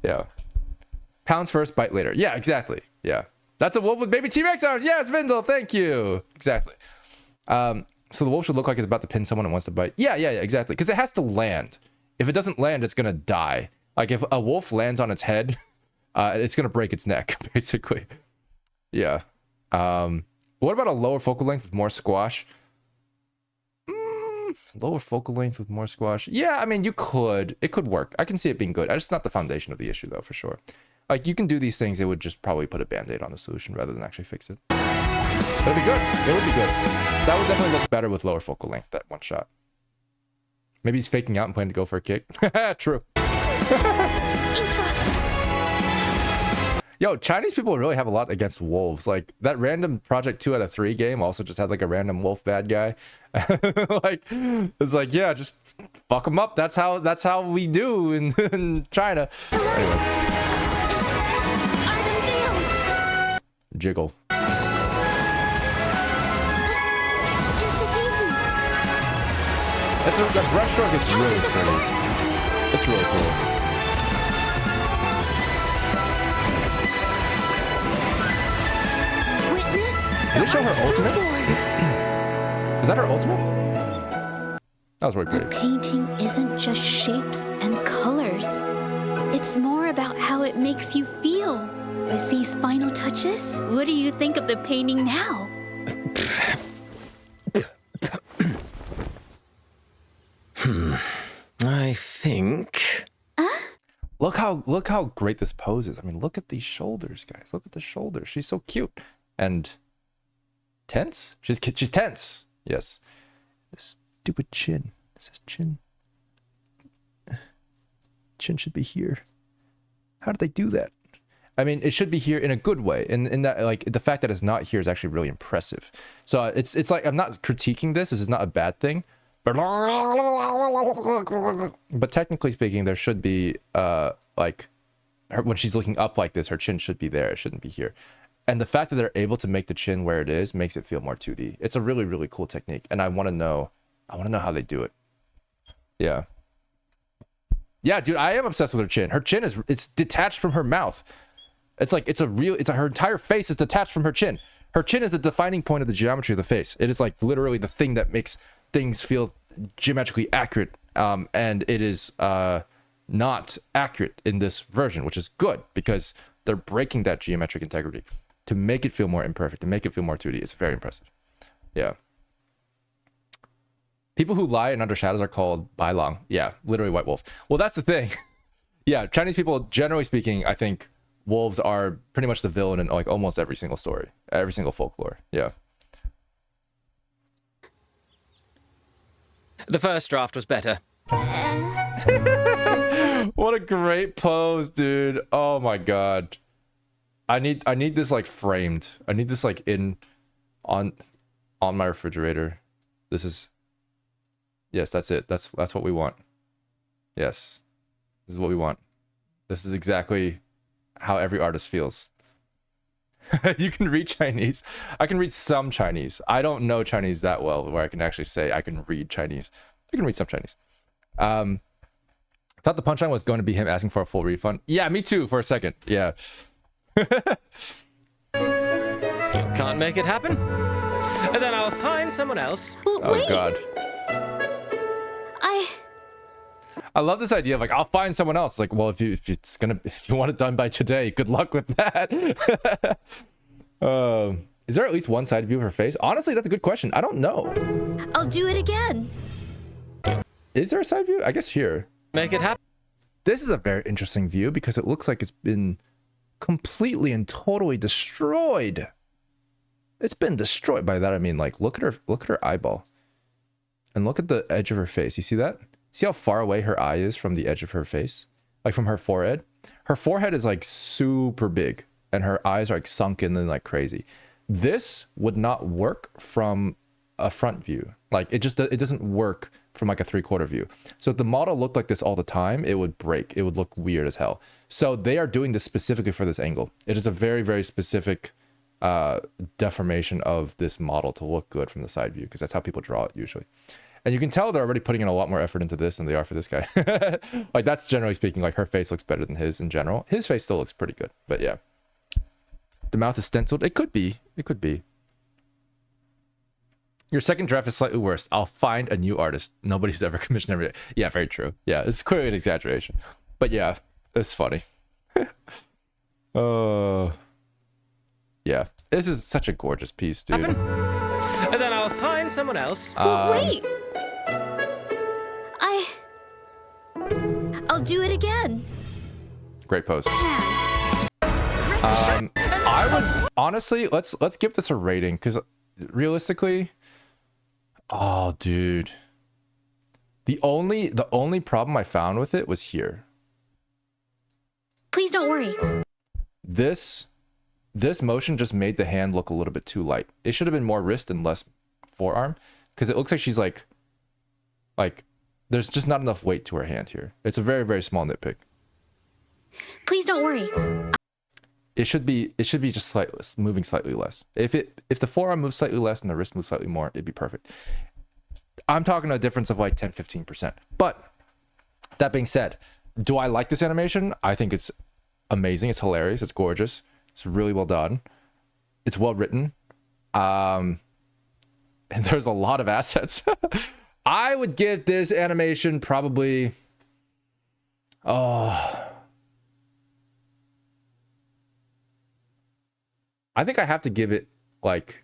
Speaker 1: Yeah. Pounds first, bite later. Yeah, exactly. Yeah. That's a wolf with baby T-Rex arms. Yes, Vindel, thank you. Exactly. So the wolf should look like it's about to pin someone and wants to bite. Yeah, exactly. Because it has to land. If it doesn't land, it's gonna die. Like if a wolf lands on its head, It's gonna break its neck, basically. Yeah. What about a lower focal length with more squash? Lower focal length with more squash. Yeah, I mean, it could work. I can see it being good. It's not the foundation of the issue, though, for sure. Like, you can do these things, it would just probably put a band-aid on the solution rather than actually fix it. It'll be good. It would be good. That would definitely look better with lower focal length, that one shot. Maybe he's faking out and planning to go for a kick. True. Yo, Chinese people really have a lot against wolves. Like, that random Project 2 out of 3 game also just had like a random wolf bad guy. Like, it's like, yeah, just fuck them up. That's how we do in China. Anyway. Jiggle. The brushstroke is really pretty. It's really cool. Did it show her ultimate? Is that her ultimate? That was really pretty.
Speaker 6: Painting isn't just shapes and colors. It's more about how it makes you feel. With these final touches, what do you think of the painting now?
Speaker 7: I think...
Speaker 1: Look how great this pose is. I mean, look at these shoulders, guys. Look at the shoulders. She's so cute. And tense? She's tense. Yes. This stupid chin. This is chin. Chin should be here. How did they do that? I mean, it should be here in a good way. In that, like, the fact that it's not here is actually really impressive. So it's like, I'm not critiquing this. This is not a bad thing. But technically speaking, there should be, like, when she's looking up like this, her chin should be there. It shouldn't be here. And the fact that they're able to make the chin where it is makes it feel more 2D. It's a really, really cool technique. And I want to know how they do it. Yeah. Yeah, dude, I am obsessed with her chin. Her chin it's detached from her mouth. It's like, her entire face is detached from her chin. Her chin is the defining point of the geometry of the face. It is like literally the thing that makes things feel geometrically accurate. And it is not accurate in this version, which is good because they're breaking that geometric integrity to make it feel more imperfect, to make it feel more 2D. It's very impressive. Yeah. People who lie in under shadows are called Bailang. Yeah, literally white wolf. Well, that's the thing. Yeah, Chinese people, generally speaking, I think wolves are pretty much the villain in like almost every single story, every single folklore. Yeah.
Speaker 7: The first draft was better.
Speaker 1: What a great pose, dude. Oh my god. I need this like framed. I need this like on my refrigerator. Yes, that's it. That's what we want. Yes. This is what we want. This is exactly how every artist feels. You can read Chinese. I can read some Chinese. I don't know Chinese that well where I can actually say I can read Chinese. I can read some Chinese. Thought the punchline was going to be him asking for a full refund. Yeah, me too for a second. Yeah.
Speaker 7: Can't make it happen? And then I'll find someone else.
Speaker 6: Well,
Speaker 1: Oh
Speaker 6: wait.
Speaker 1: god. I love this idea of like, I'll find someone else. Like, well, if you want it done by today, good luck with that. Is there at least one side view of her face? Honestly, that's a good question. I don't know.
Speaker 6: I'll do it again.
Speaker 1: Is there a side view? I guess here.
Speaker 7: Make it happen.
Speaker 1: This is a very interesting view because it looks like it's been completely and totally destroyed. It's been destroyed. By that I mean, like, look at her eyeball. And look at the edge of her face. You see that? See how far away her eye is from the edge of her face? Like from her forehead? Her forehead is like super big and her eyes are like sunken and like crazy. This would not work from a front view. Like it doesn't work from like a 3/4 view. So if the model looked like this all the time, it would break. It would look weird as hell. So they are doing this specifically for this angle. It is a very, very specific deformation of this model to look good from the side view because that's how people draw it usually. And you can tell they're already putting in a lot more effort into this than they are for this guy. Like that's generally speaking, like her face looks better than his in general. His face still looks pretty good, but yeah. The mouth is stenciled. It could be. It could be. Your second draft is slightly worse. I'll find a new artist. Nobody's ever commissioned every. Yeah, very true. Yeah, it's clearly an exaggeration. But yeah, it's funny. Yeah, this is such a gorgeous piece, dude.
Speaker 7: And then I'll find someone else.
Speaker 6: Well, wait. I'll do it again.
Speaker 1: Great pose.
Speaker 6: Hands. Rest assured.
Speaker 1: I would honestly let's give this a rating because realistically, oh dude, the only problem I found with it was here.
Speaker 6: Please don't worry.
Speaker 1: This motion just made the hand look a little bit too light. It should have been more wrist and less forearm because it looks like she's like there's just not enough weight to her hand here. It's a very, very small nitpick.
Speaker 6: Please don't worry.
Speaker 1: It should be just slightly moving slightly less. If the forearm moves slightly less and the wrist moves slightly more, it'd be perfect. I'm talking a difference of like 10-15%. But that being said, do I like this animation? I think it's amazing. It's hilarious. It's gorgeous. It's really well done. It's well written. And there's a lot of assets. I would give this animation probably I think I have to give it like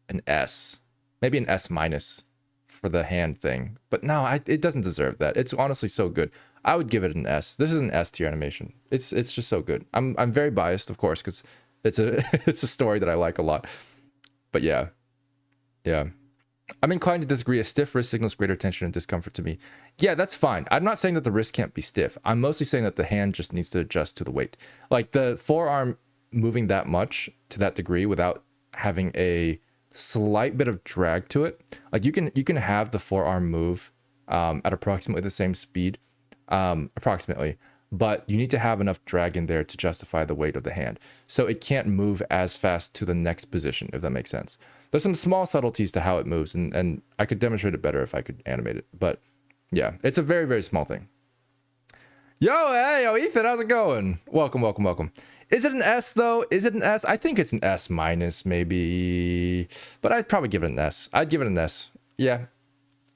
Speaker 1: an S, maybe an S minus for the hand thing. But no, it doesn't deserve that. It's honestly so good. I would give it an S. This is an S tier animation. It's just so good. I'm very biased, of course, because it's a story that I like a lot. But yeah. I'm inclined to disagree. A stiff wrist signals greater tension and discomfort to me. Yeah, that's fine. I'm not saying that the wrist can't be stiff. I'm mostly saying that the hand just needs to adjust to the weight. Like the forearm moving that much to that degree without having a slight bit of drag to it. Like you can have the forearm move at approximately the same speed, approximately, but you need to have enough drag in there to justify the weight of the hand. So it can't move as fast to the next position, if that makes sense. There's some small subtleties to how it moves, and I could demonstrate it better if I could animate it. But yeah, it's a very, very small thing. Yo, Ethan, how's it going? Welcome. Is it an S though? Is it an S? I think it's an S minus maybe, but I'd probably give it an S. I'd give it an S. Yeah.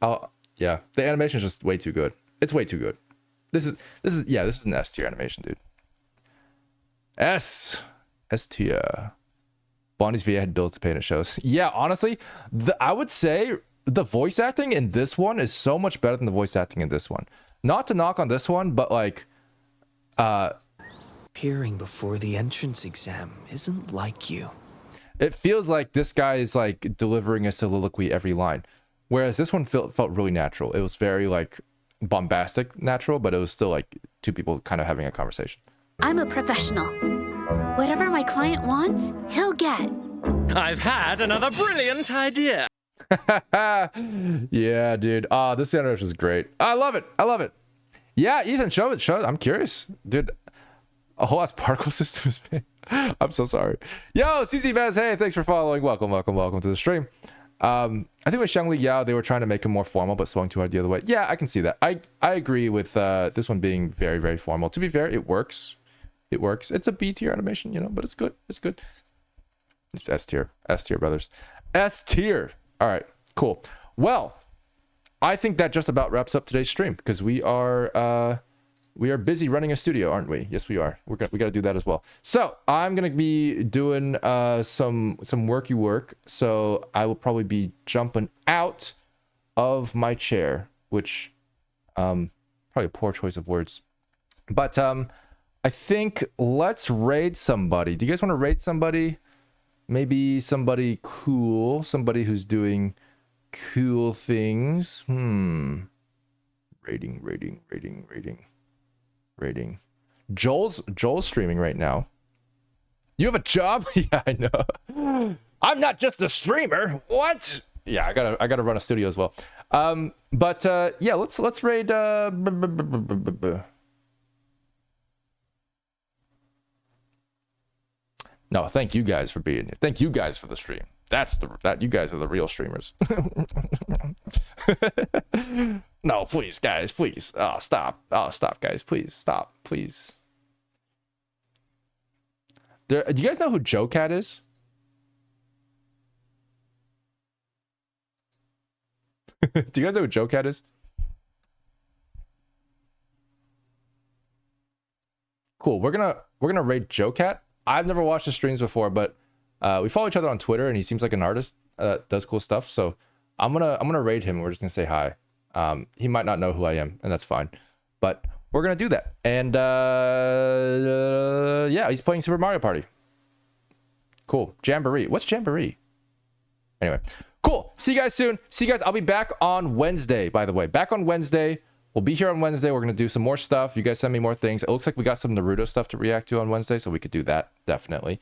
Speaker 1: The animation is just way too good. It's way too good. This is an S tier animation, dude. S tier. Bonnie's VA had bills to pay and it shows. Yeah, honestly, I would say the voice acting in this one is so much better than the voice acting in this one. Not to knock on this one, but like,
Speaker 3: Appearing before the entrance exam isn't like you.
Speaker 1: it feels like this guy is like delivering a soliloquy every line, whereas this one felt really natural. It was very like bombastic natural, but it was still like two people kind of having a conversation.
Speaker 6: I'm a professional. Whatever my client wants, he'll get.
Speaker 7: I've had another brilliant idea.
Speaker 1: Yeah, dude. This animation is great. I love it. Yeah, Ethan, show it. I'm curious, dude. A whole ass particle system is made. I'm so sorry. Yo, CC Vaz, hey, thanks for following. Welcome to the stream. I think with Shangli Yao, they were trying to make him more formal, but swung too hard the other way. Yeah, I can see that. I agree with this one being very, very formal. To be fair, it works. It's a B tier animation, but it's good. It's S tier, brothers. S tier. All right, cool. Well, I think that just about wraps up today's stream because we are busy running a studio, aren't we? Yes, we are. We got to do that as well. So I'm gonna be doing some worky work. So I will probably be jumping out of my chair, which probably a poor choice of words, but I think let's raid somebody. Do you guys want to raid somebody? Maybe somebody cool, somebody who's doing cool things. Rating. Joel's streaming right now. You have a job? Yeah, I know. I'm not just a streamer. What? Yeah, I gotta run a studio as well. But yeah, let's raid. No, thank you guys for being here. Thank you guys for the stream. That you guys are the real streamers. No, please, guys, please. Oh, stop, guys, please, stop, please. Do you guys know who Joe Cat is? Do you guys know who Joe Cat is? Cool. We're gonna raid Joe Cat. I've never watched his streams before, but we follow each other on Twitter, and he seems like an artist that does cool stuff. So I'm gonna raid him. We're just gonna say hi. He might not know who I am, and that's fine. But we're gonna do that. And yeah, he's playing Super Mario Party. Cool. Jamboree. What's Jamboree? Anyway, cool. See you guys soon. See you guys. I'll be back on Wednesday, by the way. Back on Wednesday. We'll be here on Wednesday. We're going to do some more stuff. You guys send me more things. It looks like we got some Naruto stuff to react to on Wednesday, so we could do that, definitely,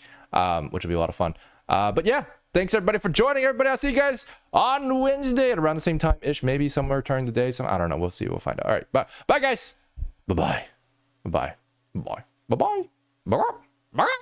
Speaker 1: which will be a lot of fun. But yeah, thanks, everybody, for joining. Everybody, I'll see you guys on Wednesday at around the same time-ish, maybe somewhere during the day. I don't know. We'll see. We'll find out. All right. Bye, guys. Bye-bye. Bye-bye. Bye-bye. Bye-bye. Bye-bye. Bye-bye.